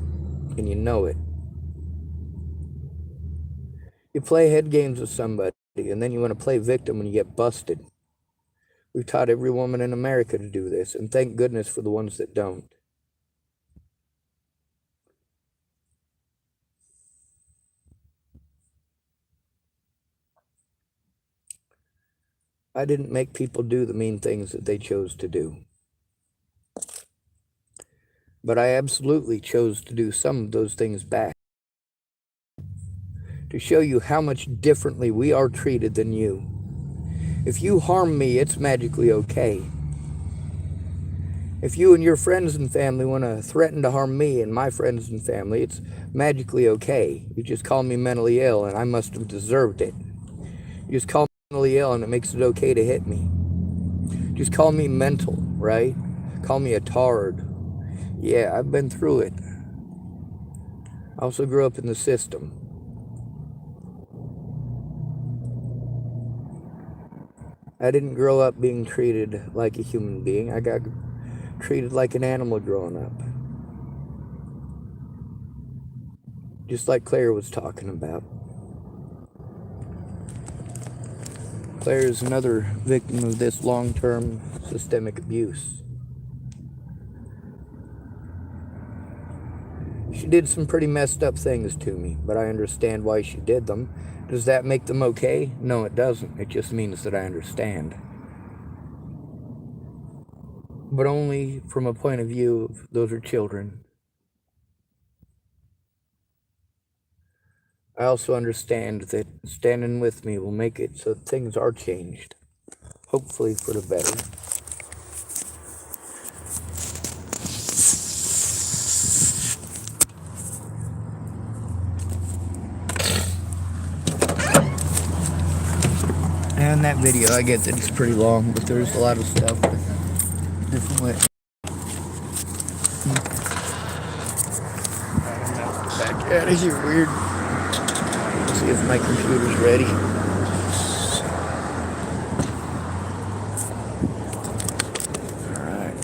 And you know it. You play head games with somebody, and then you want to play victim and you get busted. We've taught every woman in America to do this, and thank goodness for the ones that don't. I didn't make people do the mean things that they chose to do. But I absolutely chose to do some of those things back. To show you how much differently we are treated than you. If you harm me, it's magically okay. If you and your friends and family want to threaten to harm me and my friends and family, it's magically okay. You just call me mentally ill and I must have deserved it. You just call me mentally ill and it makes it okay to hit me. Just call me mental, right? Call me a tard. Yeah, I've been through it. I also grew up in the system. I didn't grow up being treated like a human being. I got treated like an animal growing up. Just like Claire was talking about. Claire is another victim of this long-term systemic abuse. She did some pretty messed up things to me, but I understand why she did them. Does that make them okay? No, it doesn't. It just means that I understand. But only from a point of view of those are children. I also understand that standing with me will make it so things are changed. Hopefully for the better. And that video, I get that it's pretty long, but there's a lot of stuff with different ways. Back out of here, weird. Let's see if my computer's ready. Alright.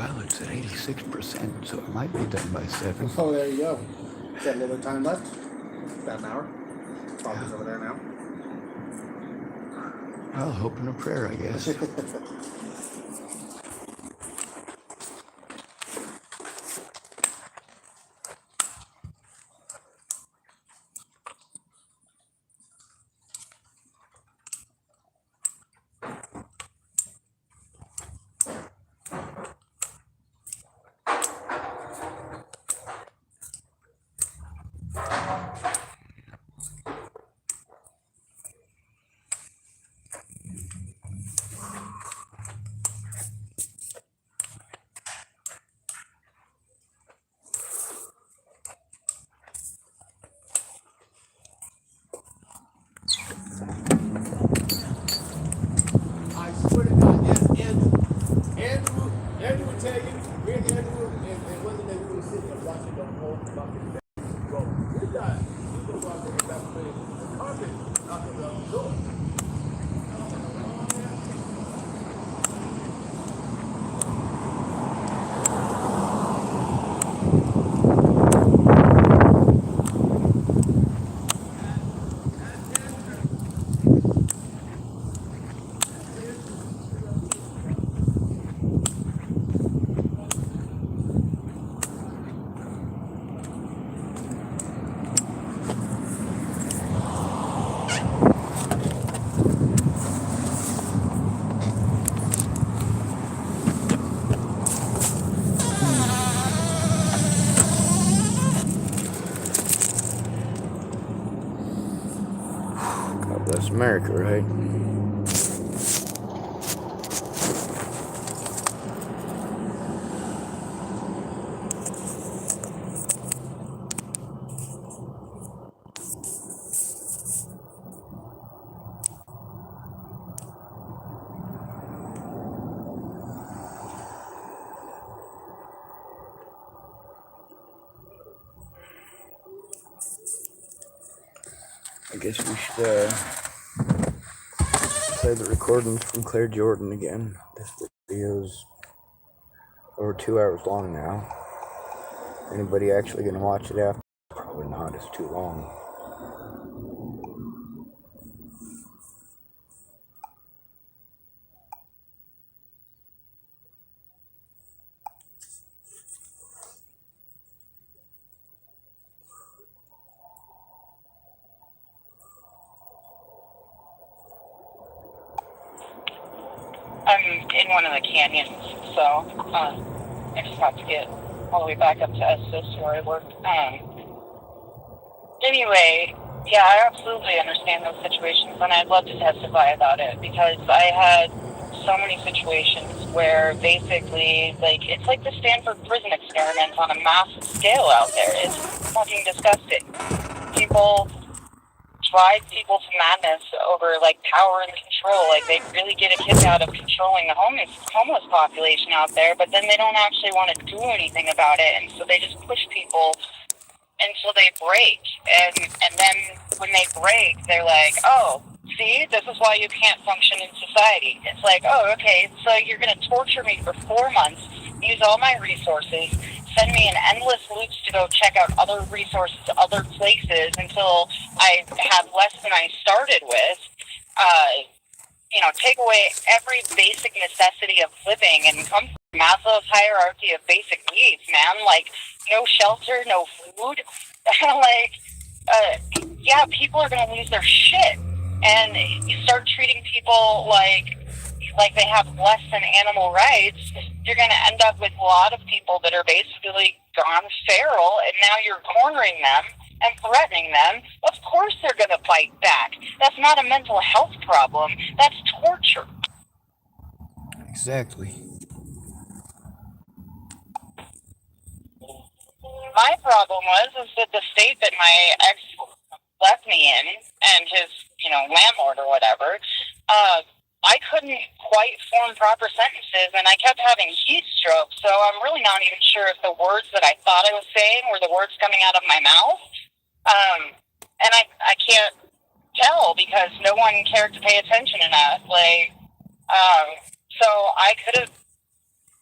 Well, it's at 86%, so it might be done by 7. Oh, there you go. Got a little bit of time left. About an hour. Coffee's over there now. Well, hope and a prayer, I guess. I swear to God, yes, Andrew will tell you, me and Andrew and one day we were sitting there watching the whole fucking thing go. We got, we go out there and got the carpet knocking on the door. God bless America, right? I guess we should play the recordings from Claire Jordan again. This video's over 2 hours long now. Anybody actually gonna watch it after? Probably not, it's too long. I'm in one of the canyons, so I just have to get all the way back up to Estes where I work. Anyway, yeah, I absolutely understand those situations, and I'd love to testify about it because I had so many situations where basically, like, it's like the Stanford prison experiment on a massive scale out there. It's fucking disgusting. People drive people to madness over, like, power and control. Like, they really get a kick out of controlling the homeless population out there, but then they don't actually want to do anything about it, and so they just push people until they break. And then when they break, they're like, oh, see, this is why you can't function in society. It's like, oh, okay, so you're going to torture me for 4 months, use all my resources, send me in endless loops to go check out other resources, other places, until I have less than I started with. Take away every basic necessity of living and come from Maslow's hierarchy of basic needs, man. Like, no shelter, no food. Yeah, people are going to lose their shit. And you start treating people like they have less than animal rights, you're going to end up with a lot of people that are basically gone feral, and now you're cornering them and threatening them. Of course they're going to fight back. That's not a mental health problem. That's torture. Exactly. My problem is that the state that my ex left me in, and his, landlord or whatever, I couldn't quite form proper sentences, and I kept having heat stroke, so I'm really not even sure if the words that I thought I was saying were the words coming out of my mouth. And I can't tell because no one cared to pay attention enough. So I could have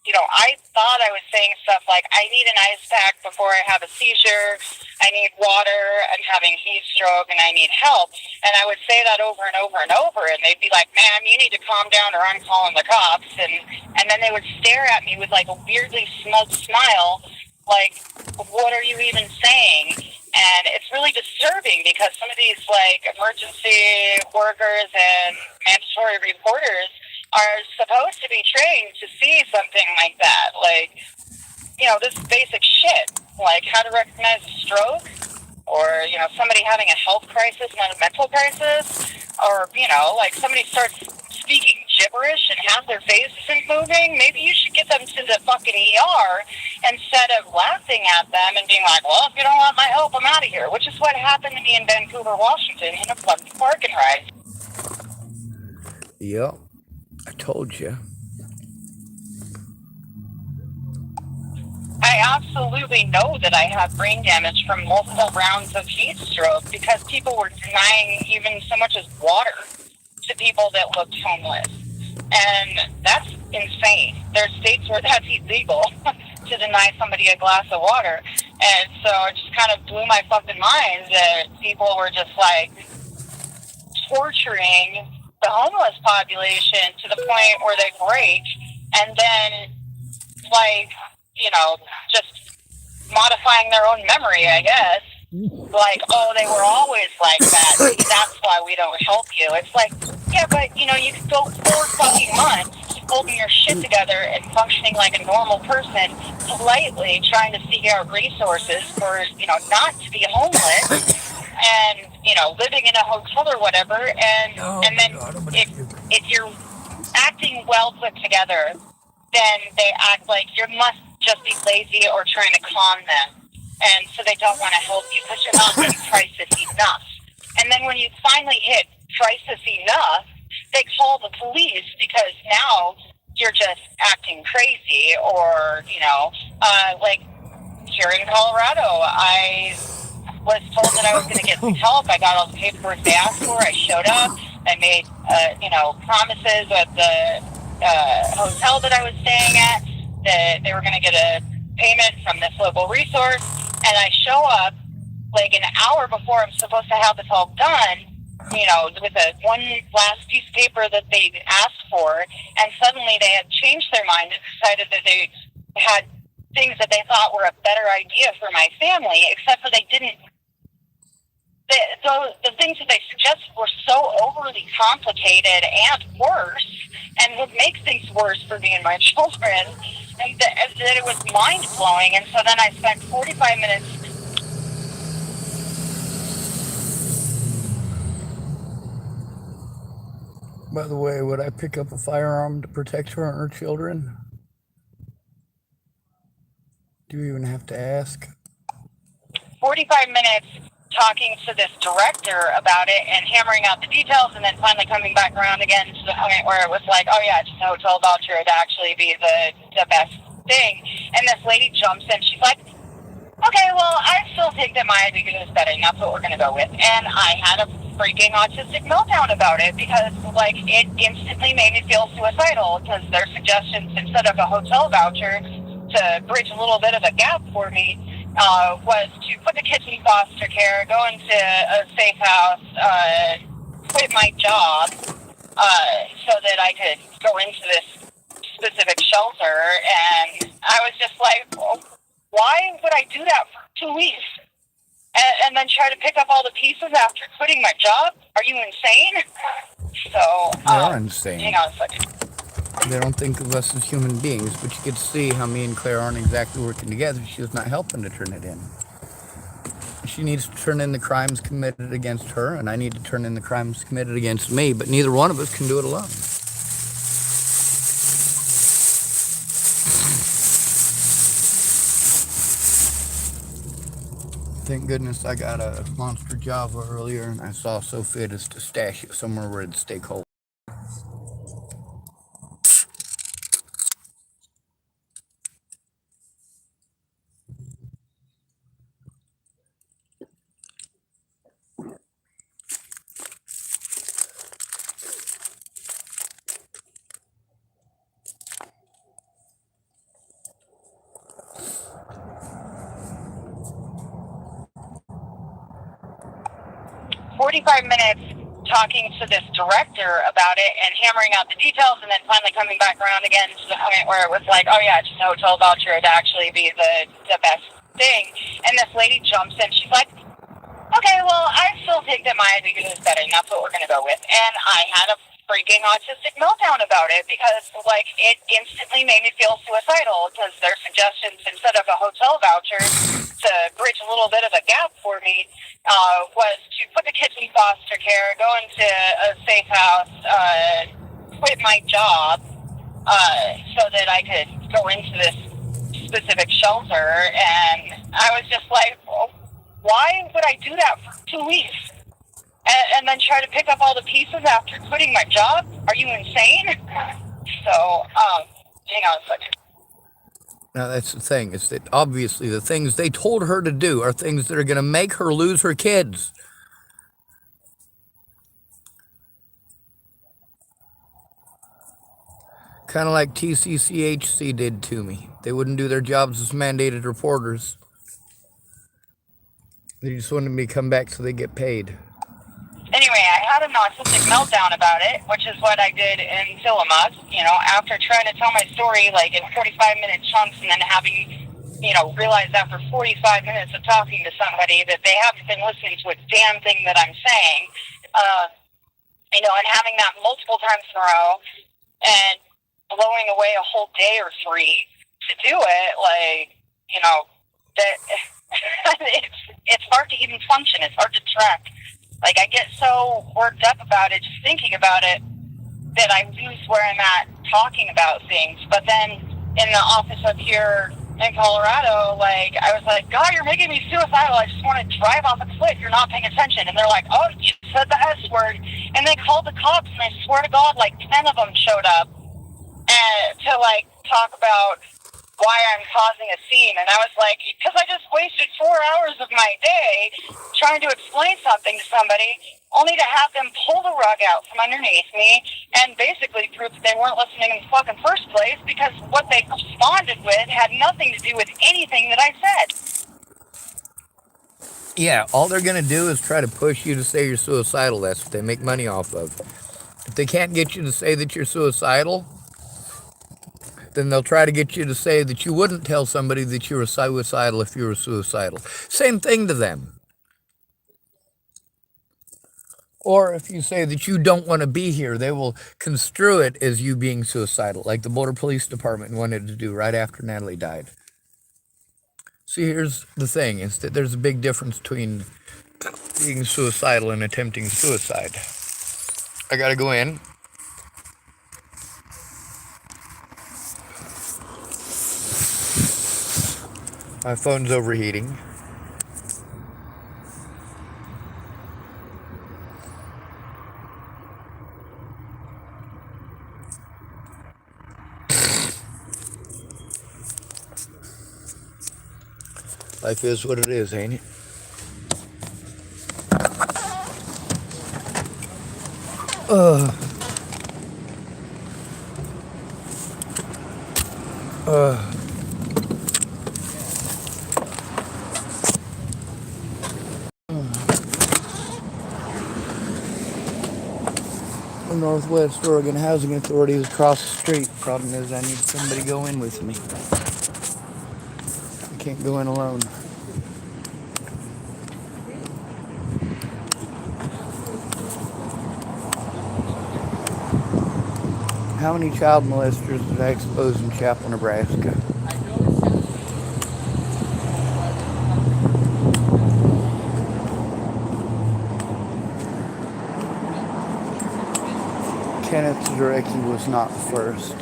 I thought I was saying stuff like, I need an ice pack before I have a seizure, I need water, I'm having heat stroke, and I need help. And I would say that over and over and over, and they'd be like, ma'am, you need to calm down or I'm calling the cops. And then they would stare at me with like a weirdly smug smile, like, what are you even saying? And it's really disturbing because some of these like emergency workers and mandatory reporters are supposed to be trained to see something like that. Like, this basic shit, like how to recognize a stroke, or, somebody having a health crisis, not a mental crisis, or, like somebody starts speaking gibberish and half their face isn't moving. Maybe you should get them to the fucking ER instead of laughing at them and being like, well, if you don't want my help, I'm out of here, which is what happened to me in Vancouver, Washington in a flooded parking ride. Yep. I told you. I absolutely know that I have brain damage from multiple rounds of heat stroke because people were denying even so much as water to people that looked homeless. And that's insane. There's states where that's illegal to deny somebody a glass of water. And so it just kind of blew my fucking mind that people were just like torturing the homeless population to the point where they break, and then like, just modifying their own memory, I guess. Like, oh, they were always like that. Maybe that's why we don't help you. It's like, yeah, but you could go 4 fucking months holding your shit together and functioning like a normal person, politely trying to seek out resources for, not to be homeless, and living in a hotel or whatever, and then if you're acting well put together, then they act like you must just be lazy or trying to con them, and so they don't want to help you because you're not being crisis enough. And then when you finally hit crisis enough, they call the police because now you're just acting crazy, or like here in Colorado, I was told that I was going to get some help. I got all the paperwork they asked for. I showed up. I made, promises at the hotel that I was staying at that they were going to get a payment from this local resource. And I show up like an hour before I'm supposed to have this all done, with one last piece of paper that they asked for. And suddenly they had changed their mind and decided that they had things that they thought were a better idea for my family, except for they didn't. The things that they suggested were so overly complicated and worse, and would make things worse for me and my children, and that it was mind-blowing. And so then I spent 45 minutes. By the way, would I pick up a firearm to protect her and her children? Do you even have to ask? 45 minutes talking to this director about it and hammering out the details, and then finally coming back around again to the point where it was like, oh yeah, just a hotel voucher would actually be the best thing. And this lady jumps in, she's like, okay, well, I still think that my idea is better, and that's what we're going to go with. And I had a freaking autistic meltdown about it because, like, it instantly made me feel suicidal because their suggestions, instead of a hotel voucher to bridge a little bit of a gap for me, was to put the kids in foster care, go into a safe house, quit my job, so that I could go into this specific shelter. And I was just like, well, why would I do that for 2 weeks? And then try to pick up all the pieces after quitting my job? Are you insane? So, They are insane. hang on a second. They don't think of us as human beings, but you get to see how me and Claire aren't exactly working together. She was not helping to turn it in. She needs to turn in the crimes committed against her, and I need to turn in the crimes committed against me, but neither one of us can do it alone. Thank goodness I got a monster Java earlier, and I saw so fit as to stash it somewhere where it'd stay cold. 45 minutes talking to this director about it and hammering out the details, and then finally coming back around again to the point where it was like, oh yeah, just a hotel voucher would actually be the best thing. And this lady jumps in. She's like, okay, well, I still think that my idea is better, and that's what we're going to go with. And I had a freaking autistic meltdown about it because, like, it instantly made me feel suicidal because their suggestions, instead of a hotel voucher to bridge a little bit of a gap for me, was to put the kids in foster care, go into a safe house, quit my job so that I could go into this specific shelter. And I was just like, well, why would I do that for 2 weeks? And then try to pick up all the pieces after quitting my job? Are you insane? So, hang on a second. Now, that's the thing, is that obviously the things they told her to do are things that are going to make her lose her kids. Kind of like TCCHC did to me. They wouldn't do their jobs as mandated reporters. They just wanted me to come back so they get paid. Anyway, I had an autistic meltdown about it, which is what I did in Tillamook, after trying to tell my story, like, in 45-minute chunks, and then having, realized after 45 minutes of talking to somebody that they haven't been listening to a damn thing that I'm saying, and having that multiple times in a row, and blowing away a whole day or 3 to do it, like, that it's hard to even function. It's hard to track. Like, I get so worked up about it, just thinking about it, that I lose where I'm at talking about things. But then in the office up here in Colorado, like, I was like, God, you're making me suicidal. I just want to drive off a cliff. You're not paying attention. And they're like, oh, you said the S word. And they called the cops, and I swear to God, like 10 of them showed up to, like, talk about why I'm causing a scene. And I was like, because I just wasted 4 hours of my day trying to explain something to somebody, only to have them pull the rug out from underneath me and basically prove that they weren't listening in the fucking first place, because what they responded with had nothing to do with anything that I said. Yeah, all they're going to do is try to push you to say you're suicidal. That's what they make money off of. If they can't get you to say that you're suicidal, then they'll try to get you to say that you wouldn't tell somebody that you were suicidal if you were suicidal. Same thing to them. Or if you say that you don't want to be here, they will construe it as you being suicidal, like the Boulder Police Department wanted to do right after Natalie died. See, here's the thing, is that there's a big difference between being suicidal and attempting suicide. I gotta go in. My phone's overheating. Life is what it is, ain't it? The Northwest Oregon Housing Authority is across the street. Problem is, I need somebody to go in with me. I can't go in alone. How many child molesters did I expose in Chapel, Nebraska? Kenneth Zarecki was not the first.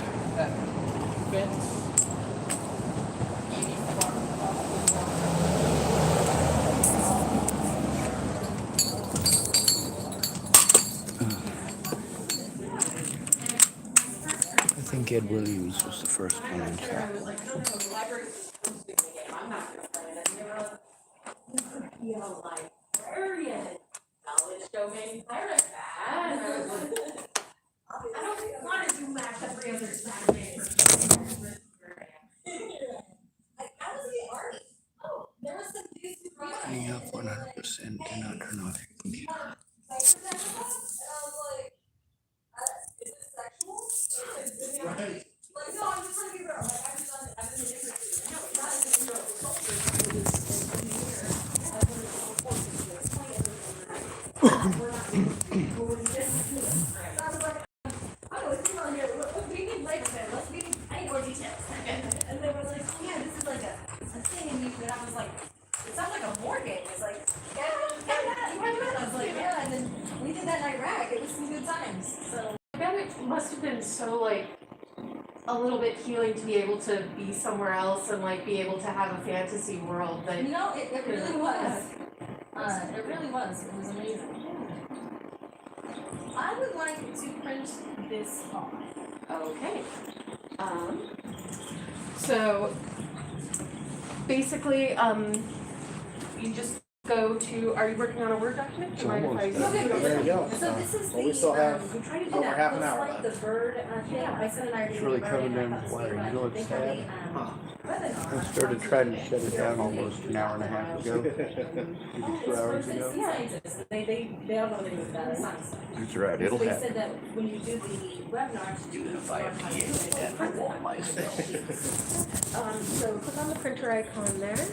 I think Ed Williams was the first one in Chapel. Turning up 100% do not turn off your computer. then I was like, it sounds like a war game. It's like, yeah, you want to do it? I was like, yeah, and then we did that in Iraq. It was some good times. So I bet it must have been so like a little bit healing to be able to be somewhere else and like be able to have a fantasy world that you know, it really was. It really was. It was amazing. I would like to print this off. Okay. So basically, you just go to, are you working on a Word document? Do you mind if I? Okay, There you go. so this is Well, we still have we tried to do over that. half an Looks hour like left. the bird thing. My son and I are It's doing really the bird, coming and I down thought to water. it was You know, they it's had a, sad. webinar. I started trying to shut it down almost an hour and a half ago. Maybe 2 hours ago. Scientists, they all know they do that. Science. That's right, it'll They happen. said that when you do the webinar, Even if I have to that for myself. So click on the printer icon there,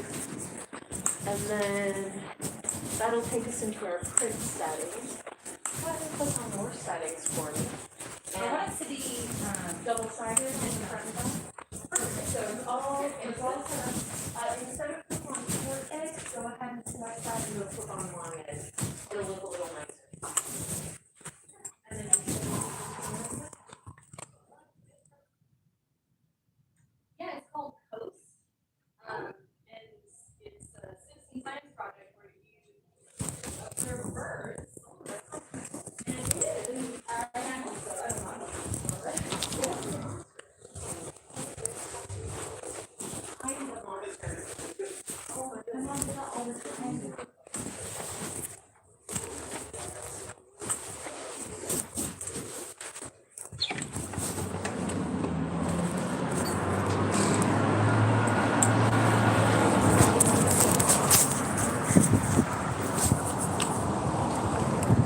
and then that'll take us into our print settings. Go ahead and click on more settings for me. I want it to be double-sided and front and back. Perfect. So it's all set up. Instead of click on short edge, go ahead and select that and you'll click on long edge. It'll look a little nicer. And then Yeah, it's called Coast. And it's a citizen science project where you observe birds. And it is. I don't know.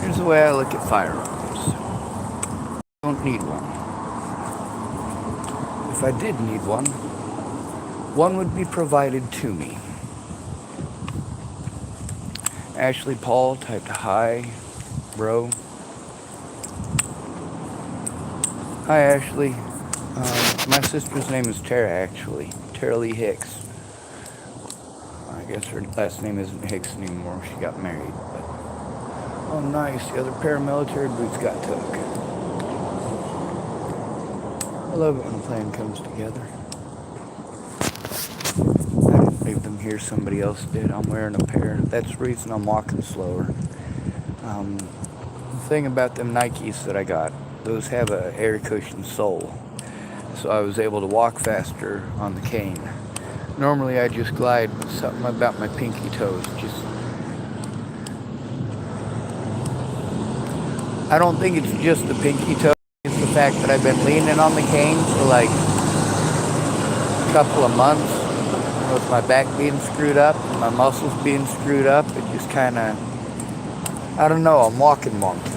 Here's the way I look at firearms. I don't need one. If I did need one would be provided to me. Ashley Paul typed hi, bro. Hi, Ashley. My sister's name is Tara, actually. Tara Lee Hicks. I guess her last name isn't Hicks anymore. She got married. But oh, nice. The other paramilitary boots got took. I love it when a plan comes together. I didn't leave them here. Somebody else did. I'm wearing a pair. That's the reason I'm walking slower. The thing about them Nikes that I got, those have a air cushion sole. So I was able to walk faster on the cane. Normally I just glide, but something about my pinky toes just... I don't think it's just the pinky toe. It's the fact that I've been leaning on the cane for like a couple of months. With my back being screwed up, and my muscles being screwed up, it just kind of... I don't know, I'm walking monkey.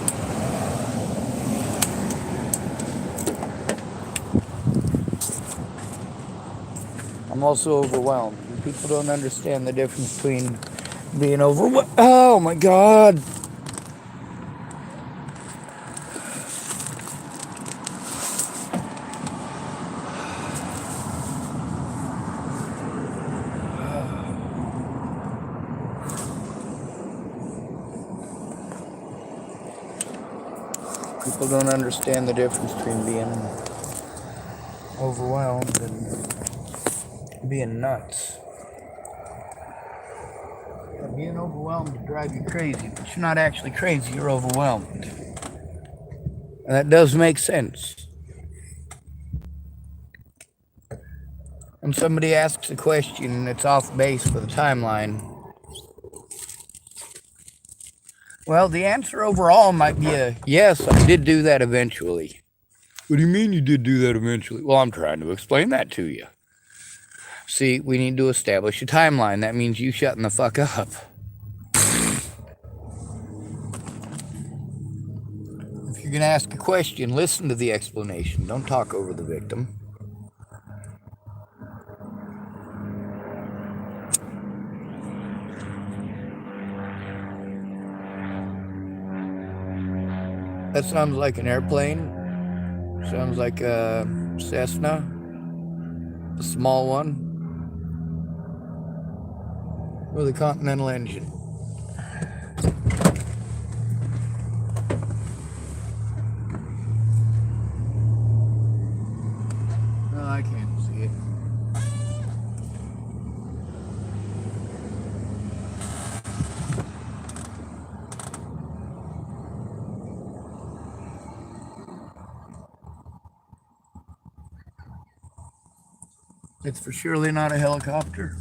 I'm also overwhelmed. People don't understand the difference between being overwhelmed. Oh my God! People don't understand the difference between being overwhelmed and being nuts. Being overwhelmed will drive you crazy, but you're not actually crazy, you're overwhelmed. And that does make sense. When somebody asks a question and it's off base for the timeline, well, the answer overall might be a yes, I did do that eventually. What do you mean you did do that eventually? Well, I'm trying to explain that to you. See, we need to establish a timeline. That means you shutting the fuck up. If you're going to ask a question, listen to the explanation. Don't talk over the victim. That sounds like an airplane. Sounds like a Cessna. A small one. with a Continental engine. No, I can't see it. It's for surely not a helicopter.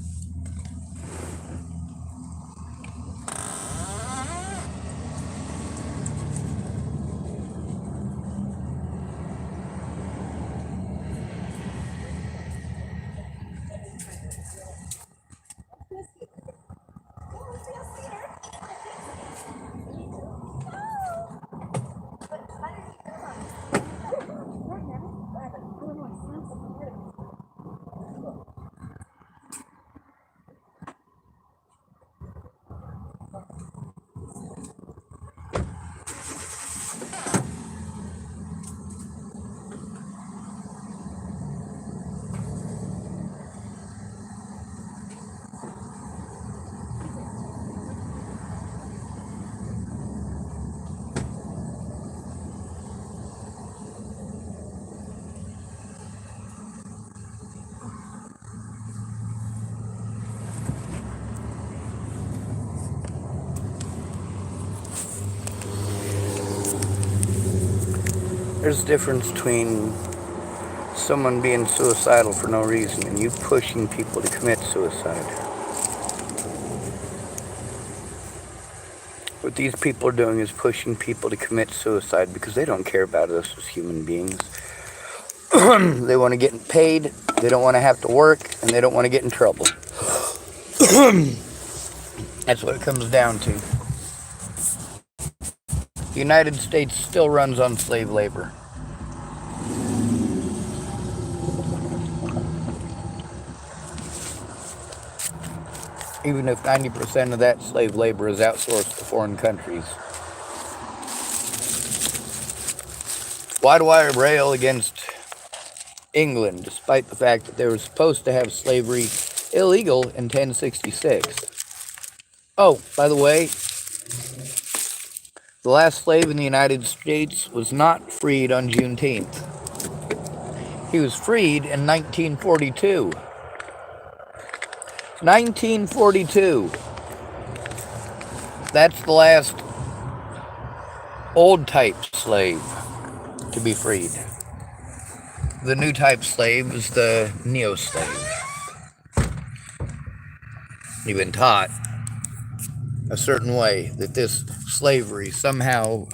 There's a difference between someone being suicidal for no reason and you pushing people to commit suicide. What these people are doing is pushing people to commit suicide because they don't care about us as human beings. They want to get paid, they don't want to have to work, and they don't want to get in trouble. That's what it comes down to. The United States still runs on slave labor. Even if 90% of that slave labor is outsourced to foreign countries. Why do I rail against England, despite the fact that they were supposed to have slavery illegal in 1066? Oh, by the way, the last slave in the United States was not freed on Juneteenth. He was freed in 1942. 1942. That's the last old type slave to be freed. The new type slave is the neo-slave. You've been taught a certain way that this slavery somehow,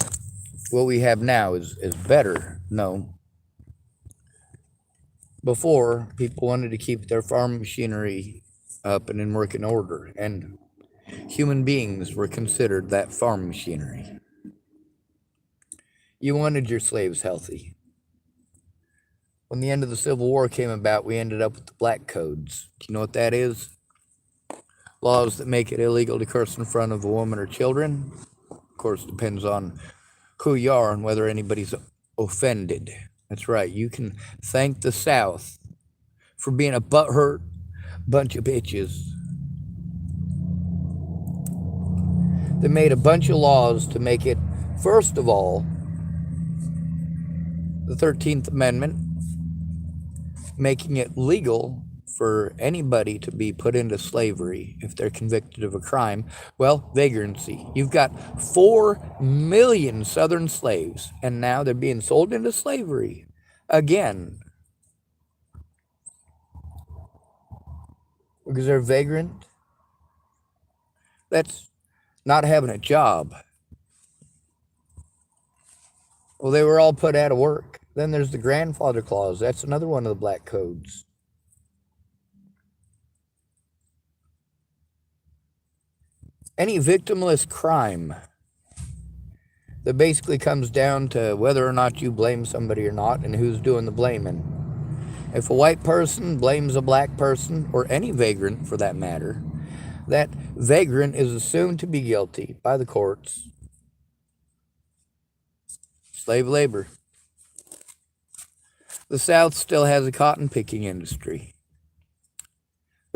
what we have now is better. No. Before, people wanted to keep their farm machinery up and in working order, and human beings were considered that farm machinery. You wanted your slaves healthy. When the end of the Civil War came about, we ended up with the Black Codes. Do you know what that is? Laws that make it illegal to curse in front of a woman or children. Of course, depends on who you are and whether anybody's offended. That's right. You can thank the South for being a butthurt bunch of bitches. They made a bunch of laws to make it, first of all, the 13th Amendment, making it legal for anybody to be put into slavery if they're convicted of a crime. Well, vagrancy. You've got 4 million Southern slaves, and now they're being sold into slavery again. Because they're vagrant. That's not having a job. Well, they were all put out of work. Then there's the grandfather clause. That's another one of the Black Codes. Any victimless crime that basically comes down to whether or not you blame somebody or not and who's doing the blaming. If a white person blames a black person, or any vagrant for that matter, that vagrant is assumed to be guilty by the courts. Slave labor. The South still has a cotton picking industry.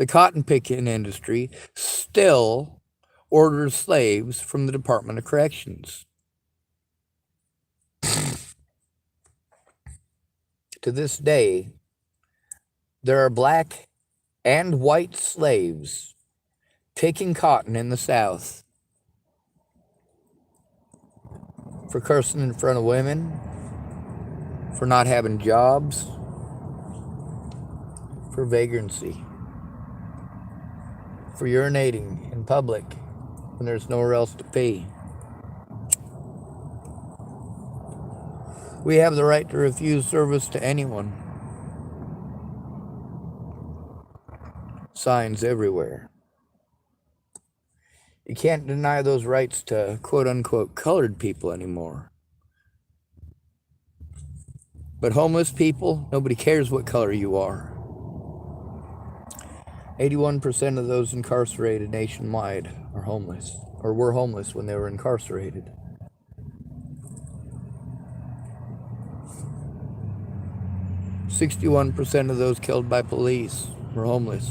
The cotton picking industry still orders slaves from the Department of Corrections. To this day, there are black and white slaves picking cotton in the South for cursing in front of women, for not having jobs, for vagrancy, for urinating in public when there's nowhere else to pee. We have the right to refuse service to anyone. Signs everywhere. You can't deny those rights to quote-unquote colored people anymore. But homeless people, nobody cares what color you are. 81% of those incarcerated nationwide are homeless, or were homeless when they were incarcerated. %61% of those killed by police were homeless.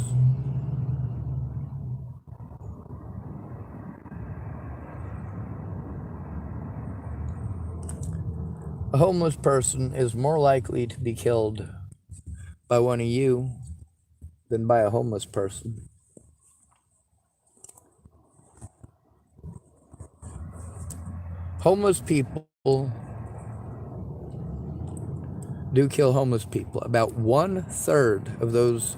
A homeless person is more likely to be killed by one of you than by a homeless person. Homeless people do kill homeless people. About 1/3 of those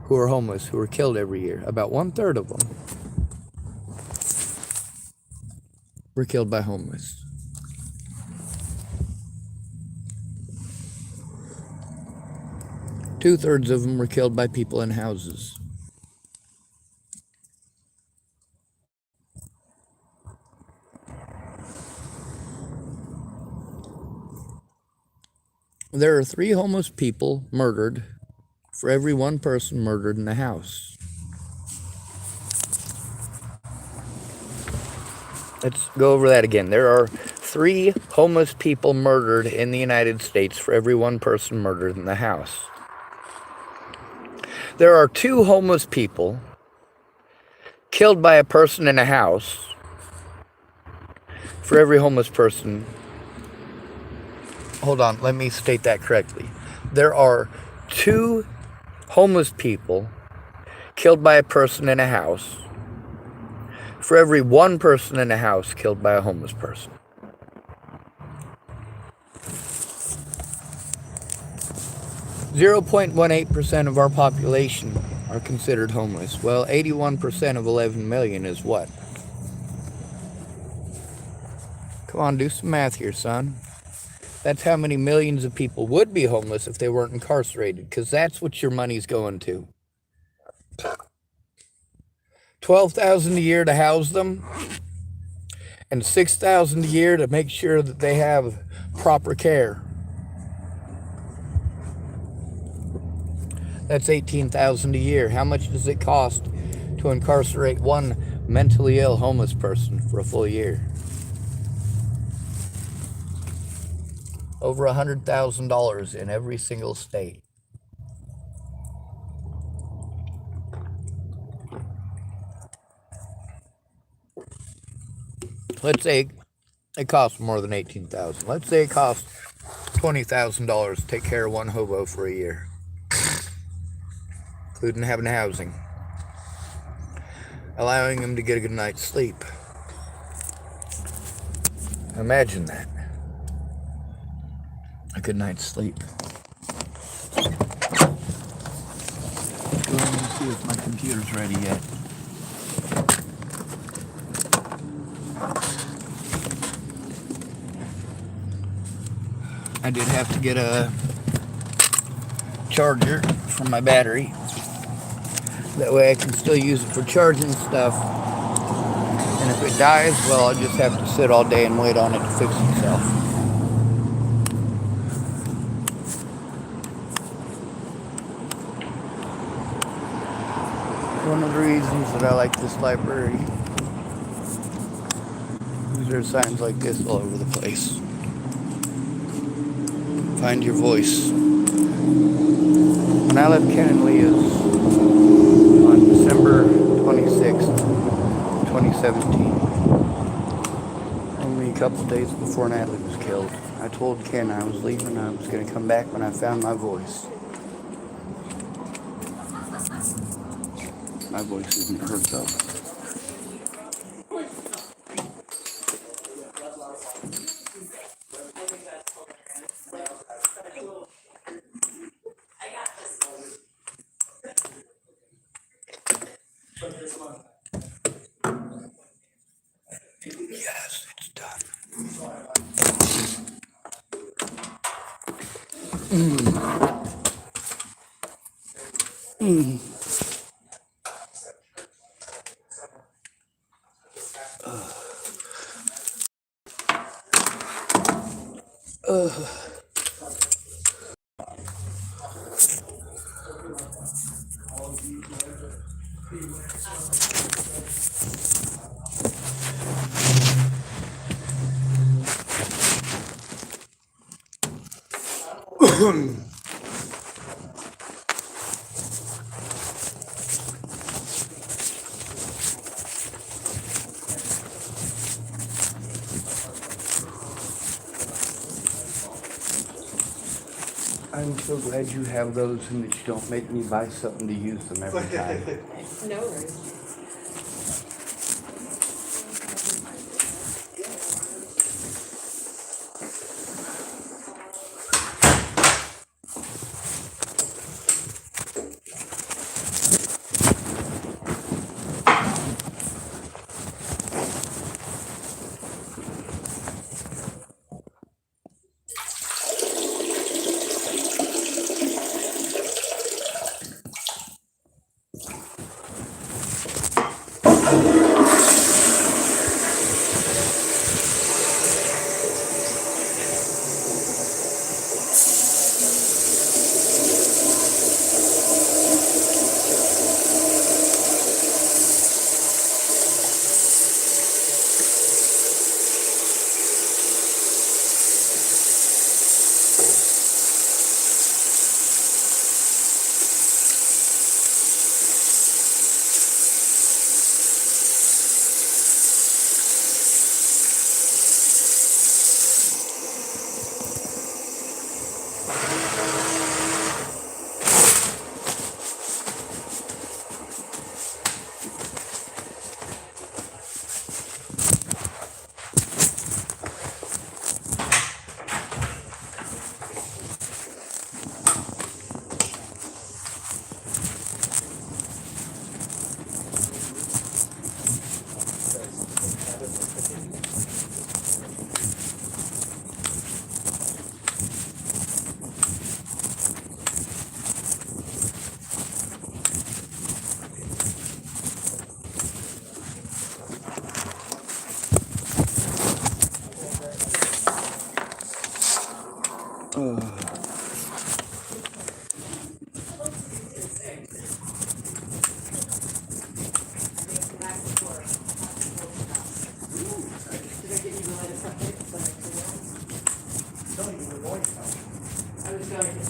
who are homeless who are killed every year, about 1/3 of them were killed by homeless. Two-thirds of them were killed by people in houses. There are 3 homeless people murdered for every 1 person murdered in the house. Let's go over that again. There are 3 homeless people murdered in the United States for every 1 person murdered in the house. There are 2 homeless people killed by a person in a house for every homeless person. Hold on, let me state that correctly. There are 2 homeless people killed by a person in a house for every 1 person in a house killed by a homeless person. .18% of our population are considered homeless. Well, 81% of 11 million is what? Come on, do some math here, son. That's how many millions of people would be homeless if they weren't incarcerated, because that's what your money's going to. $12,000 a year to house them, and $6,000 a year to make sure that they have proper care. That's $18,000 a year. How much does it cost to incarcerate 1 mentally ill homeless person for a full year? Over $100,000 in every single state. Let's say it costs more than $18,000. Let's say it costs $20,000 to take care of 1 hobo for a year, including having housing, allowing him to get a good night's sleep. Imagine that. A good night's sleep. Go ahead and see if my computer's ready yet. I did have to get a charger for my battery. That way I can still use it for charging stuff. And if it dies, well, I'll just have to sit all day and wait on it to fix itself. One of the reasons that I like this library is there are signs like this all over the place. Find your voice. When I left Ken and Leah's on November 26th, 2017. Only a couple days before Natalie was killed. I told Ken I was leaving. I was going to come back when I found my voice. My voice isn't heard though. Yes, it's done. I'm so glad you have those and that you don't make me buy something to use them every time. No worries.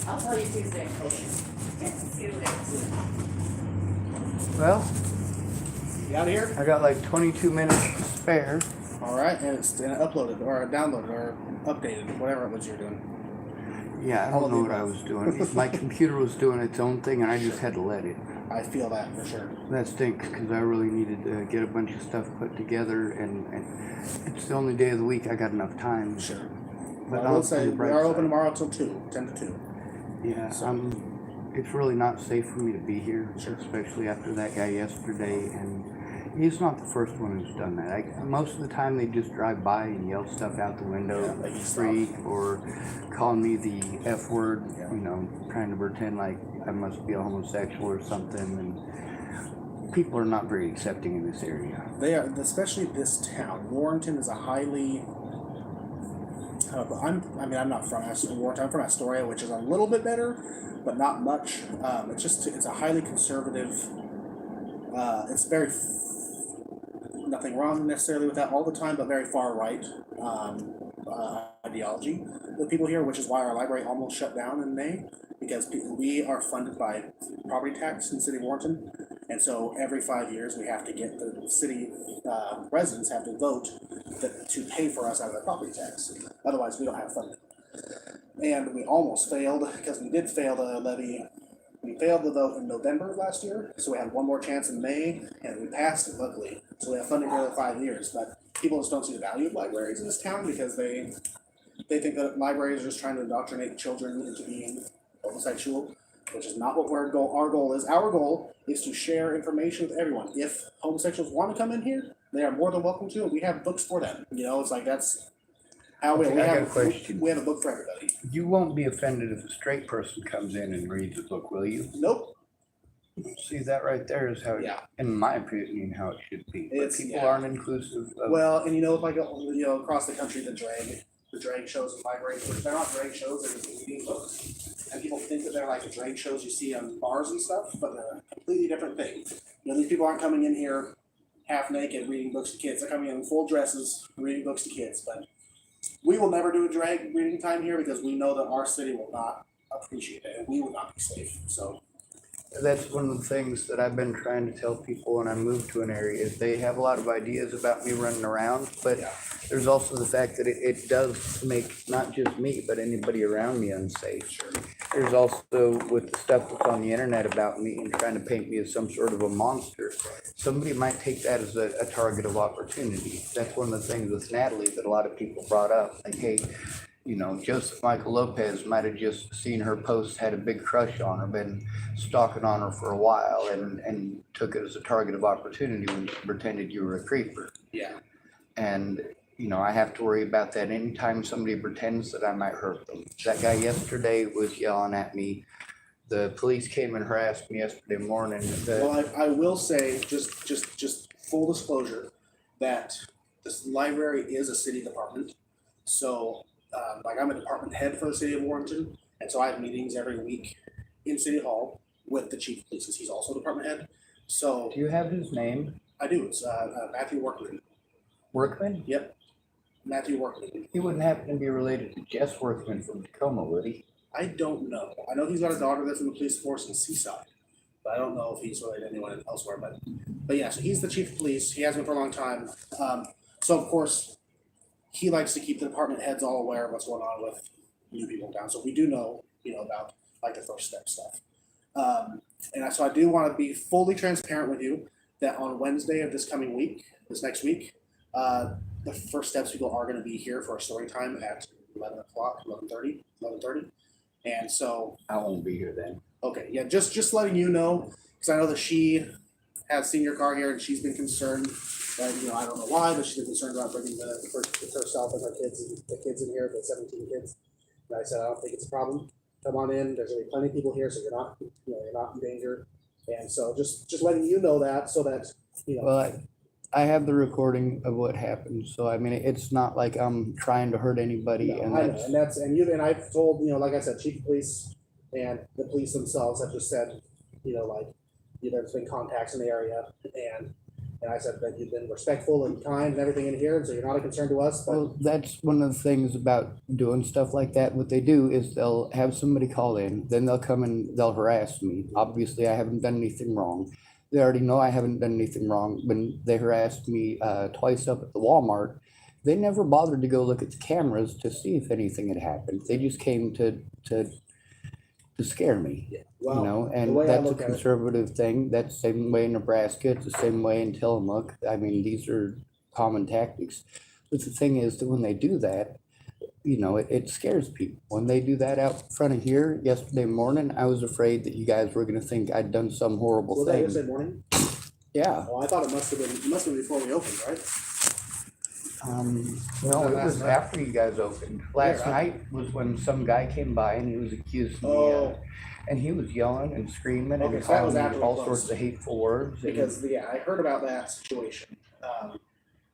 I'll tell you Tuesday. Well, You out of here? I got like 22 minutes to spare. All right, and it's uploaded or downloaded or updated, whatever it was you're doing. Yeah, I don't know what I was doing. My computer was doing its own thing and I just had to let it. I feel that for sure. That stinks because I really needed to get a bunch of stuff put together and it's the only day of the week I got enough time. Sure. But I will on say the we bright are open side- tomorrow till 10 to 2. Yeah, So- it's really not safe for me to be here, Sure. especially after that guy yesterday. And he's not the first one who's done that. Most of the time they just drive by and yell stuff out the window, Yeah, like he's free, or calling me the F word, Yeah. you know, trying to pretend like I must be a homosexual or something. And people are not very accepting in this area. They are, especially this town. Warrenton is a highly. I'm not from Warrenton. I'm from Astoria, which is a little bit better, but not much. It's a highly conservative. It's very. Nothing wrong necessarily with that all the time, but very far right ideology with people here, which is why our library almost shut down in May, because we are funded by property tax in the city of Warrenton, And so every 5 years, we have to get the city residents have to vote to pay for us out of their property tax. Otherwise, we don't have funding. And we almost failed because we did fail the levy. We failed the vote in November of last year, so we had one more chance in May, and we passed it luckily. So we have funding for another 5 years. But people just don't see the value of libraries in this town because they think that libraries are just trying to indoctrinate children into being homosexual, which is not what our goal is. Our goal is to share information with everyone. If homosexuals want to come in here, they are more than welcome to, and we have books for them. You know, it's like that's how we, Okay, we I got have a question. we have a book for everybody. You won't be offended if a straight person comes in and reads a book, will you? Nope. See, that right there is how, Yeah. in my opinion, how it should be. But It's- people yeah. aren't inclusive of. Well, and if I go, across the country, the drag shows and libraries, which they're not drag shows, they're just reading books. And people think that they're like the drag shows you see on bars and stuff, but they're a completely different thing. These people aren't coming in here half naked reading books to kids. They're coming in full dresses reading books to kids. But we will never do a drag reading time here because we know that our city will not appreciate it and we will not be safe. So That's one of the things that I've been trying to tell people when I move to an area is they have a lot of ideas about me running around, but there's also the fact that it does make not just me, but anybody around me unsafe. Sure. There's also with the stuff that's on the internet about me and trying to paint me as some sort of a monster. Somebody might take that as a target of opportunity. That's one of the things with Natalie that a lot of people brought up, like, hey, Joseph Michael Lopez might have just seen her post, had a big crush on her, been stalking on her for a while, and took it as a target of opportunity when she pretended you were a creeper. yeah. And, I have to worry about that anytime somebody pretends that I might hurt them. That guy yesterday was yelling at me. The police came and harassed me yesterday morning. Well, I will say, just full disclosure, that this library is a city department. So, I'm a department head for the city of Warrenton, and so I have meetings every week in City Hall with the chief of police, because he's also department head. So. Do you have his name? I do. It's Matthew Workman. Workman? Yep. Matthew Workman. He wouldn't happen to be related to Jess Workman from Tacoma, would he? I don't know. I know he's got a daughter that's in the police force in Seaside, but I don't know if he's related to anyone elsewhere. But yeah, so he's the chief of police. He has been for a long time. So of course, he likes to keep the department heads all aware of what's going on with new people in town. So we do know, about like the first step stuff. So I do want to be fully transparent with you that on Wednesday of this next week, the first steps people are going to be here for a story time at 11 o'clock, 11:30. And so I won't be here then. Okay, yeah, just letting you know, because I know that she has seen your car here and she's been concerned, that, I don't know why, but she's been concerned about bringing herself and her the kids in here, the 17 kids. And I said, I don't think it's a problem. Come on in, there's gonna be plenty of people here, so you're not in danger. And so just letting you know that, so that, Well, I have the recording of what happened, so I mean, it's not like I'm trying to hurt anybody, No, and I know, that's. and I've told, like I said, chief of police and the police themselves have just said, there's been contacts in the area, and I said that you've been respectful and kind and everything in here, and so you're not a concern to us, but. Well, that's one of the things about doing stuff like that. What they do is they'll have somebody call in, then they'll come and they'll harass me. Obviously, I haven't done anything wrong. They already know I haven't done anything wrong. When they harassed me twice up at the Walmart, they never bothered to go look at the cameras to see if anything had happened. They just came to scare me. Yeah. Well, the and way I that's a look at it- conservative thing. That's the same way in Nebraska. It's the same way in Tillamook. I mean, these are common tactics. But the thing is that when they do that, it scares people. When they do that out front of here yesterday morning, I was afraid that you guys were going to think I'd done some horrible Was that thing. yesterday morning? Yeah. Oh, I thought it must have been before we opened, right? No, it last was night? after you guys opened. Last Yeah, right. night was when some guy came by and he was accusing me, Oh. and he was yelling and screaming Okay, and so that was calling after me we all closed. sorts of hateful words. and- Because I heard about that situation,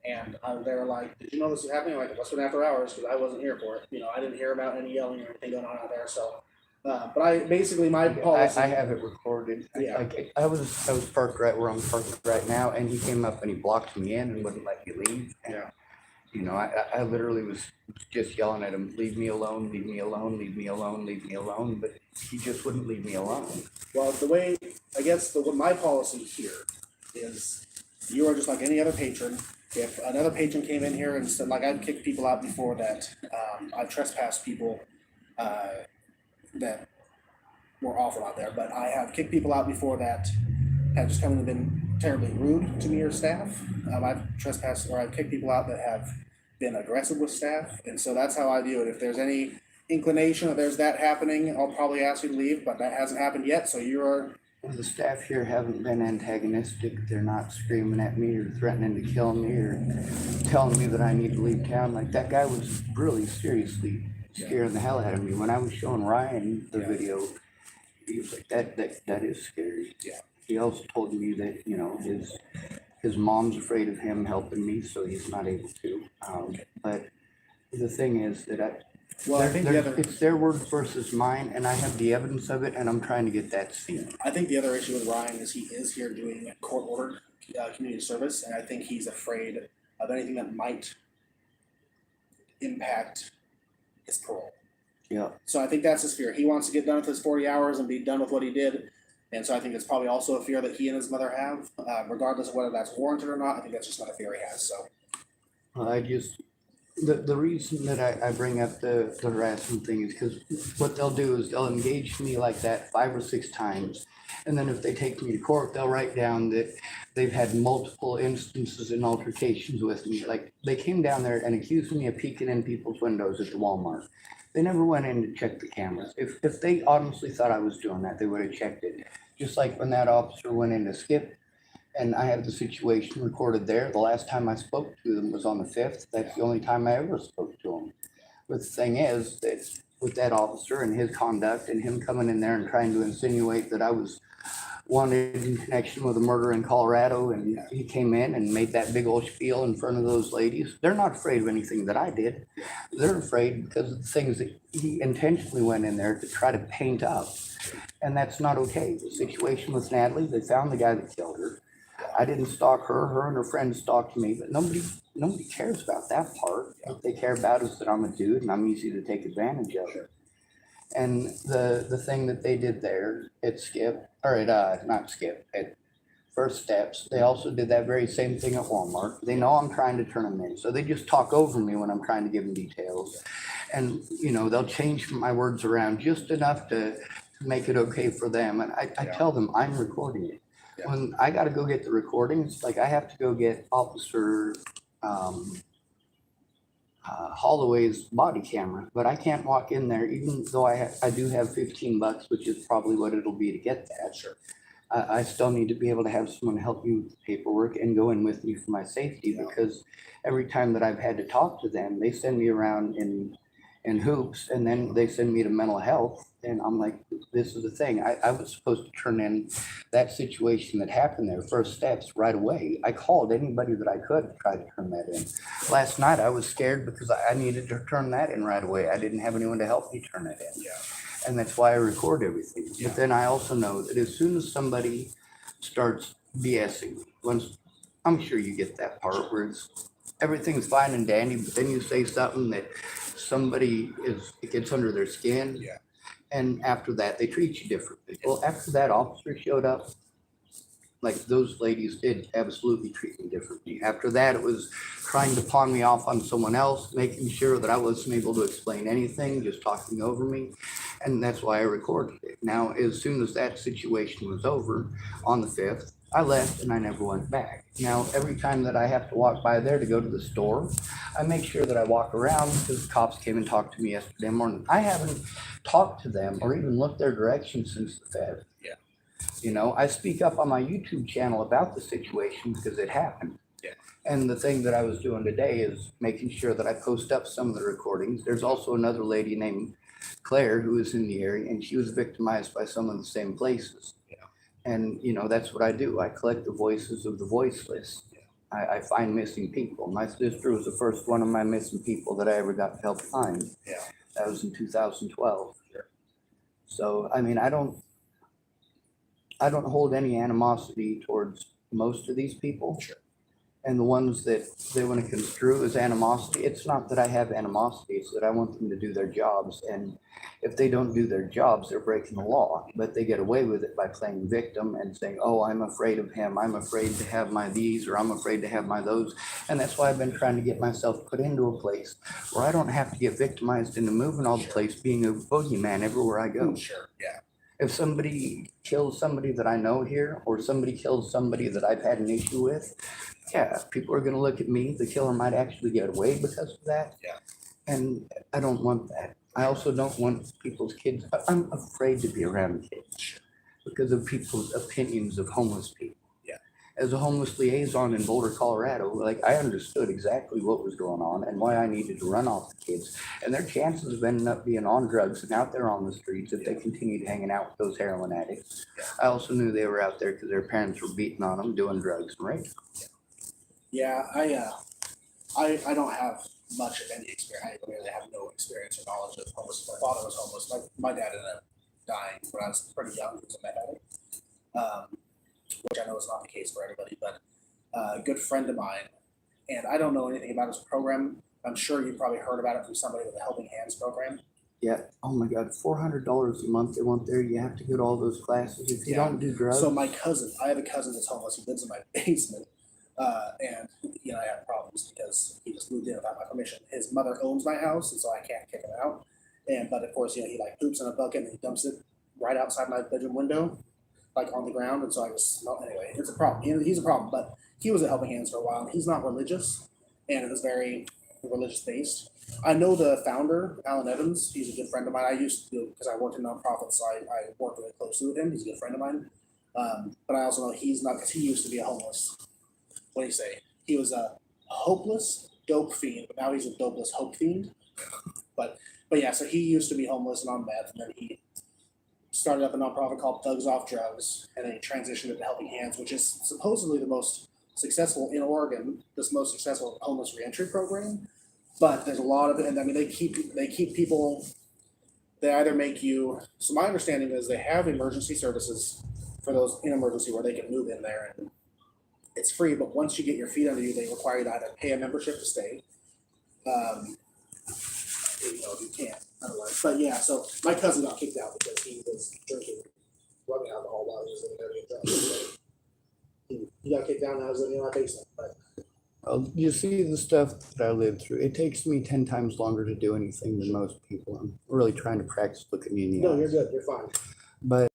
and they were like, "Did you know this was happening?" I'm like, it must have been after hours because I wasn't here for it. I didn't hear about any yelling or anything going on out there. So, but my policy. I have it recorded. Yeah. I was parked right where I'm parked right now, and he came up and he blocked me in and wouldn't let me leave. And, Yeah. I literally was just yelling at him, "Leave me alone, leave me alone, leave me alone, leave me alone," but he just wouldn't leave me alone. Well, the way I guess what my policy here is, you are just like any other patron. If another patron came in here and said, like, I've kicked people out before that, I've trespassed people, that were awful out there, but I have kicked people out before that have just come in and been terribly rude to me or staff. I've trespassed, or I've kicked people out that have been aggressive with staff, and so that's how I view it. If there's any inclination that there's that happening, I'll probably ask you to leave, but that hasn't happened yet, so you're. Well, the staff here haven't been antagonistic. They're not screaming at me or threatening to kill me or telling me that I need to leave town. Like, that guy was really seriously scaring the hell out of me. When I was showing Ryan the video, he was like, that is scary. Yeah. He also told me that, you know, his mom's afraid of him helping me, so he's not able to. But the thing is that I think it's their word versus mine, and I have the evidence of it, and I'm trying to get that seen. I think the other issue with Ryan is he is here doing court-ordered community service, and I think he's afraid of anything that might impact his parole. Yeah. So I think that's his fear. He wants to get done with his 40 hours and be done with what he did. And so I think it's probably also a fear that he and his mother have, regardless of whether that's warranted or not. I think that's just not a fear he has. So. Well, the reason that I bring up the harassment thing is because what they'll do is they'll engage me like that 5 or 6 times. And then if they take me to court, they'll write down that they've had multiple instances and altercations with me. Like, they came down there and accused me of peeking in people's windows at the Walmart. They never went in to check the cameras. If they honestly thought I was doing that, they would have checked it. Just like when that officer went in to Skip, and I have the situation recorded there. The last time I spoke to them was on the 5th. That's the only time I ever spoke to them. But the thing is that with that officer and his conduct and him coming in there and trying to insinuate that I was wanted in connection with a murder in Colorado, and he came in and made that big old spiel in front of those ladies. They're not afraid of anything that I did. They're afraid because of the things that he intentionally went in there to try to paint up. And that's not okay. The situation with Natalie, they found the guy that killed her. I didn't stalk her. Her and her friends stalked me, but nobody cares about that part. What they care about is that I'm a dude and I'm easy to take advantage of. And the thing that they did there at Skip, or at not Skip, at First Steps, they also did that very same thing at Walmart. They know I'm trying to turn them in, so they just talk over me when I'm trying to give them details. And, you know, they'll change my words around just enough to make it okay for them. And I tell them I'm recording it. When I got to go get the recordings, like I have to go get Officer Holloway's body camera, but I can't walk in there, even though I do have $15, which is probably what it'll be to get that. Sure. I still need to be able to have someone help me with the paperwork and go in with me for my safety, because every time that I've had to talk to them, they send me around in hoops, and then they send me to mental health. And I'm like, this is the thing. I was supposed to turn in that situation that happened there, First Steps, right away. I called anybody that I could to try to turn that in. Last night, I was scared because I needed to turn that in right away. I didn't have anyone to help me turn it in. Yeah. And that's why I record everything. Yeah. But then I also know that as soon as somebody starts BSing, once, I'm sure you get that part where everything's fine and dandy, but then you say something that it gets under their skin. Yeah. And after that, they treat you differently. Well, after that officer showed up, like those ladies did absolutely treat me differently. After that, it was trying to pawn me off on someone else, making sure that I wasn't able to explain anything, just talking over me. And that's why I recorded it. Now, as soon as that situation was over on the 5th, I left and I never went back. Now, every time that I have to walk by there to go to the store, I make sure that I walk around, because the cops came and talked to me yesterday morning. I haven't talked to them or even looked their direction since the 5th. Yeah. You know, I speak up on my YouTube channel about the situation because it happened. Yeah. And the thing that I was doing today is making sure that I post up some of the recordings. There's also another lady named Claire who is in the area, and she was victimized by some of the same places. And, you know, that's what I do. I collect the voices of the voiceless. I find missing people. My sister was the first one of my missing people that I ever got to help find. Yeah. That was in 2012. Sure. So, I mean, I don't hold any animosity towards most of these people. Sure. And the ones that they want to construe as animosity, it's not that I have animosity, it's that I want them to do their jobs. And if they don't do their jobs, they're breaking the law. But they get away with it by playing victim and saying, oh, I'm afraid of him. I'm afraid to have my these, or I'm afraid to have my those. And that's why I've been trying to get myself put into a place where I don't have to get victimized into moving all the place, being a boogeyman everywhere I go. Sure, yeah. If somebody kills somebody that I know here, or somebody kills somebody that I've had an issue with, yeah, people are gonna look at me, the killer might actually get away because of that. Yeah. And I don't want that. I also don't want people's kids, I'm afraid to be around kids because of people's opinions of homeless people. Yeah. As a homeless liaison in Boulder, Colorado, like I understood exactly what was going on and why I needed to run off the kids. And their chances of ending up being on drugs and out there on the streets if they continued hanging out with those heroin addicts. I also knew they were out there because their parents were beating on them, doing drugs and rape. Yeah, I don't have much of any experience. I really have no experience or knowledge of homeless. My father was homeless. My dad ended up dying when I was pretty young. He was a meth addict, which I know is not the case for everybody, but a good friend of mine, and I don't know anything about his program. I'm sure you probably heard about it from somebody with the Helping Hands program. Yeah, oh my God, $400 a month they want there. You have to go to all those classes if you don't do drugs. So my cousin, I have a cousin that's homeless. He lives in my basement. And I have problems because he just moved in without my permission. His mother owns my house, and so I can't kick him out. But of course, he like poops in a bucket and he dumps it right outside my bedroom window, like on the ground. And so I just smell. Anyway, it's a problem. He's a problem. But he was at Helping Hands for a while. And he's not religious, and it was very religious based. I know the founder, Alan Evans. He's a good friend of mine. I used to, because I worked in nonprofits, so I worked really closely with him. He's a good friend of mine. But I also know he's not, because he used to be a homeless. What do you say? He was a hopeless dope fiend, but now he's a dopeless hope fiend. But yeah, so he used to be homeless and on meth, and then he started up a nonprofit called Thugs Off Drugs, and then he transitioned into Helping Hands, which is supposedly the most successful in Oregon, this most successful homeless reentry program. But there's a lot of it, and I mean they keep people. They either make you. So my understanding is they have emergency services for those in emergency where they can move in there and. It's free, but once you get your feet under you, they require you to either pay a membership to stay. If you can't, otherwise. But yeah, so my cousin got kicked out because he was drinking rubbing alcohol while he was living there being drunk. He got kicked out and I was living in my basement. But You see the stuff that I lived through. It takes me 10 times longer to do anything than most people. I'm really trying to practice looking in the no, eye. you're good. You're fine. But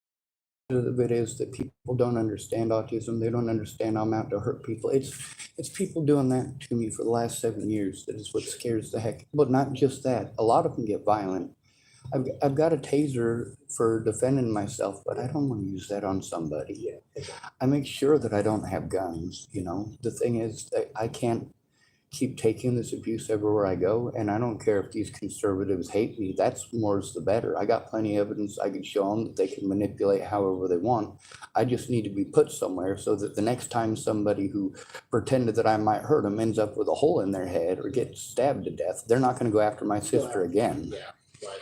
of it is that people don't understand autism. They don't understand I'm out to hurt people. It's people doing that to me for the last 7 years that is what scares the heck. But not just that. A lot of them get violent. I've got a taser for defending myself, but I don't want to use that on somebody. I make sure that I don't have guns. The thing is that I can't keep taking this abuse everywhere I go, and I don't care if these conservatives hate me. That's more's the better. I got plenty of evidence I could show them that they can manipulate however they want. I just need to be put somewhere so that the next time somebody who pretended that I might hurt them ends up with a hole in their head or gets stabbed to death, they're not going to go after my sister again. Yeah, right.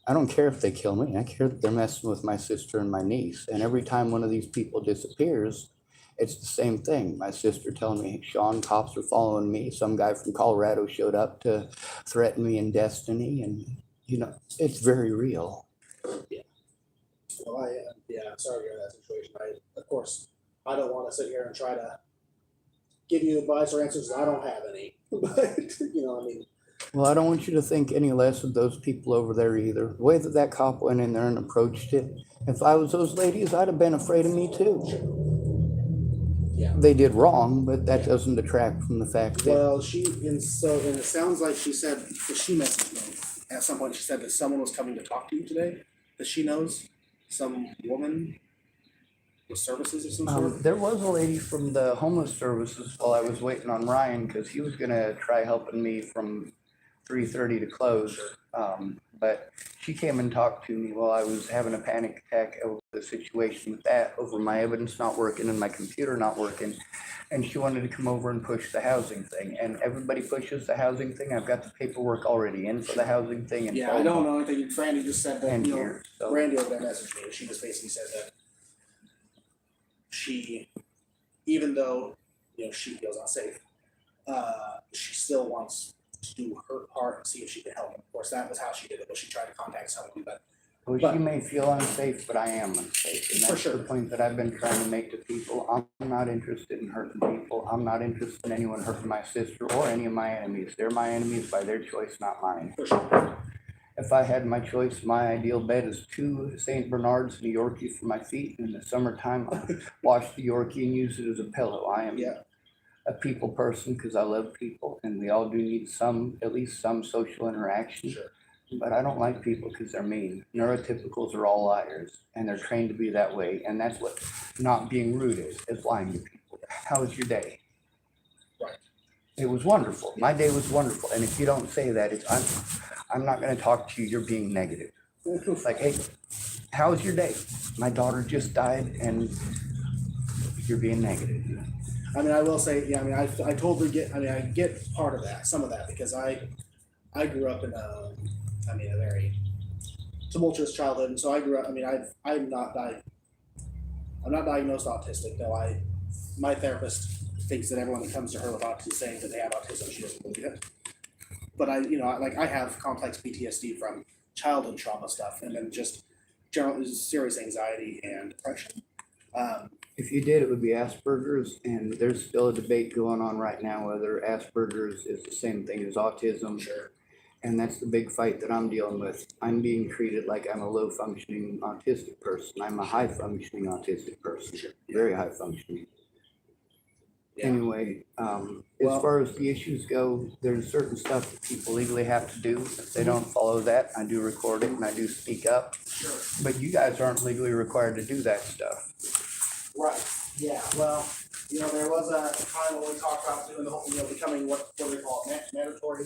I don't care if they kill me. I care that they're messing with my sister and my niece. And every time one of these people disappears, it's the same thing. My sister telling me, Sean, cops are following me. Some guy from Colorado showed up to threaten me in Destiny. And, it's very real. Yeah. Well, I'm sorry to hear that situation. Of course, I don't want to sit here and try to give you advice or answers. I don't have any. But, Well, I don't want you to think any less of those people over there either. The way that cop went in there and approached it, if I was those ladies, I'd have been afraid of me too. Yeah. They did wrong, but that doesn't detract from the fact that. Well, and it sounds like she said that she messaged me at some point. She said that someone was coming to talk to you today, that she knows, some woman with services of some sort. There was a lady from the homeless services while I was waiting on Ryan because he was gonna try helping me from 3:30 to close. But she came and talked to me while I was having a panic attack over the situation with that, over my evidence not working and my computer not working. And she wanted to come over and push the housing thing. And everybody pushes the housing thing. I've got the paperwork already in for the housing thing. And Yeah, I don't know anything. Randy just said that, And here, so. Randy over there messaged me. She just basically said that she, even though, she feels unsafe, she still wants to do her part and see if she can help. Of course, that was how she did it, was she tried to contact someone, but Well, But- she may feel unsafe, but I am unsafe. And For that's sure. the point that I've been trying to make to people. I'm not interested in hurting people. I'm not interested in anyone hurting my sister or any of my enemies. They're my enemies by their choice, not mine. for sure. If I had my choice, my ideal bed is 2 St. Bernards and a Yorkie for my feet. In the summertime, I wash the Yorkie and use it as a pillow. I am Yeah. a people person because I love people, and we all do need at least some social interaction. Sure. But I don't like people because they're mean. Neurotypicals are all liars, and they're trained to be that way. And that's what not being rude is lying to people. How was your day? Right. It was wonderful. My day was wonderful. And if you don't say that, I'm not going to talk to you. You're being negative. Like, hey, how was your day? My daughter just died, and you're being negative. I mean, I will say, yeah, I mean, I totally get, I mean, I get part of that, some of that, because I grew up in a very tumultuous childhood, and so I grew up, I mean, I'm not diagnosed autistic, though my therapist thinks that everyone that comes to her with autism is saying that they have autism, she doesn't believe it. But I have complex PTSD from childhood trauma stuff, and then just general serious anxiety and depression. If you did, it would be Asperger's, and there's still a debate going on right now whether Asperger's is the same thing as autism. Sure. And that's the big fight that I'm dealing with. I'm being treated like I'm a low functioning autistic person. I'm a high functioning autistic person, very high functioning. Yeah. Anyway, Well- as far as the issues go, there's certain stuff that people legally have to do. If they don't follow that, I do record it and I do speak up. Sure. But you guys aren't legally required to do that stuff. Right, yeah, well, there was a time when we talked about doing the whole, becoming what do they call it, mandatory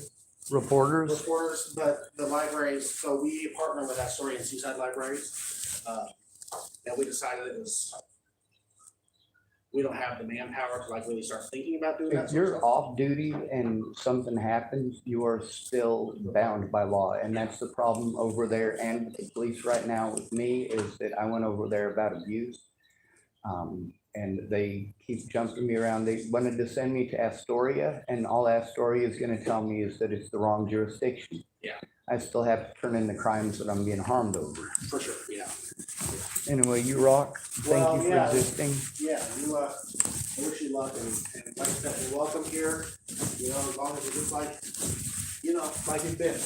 Reporters, reporters, but the libraries, so we partner with Astoria and Seaside Libraries. And we decided we don't have the manpower to really start thinking about doing that if sort of you're stuff. off duty and something happens, you are still bound by law. And that's the problem over there and with the police right now with me is that I went over there about abuse. And they keep jumping me around. They wanted to send me to Astoria, and all Astoria is gonna tell me is that it's the wrong jurisdiction. Yeah. I still have to turn in the crimes that I'm being harmed over. For sure, yeah. Anyway, you rock. Well, Thank you for yeah. existing. Yeah, I wish you luck, and like I said, you're welcome here, as long as it's just like you've been.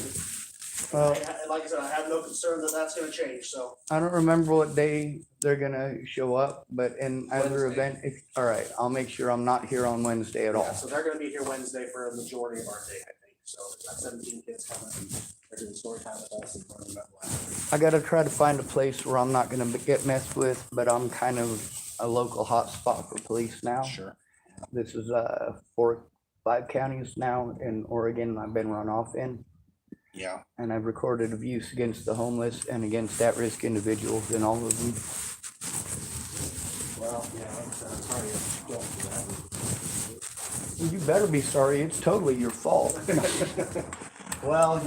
Well, And like I said, I have no concern that that's gonna change, so. I don't remember what day they're gonna show up, but in either Wednesday. event, all right, I'll make sure I'm not here on Wednesday at all. Yeah, so they're gonna be here Wednesday for a majority of our day, I think, so we've got 17 kids coming, and they're doing story time with us and learning about life. I gotta try to find a place where I'm not gonna get messed with, but I'm kind of a local hotspot for police now. Sure. This is 5 counties now in Oregon I've been run off in. Yeah. And I've recorded abuse against the homeless and against at-risk individuals in all of them. Well, yeah, I'm sorry you're going through that. You better be sorry, it's totally your fault. Well, I'm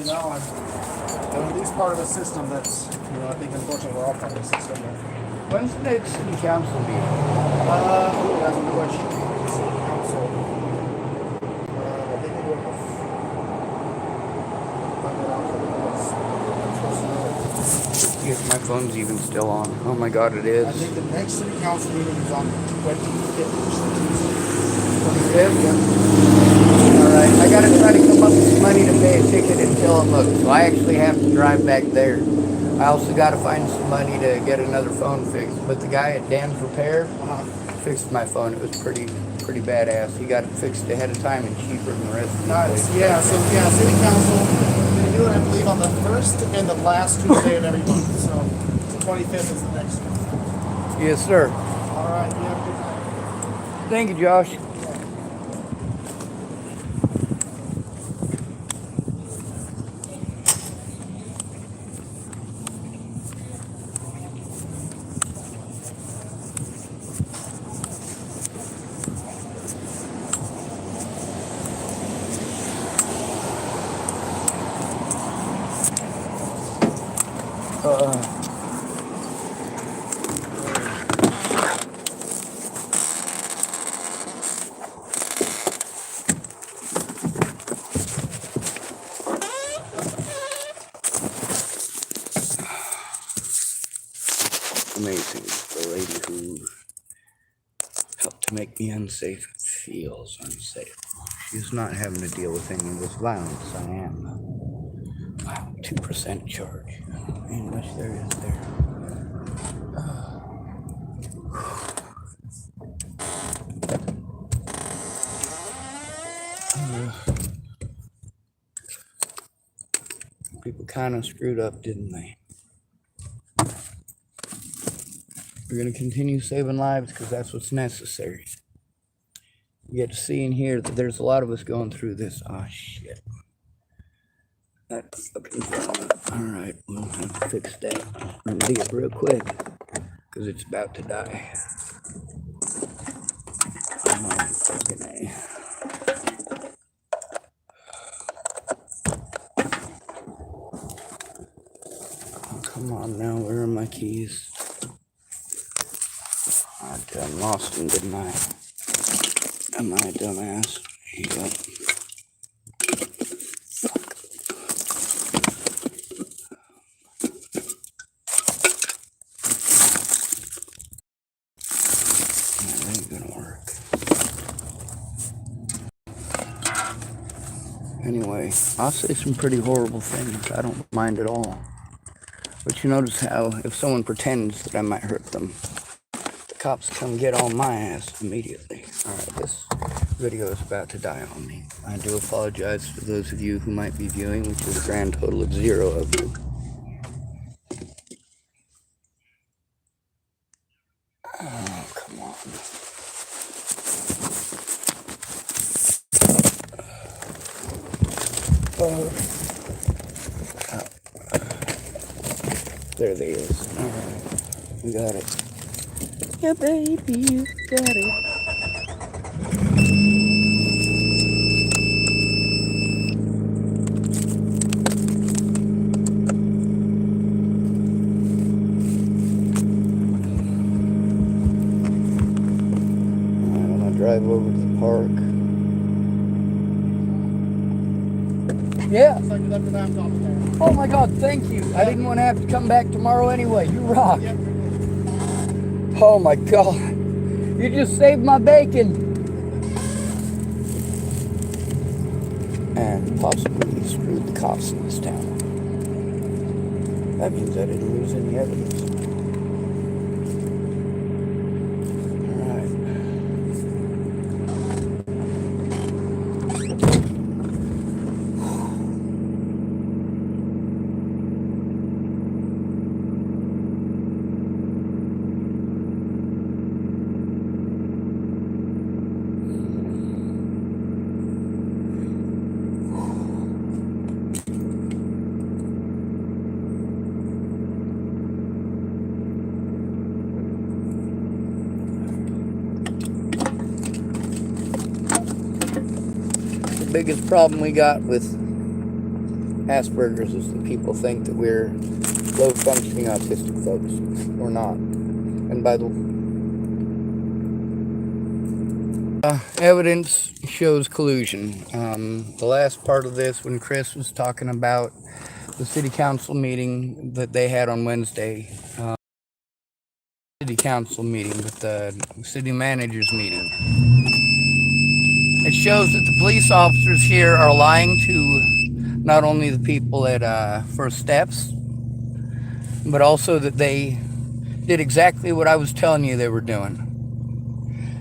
at least part of a system that's, I think unfortunately we're all part of a system. When's the next city council meeting? That's a good question. City council. I think they do it find that out for Yes, my phone's even still on. Oh my God, it is. I think the next city council meeting is on the 25th, which is Tuesday. 25th? All right, I gotta try to come up with some money to pay a ticket until I'm hooked, so I actually have to drive back there. I also gotta find some money to get another phone fixed, but the guy at Dan's Repair fixed my phone. It was pretty badass. He got it fixed ahead of time and cheaper than the rest of the Nice. place. Yeah, so city council, they do it, I believe, on the first and the last Tuesday of every month, so the 25th is the next one. Yes, sir. All right, you have a good night. Thank you, Josh. to make me unsafe. It feels unsafe. She's not having to deal with any of this violence. I am. Wow, 2% charge. Ain't much there is there. People kind of screwed up, didn't they? We're going to continue saving lives because that's what's necessary. You get to see and hear that there's a lot of us going through this. Oh, shit. That's fucking fun. Alright, we'll have to fix that. I'm going to do it real quick because it's about to die. Oh, fucking A. Oh, come on now, where are my keys? I done lost them, didn't I? Am I a dumbass? Yep. That ain't gonna work. Anyway, I'll say some pretty horrible things. I don't mind at all. But you notice how if someone pretends that I might hurt them, cops come get on my ass immediately. Alright, this video is about to die on me. I do apologize for those of you who might be viewing, which is a grand total of 0 of you. Oh, come on. There they is. Alright, we got it. Yeah, baby, you got it. I'm gonna drive over to the park. Yeah. Oh my God, thank you. I didn't want to have to come back tomorrow anyway. You rock. Oh my God, you just saved my bacon. And possibly screwed the cops in this town. That means I didn't lose any evidence. The biggest problem we got with Asperger's is that people think that we're low-functioning autistic folks. We're not. And by the evidence shows collusion. The last part of this, when Chris was talking about the city council meeting that they had on Wednesday, city council meeting, but the city manager's meeting. It shows that the police officers here are lying to not only the people at First Steps, but also that they did exactly what I was telling you they were doing.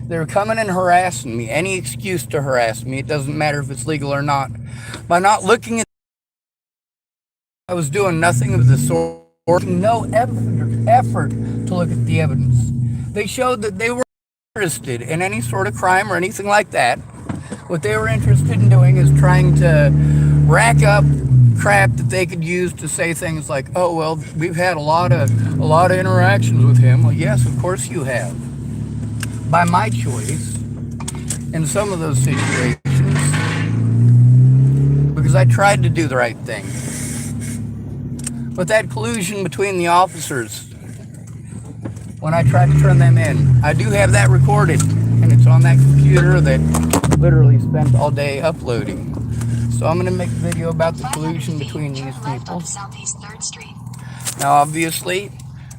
They were coming and harassing me, any excuse to harass me. It doesn't matter if it's legal or not. By not looking at, I was doing nothing of the sort, no effort to look at the evidence. They showed that they were interested in any sort of crime or anything like that. What they were interested in doing is trying to rack up crap that they could use to say things like, oh, well, we've had a lot of interactions with him. Well, yes, of course you have. By my choice, in some of those situations, because I tried to do the right thing. But that collusion between the officers, when I tried to turn them in, I do have that recorded, and it's on that computer that literally spent all day uploading. So I'm going to make a video about the collusion between these people. Now, obviously,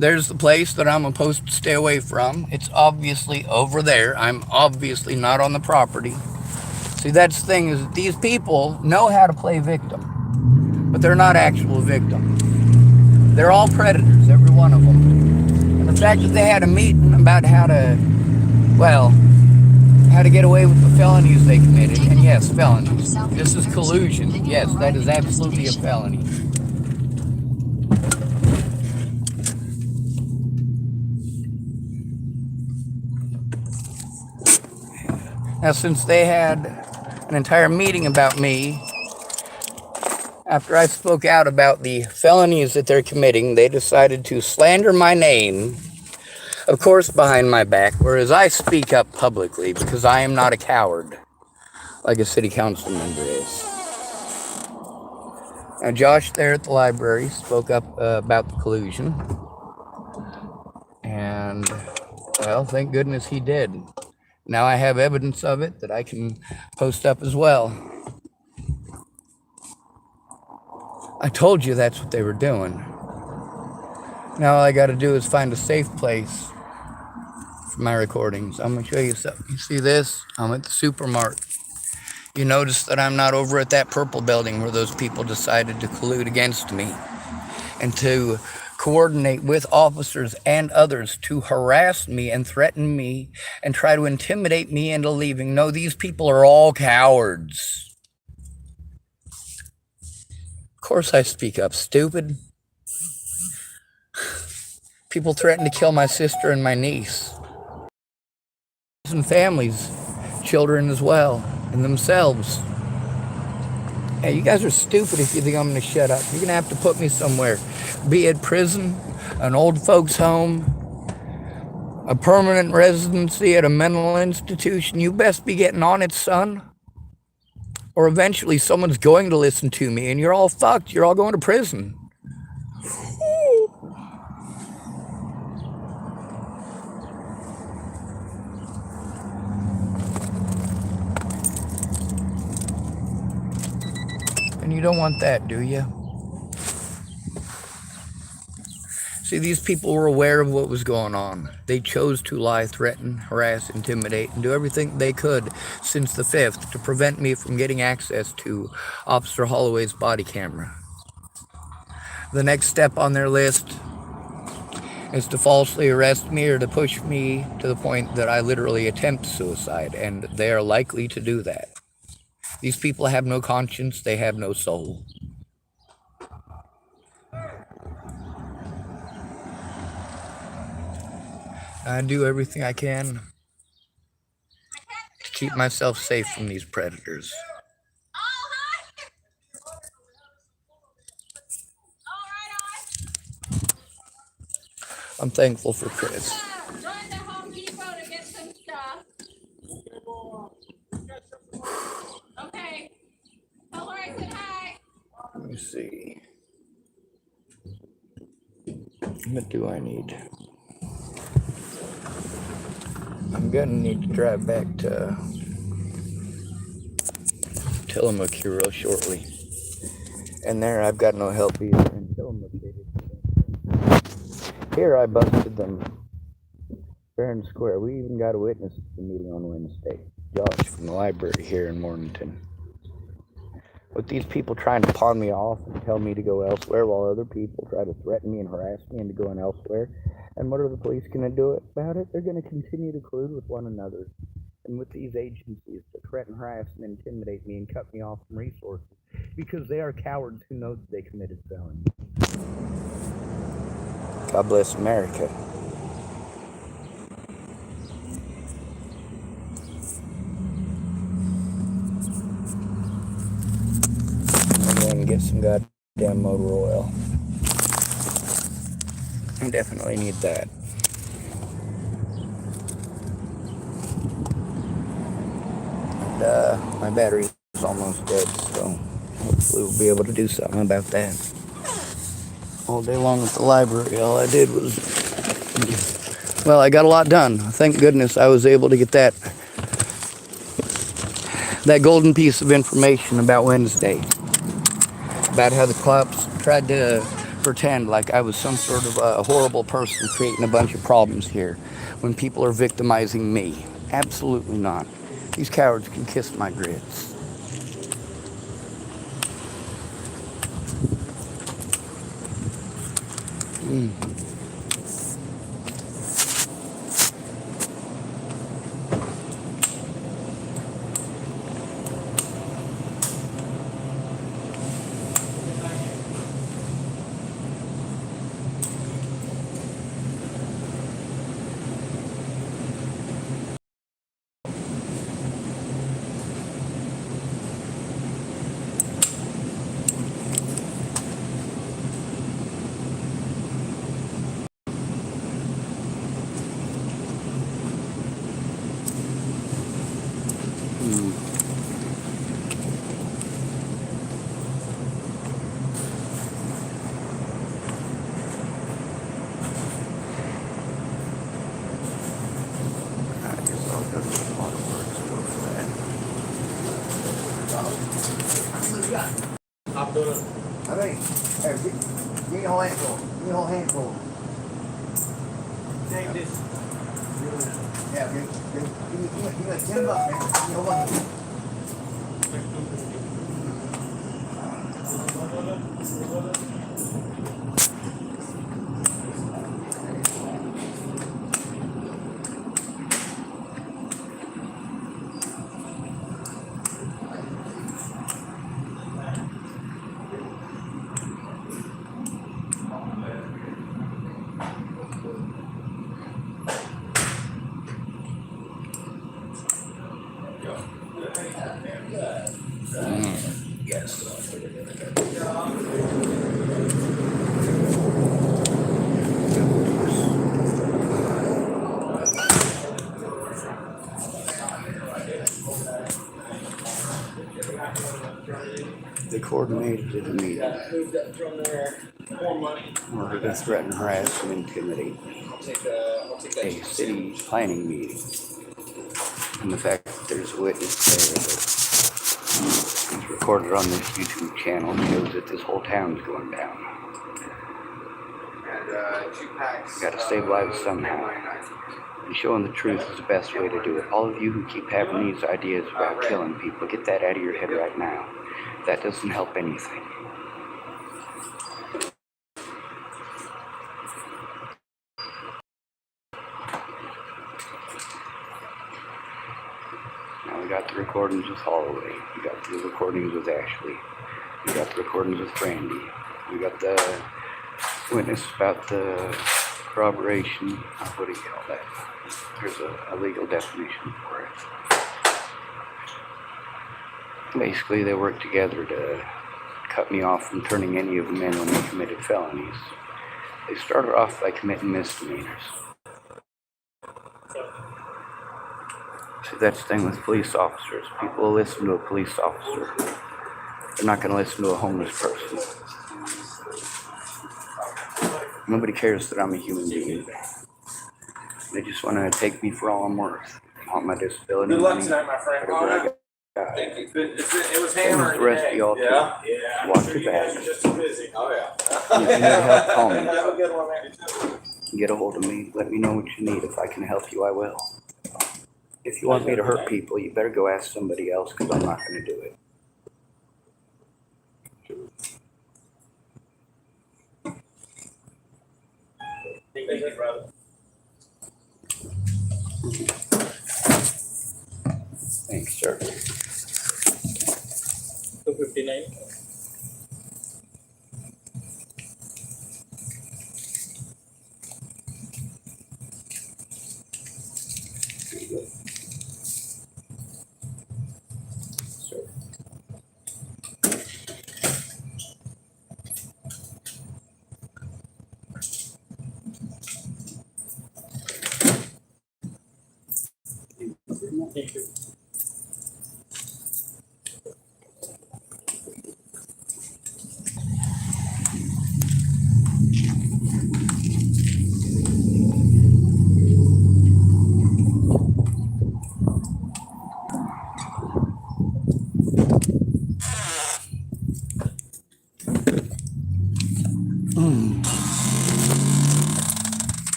There's the place that I'm supposed to stay away from. It's obviously over there. I'm obviously not on the property. See, that's the thing, is that these people know how to play victim, but they're not actual victims. They're all predators, every one of them. And the fact that they had a meeting about how to get away with the felonies they committed, and yes, felonies. This is collusion. Yes, that is absolutely a felony. Now, since they had an entire meeting about me, after I spoke out about the felonies that they're committing, they decided to slander my name, of course, behind my back, whereas I speak up publicly because I am not a coward, like a city council member is. Now, Josh there at the library spoke up about the collusion, and, well, thank goodness he did. Now I have evidence of it that I can post up as well. I told you that's what they were doing. Now all I got to do is find a safe place for my recordings. I'm going to show you something. You see this? I'm at the supermarket. You notice that I'm not over at that purple building where those people decided to collude against me and to coordinate with officers and others to harass me and threaten me and try to intimidate me into leaving. No, these people are all cowards. Of course I speak up, stupid. People threaten to kill my sister and my niece. And families, children as well, and themselves. Hey, you guys are stupid if you think I'm going to shut up. You're going to have to put me somewhere. Be it prison, an old folks home, a permanent residency at a mental institution. You best be getting on it, son. Or eventually someone's going to listen to me and you're all fucked. You're all going to prison. And you don't want that, do you? See, these people were aware of what was going on. They chose to lie, threaten, harass, intimidate, and do everything they could since the 5th to prevent me from getting access to Officer Holloway's body camera. The next step on their list is to falsely arrest me or to push me to the point that I literally attempt suicide, and they are likely to do that. These people have no conscience, they have no soul. I do everything I can to keep myself safe from these predators. I'm thankful for Chris. Join the Home Depot to get some stuff. Okay. Tell her I said hi. Let me see. What do I need? I'm gonna need to drive back to Tillamook here real shortly. And there I've got no help either in Tillamook. Here I busted them fair and square. We even got a witness at the meeting on Wednesday. Josh from the library here in Morganton. With these people trying to pawn me off and tell me to go elsewhere while other people try to threaten me and harass me into going elsewhere. And what are the police going to do about it? They're going to continue to collude with one another and with these agencies to threaten, harass, and intimidate me and cut me off from resources because they are cowards who know that they committed felony. God bless America. I'm going to get some goddamn motor oil. I definitely need that. And my battery's almost dead, so hopefully we'll be able to do something about that. All day long at the library, all I did was, well, I got a lot done. Thank goodness I was able to get that golden piece of information about Wednesday. About how the cops tried to pretend like I was some sort of a horrible person creating a bunch of problems here when people are victimizing me. Absolutely not. These cowards can kiss my grits. I'm doing it. I mean, hey, give me a whole handful. Give me a whole handful. Take this. Yeah, give me like 10 bucks, man. Give me a whole bunch. They coordinated a meeting where they threaten, harass, and intimidate a city planning meeting. And the fact that there's a witness there that is recorded on this YouTube channel shows that this whole town's going down. Gotta save lives somehow. And showing the truth is the best way to do it. All of you who keep having these ideas about killing people, get that out of your head right now. That doesn't help anything. Now we got the recordings with Holloway. We got the recordings with Ashley. We got the recordings with Randy. We got the witness about the corroboration. What do you call that? There's a legal definition for it. Basically, they worked together to cut me off from turning any of them in when they committed felonies. They started off by committing misdemeanors. See, that's the thing with police officers. People will listen to a police officer. They're not going to listen to a homeless person. Nobody cares that I'm a human being. They just want to take me for all I'm worth. They want my disability. Good luck tonight, my friend. Whatever I got. Thank you. It was Same as hammering the rest of today. y'all too. Yeah. Watch your You guys back. are just too busy. Oh yeah. If you need help, call me. Have a good one, man. Get a hold of me. Let me know what you need. If I can help you, I will. If you want me to hurt people, you better go ask somebody else, because I'm not going to do it. Thank you, brother. Thanks, sir. 259. Thank you.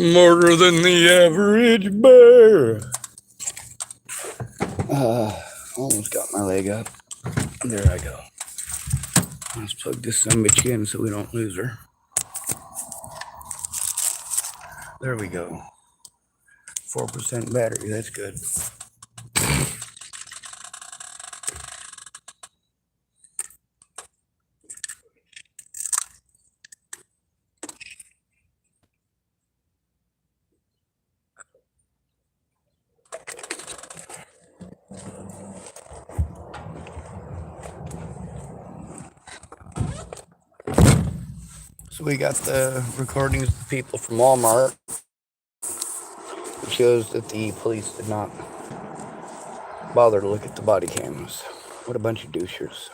Smarter than the average bear. Almost got my leg up. There I go. Let's plug this sumbitch in so we don't lose her. There we go. 4% battery, that's good. So we got the recordings of the people from Walmart. It shows that the police did not bother to look at the body cams. What a bunch of douchers.